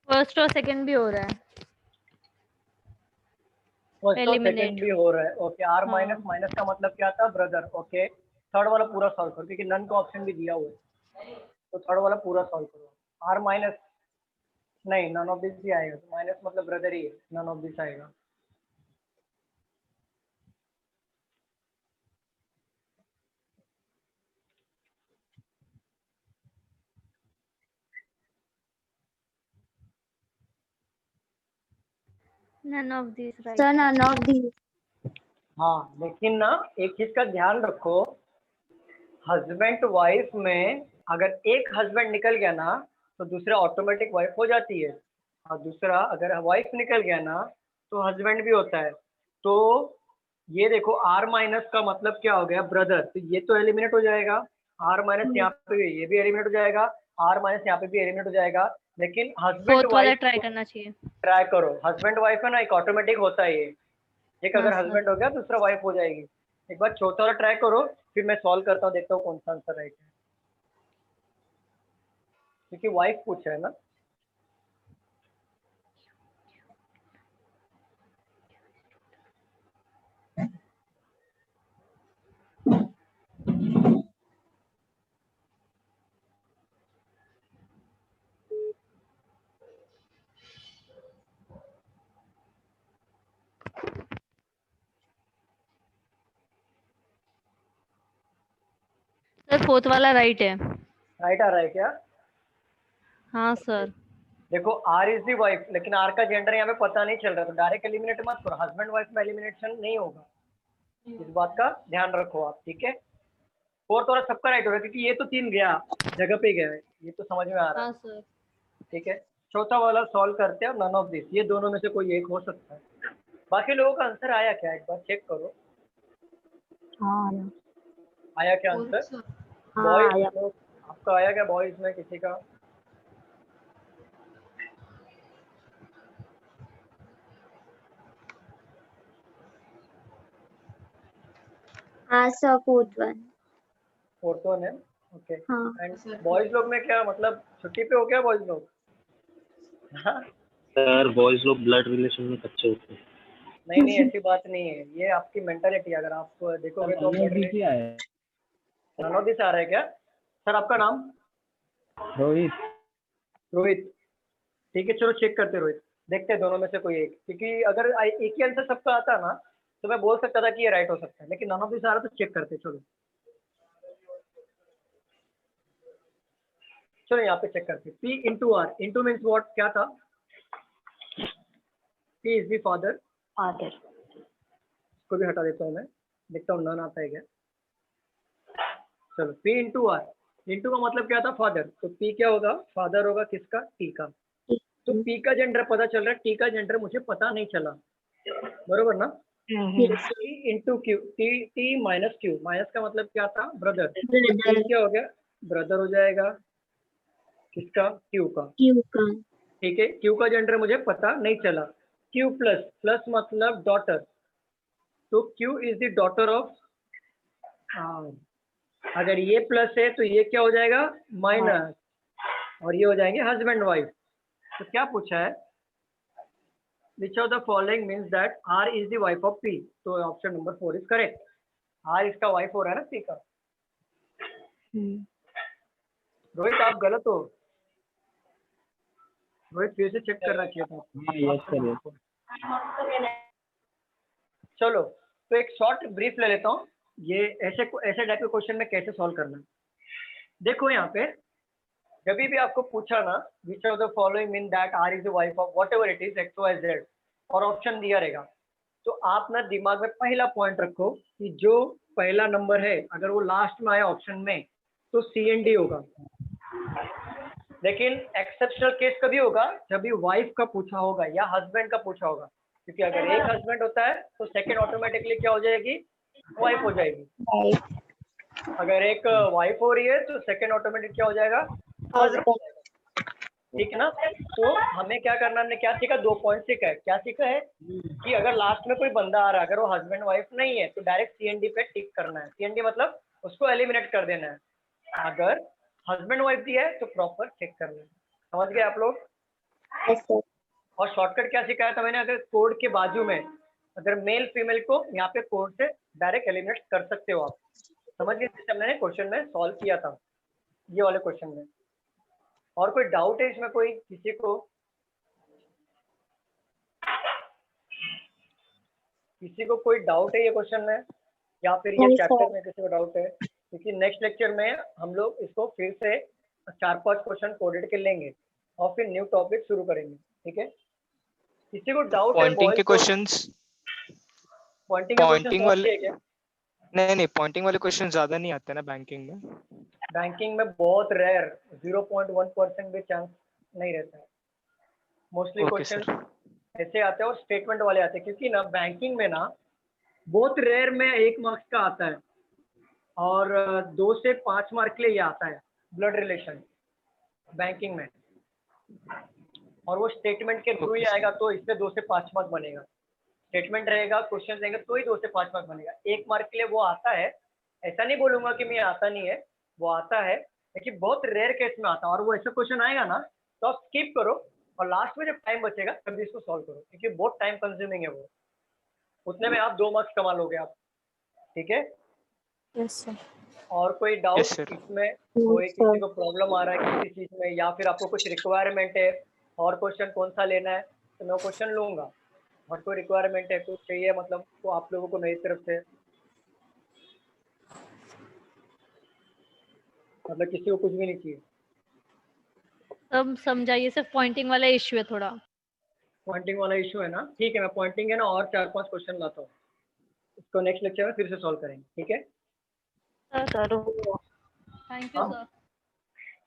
Speaker 14: फर्स्ट और सेकंड भी हो रहा है।
Speaker 2: फर्स्ट और
Speaker 14: Eliminate.
Speaker 2: सेकंड भी हो रहा है। ओके, आर
Speaker 14: हाँ।
Speaker 2: माइनस माइनस का मतलब क्या था? ब्रदर। ओके, थर्ड वाला पूरा सॉल्व करो क्योंकि नन का ऑप्शन भी दिया हुआ है, तो थर्ड वाला पूरा सॉल्व करो। आर माइनस नहीं, नन ऑफ दिस भी आएगा, माइनस मतलब ब्रदर ही है, नन ऑफ दिस आएगा।
Speaker 14: None of these, right?
Speaker 13: Sir, none of these.
Speaker 2: हाँ, लेकिन ना एक चीज का ध्यान रखो, हस्बैंड वाइफ में अगर एक हस्बैंड निकल गया ना तो दूसरा ऑटोमेटिक वाइफ हो जाती है, और दूसरा अगर वाइफ निकल गया ना तो हस्बैंड भी होता है। तो ये देखो, आर माइनस का मतलब क्या हो गया? ब्रदर। तो ये तो एलिमिनेट हो जाएगा, आर माइनस यहाँ पे ये भी एलिमिनेट हो जाएगा, आर माइनस यहाँ पे भी एलिमिनेट हो जाएगा। लेकिन हस्बैंड
Speaker 14: फोर्थ वाला
Speaker 2: वाइफ
Speaker 14: ट्राई करना चाहिए।
Speaker 2: ट्राई करो, हस्बैंड वाइफ है ना, एक ऑटोमेटिक होता है ये, एक अगर
Speaker 14: हाँ,
Speaker 2: हस्बैंड हो गया दूसरा वाइफ हो जाएगी। एक बार चौथा वाला ट्राई करो, फिर मैं सॉल्व करता हूँ, देखता हूँ कौन सा आंसर राइट है, क्योंकि वाइफ पूछा है ना।
Speaker 14: सर फोर्थ वाला राइट है।
Speaker 2: राइट आ रहा है क्या?
Speaker 14: हाँ सर।
Speaker 2: देखो, आर इज दी वाइफ, लेकिन आर का जेंडर यहाँ पे पता नहीं चल रहा, तो डायरेक्ट एलिमिनेट मत करो, हस्बैंड वाइफ में एलिमिनेशन नहीं होगा, इस बात का ध्यान रखो आप, ठीक है। फोर्थ वाला सबका राइट होगा क्योंकि ये तो 3 गया, जगह पे गया है, ये तो समझ में आ रहा है।
Speaker 14: हाँ सर।
Speaker 2: ठीक है, चौथा वाला सॉल्व करते हैं, नन ऑफ दिस, ये दोनों में से कोई एक हो सकता है। बाकी लोगों का आंसर आया क्या, एक बार चेक करो।
Speaker 3: हाँ
Speaker 2: आया क्या आंसर?
Speaker 3: हाँ
Speaker 2: बॉयज
Speaker 3: आया।
Speaker 2: लोग, आपका आया क्या बॉयज में किसी का?
Speaker 13: हाँ sir, fourth one.
Speaker 2: Fourth one है, ओके।
Speaker 13: हाँ
Speaker 2: एंड बॉयज लोग में क्या मतलब, छुट्टी पे हो क्या बॉयज लोग? हाँ?
Speaker 6: सर बॉयज लोग ब्लड रिलेशन में कच्चे होते हैं।
Speaker 2: नहीं नहीं, ऐसी बात नहीं है, ये आपकी मेंटालिटी, अगर आप देखोगे तो नन ऑफ दिस आ रहा है क्या? सर आपका नाम?
Speaker 7: रोहित।
Speaker 2: रोहित, ठीक है, चलो चेक करते रोहित, देखते हैं दोनों में से कोई एक, क्योंकि अगर एक ही आंसर सबका आता ना तो मैं बोल सकता था कि ये राइट हो सकता है, लेकिन नन ऑफ दिस आ रहा तो चेक करते। चलो चलो यहाँ पे चेक करते। P into R, into means what, क्या था? P is the father.
Speaker 3: Father
Speaker 2: इसको भी हटा देता हूँ मैं, देखता हूँ नन आता है क्या। चलो, P इंटू आर, इंटू का मतलब क्या था? फादर, तो P क्या होगा? फादर होगा किसका? T का। तो P का जेंडर पता चल रहा है, T का जेंडर मुझे पता नहीं चला, बरोबर ना? T into Q, T minus Q, minus का मतलब क्या था? ब्रदर। T क्या हो गया? ब्रदर हो जाएगा किसका? Q का।
Speaker 13: Q का।
Speaker 2: ठीक है, Q का जेंडर मुझे पता नहीं चला। Q प्लस, प्लस मतलब डॉटर, तो Q is the daughter of, अगर ये प्लस है तो ये क्या हो जाएगा? माइनस, और ये हो जाएंगे हस्बैंड वाइफ। तो क्या पूछा है? Which of the following means that R is the wife of P? तो option number 4 is correct. R इसका वाइफ हो रहा है ना सी का। रोहित आप गलत हो, रोहित फिर से चेक करना चाहिए था।
Speaker 7: Yes sir yes.
Speaker 2: चलो तो एक शॉर्ट ब्रीफ ले लेता हूँ, ये ऐसे टाइप के क्वेश्चन में कैसे सॉल्व करना है। देखो यहाँ पे जब भी आपको पूछा ना which of the following mean that R is the wife of whatever it is X Y Z और ऑप्शन दिया रहेगा, तो आप ना दिमाग में पहला पॉइंट रखो कि जो पहला नंबर है अगर वो लास्ट में आया ऑप्शन में तो CND होगा। लेकिन एक्सेप्शनल केस कभी होगा जब भी वाइफ का पूछा होगा या हस्बैंड का पूछा होगा, क्योंकि अगर एक हस्बैंड होता है तो सेकंड ऑटोमेटिकली क्या हो जाएगी, वाइफ हो जाएगी। अगर एक वाइफ हो रही है तो सेकंड ऑटोमेटिक क्या हो जाएगा, हस्बैंड। ठीक है ना। तो हमें क्या करना, हमने क्या सीखा, 2 पॉइंट सीखा है। क्या सीखा है कि अगर लास्ट में कोई बंदा आ रहा है अगर वो हस्बैंड वाइफ नहीं है तो डायरेक्ट CND पे टिक करना है। CND मतलब उसको एलिमिनेट कर देना है। अगर हस्बैंड वाइफ दिया है तो प्रॉपर चेक करना है। समझ गए आप लोग? और शॉर्टकट क्या सिखाया था मैंने, अगर कोड के बाजू में अगर मेल फीमेल को यहाँ पे कोड से डायरेक्ट एलिमिनेट कर सकते हो आप। समझ गए? हमने क्वेश्चन में सॉल्व किया था ये वाले क्वेश्चन में। और कोई डाउट है इसमें, कोई किसी को कोई डाउट है ये क्वेश्चन में या फिर ये चैप्टर में किसी को डाउट है? क्योंकि नेक्स्ट लेक्चर में हम लोग इसको फिर से 4-5 क्वेश्चन कोडेड के लेंगे और फिर न्यू टॉपिक शुरू करेंगे। ठीक है, किसी को डाउट है?
Speaker 15: पॉइंटिंग के क्वेश्चंस, पॉइंटिंग वाले नहीं पॉइंटिंग वाले क्वेश्चन ज्यादा नहीं आते ना बैंकिंग में।
Speaker 2: बैंकिंग में बहुत रेयर 0.1% भी चांस नहीं रहता है। मोस्टली क्वेश्चन ऐसे आते हैं और स्टेटमेंट वाले आते हैं, क्योंकि ना बैंकिंग में ना बहुत रेयर में 1 मार्क्स का आता है और 2 से 5 मार्क के लिए ये आता है ब्लड रिलेशन बैंकिंग में, और वो स्टेटमेंट के थ्रू ही आएगा तो इससे 2 से 5 मार्क बनेगा। स्टेटमेंट रहेगा, क्वेश्चन रहेंगे तो ही 2 से 5 मार्क बनेगा। 1 मार्क के लिए वो आता है, ऐसा नहीं बोलूंगा कि मैं आता नहीं है, वो आता है लेकिन बहुत रेयर केस में आता है। और वो ऐसा क्वेश्चन आएगा ना तो आप स्किप करो और लास्ट में जब टाइम बचेगा तभी इसको सॉल्व करो, क्योंकि बहुत टाइम कंज्यूमिंग है वो। उतने में आप 2 मार्क्स कमा लोगे आप। ठीक है?
Speaker 5: Yes sir.
Speaker 2: और कोई डाउट इसमें? कोई किसी को प्रॉब्लम आ रहा है किसी चीज में, या फिर आपको कुछ रिक्वायरमेंट है और क्वेश्चन कौन सा लेना है तो मैं क्वेश्चन लूंगा। और कोई रिक्वायरमेंट है, कुछ चाहिए मतलब तो आप लोगों को मेरी तरफ से, मतलब किसी को कुछ भी नहीं चाहिए।
Speaker 14: सब समझाइए, सिर्फ पॉइंटिंग वाला इश्यू है थोड़ा।
Speaker 2: पॉइंटिंग वाला इशू है ना? ठीक है, मैं पॉइंटिंग है ना और 4-5 क्वेश्चन लाता हूँ, इसको नेक्स्ट लेक्चर में फिर से सॉल्व करेंगे। ठीक है
Speaker 3: sir
Speaker 14: thank you sir.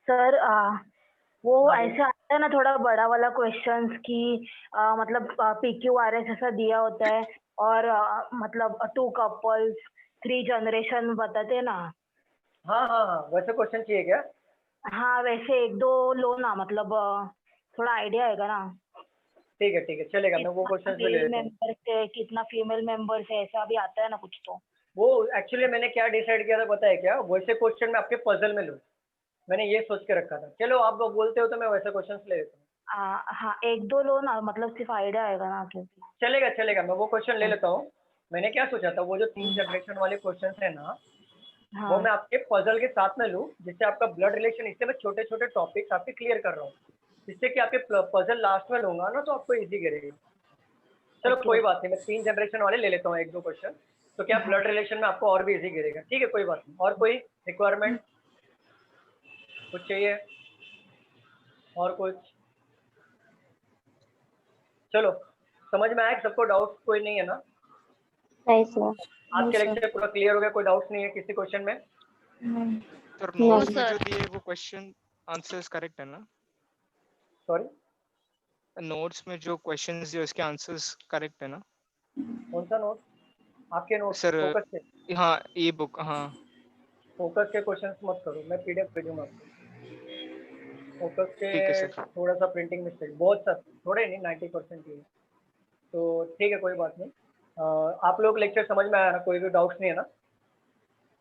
Speaker 3: Sir वो ऐसा आता है ना थोड़ा बड़ा वाला क्वेश्चंस की मतलब PQRS ऐसा दिया होता है और मतलब 2 कपल्स 3 जनरेशन बताते हैं ना।
Speaker 2: हाँ वैसे क्वेश्चन चाहिए क्या?
Speaker 3: हाँ वैसे 1-2 लो ना, मतलब थोड़ा आइडिया आएगा ना।
Speaker 2: ठीक है चलेगा, मैं वो क्वेश्चन ले लेता हूँ।
Speaker 3: मेंबर्स है, कितना फीमेल मेंबर्स है, ऐसा भी आता है ना कुछ तो।
Speaker 2: वो एक्चुअली मैंने क्या डिसाइड किया था पता है क्या? वैसे क्वेश्चन में आपके पजल में लूँ, मैंने ये सोच के रखा था। चलो आप लोग बोलते हो तो मैं वैसे क्वेश्चन ले लेता हूँ।
Speaker 3: हाँ 1-2 लो ना, मतलब सिर्फ आइडिया आएगा ना। क्योंकि
Speaker 2: चलेगा मैं वो क्वेश्चन ले लेता हूँ। मैंने क्या सोचा था, वो जो 3 जनरेशन वाले क्वेश्चन है ना वो मैं आपके पजल के साथ में लूँ, जिससे आपका ब्लड रिलेशन, इससे मैं छोटे छोटे टॉपिक्स आपके क्लियर कर रहा हूँ, जिससे कि आपके पजल लास्ट में लूंगा ना तो आपको इजी करेगा। चलो कोई बात नहीं, मैं 3 जनरेशन वाले ले लेता हूँ 1-2 क्वेश्चन, तो क्या ब्लड रिलेशन में आपको और भी इजी करेगा। ठीक है कोई बात नहीं। और कोई रिक्वायरमेंट कुछ चाहिए और कुछ? चलो समझ में आया सबको? डाउट कोई नहीं है ना?
Speaker 13: नहीं सर।
Speaker 2: आज के लेक्चर पूरा क्लियर हो गया, कोई डाउट नहीं है किसी क्वेश्चन में?
Speaker 15: सर नोट्स में जो दिए वो क्वेश्चन आंसर्स करेक्ट है ना?
Speaker 2: सॉरी,
Speaker 15: नोट्स में जो क्वेश्चंस दिए उसके आंसर्स करेक्ट है ना?
Speaker 2: कौन सा नोट? आपके नोट
Speaker 15: सर
Speaker 2: फोकस के?
Speaker 15: हाँ ई बुक। हाँ
Speaker 2: फोकस के क्वेश्चंस मत करो, मैं PDF भेजूंगा आपको। फोकस के
Speaker 15: ठीक है सर।
Speaker 2: थोड़ा सा प्रिंटिंग मिस्टेक, बहुत सा, थोड़े नहीं 90% ही है, तो ठीक है कोई बात नहीं। आप लोग लेक्चर समझ में आया ना? कोई भी डाउट्स नहीं है ना?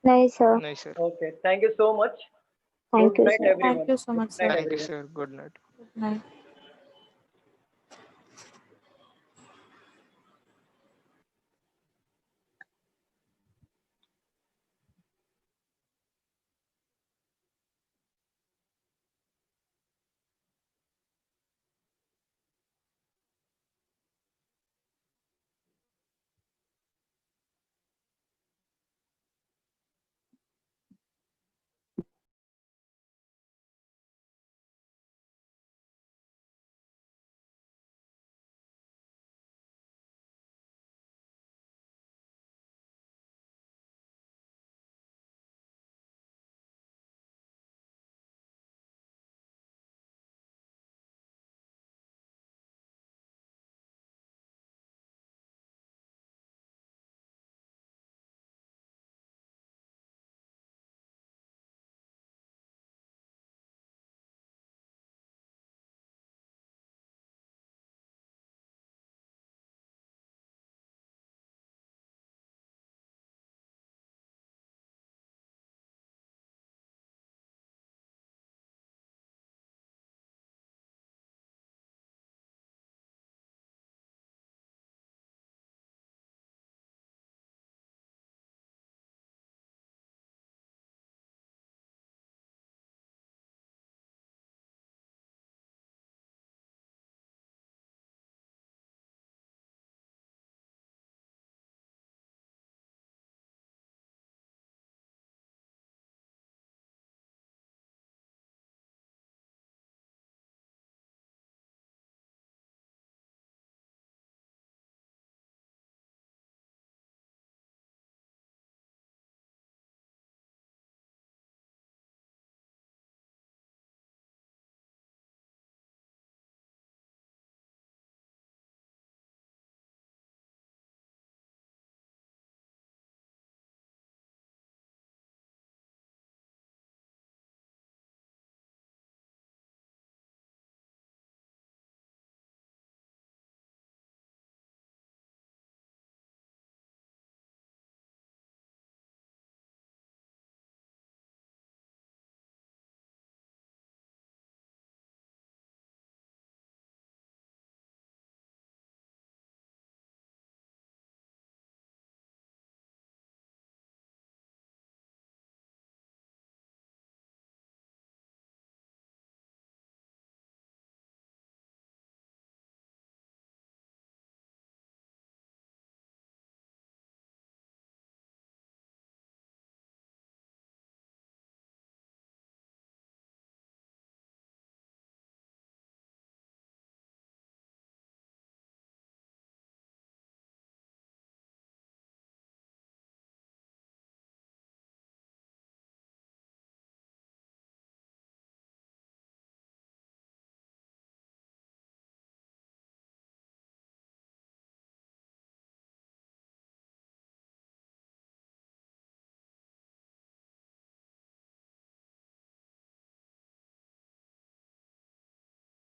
Speaker 13: नहीं सर।
Speaker 15: नहीं sir.
Speaker 2: Okay, thank you so much.
Speaker 13: Thank you
Speaker 2: night
Speaker 13: sir.
Speaker 2: Everyone.
Speaker 5: Thank you so much sir.
Speaker 15: Thank you sir. Good night.
Speaker 5: Good night.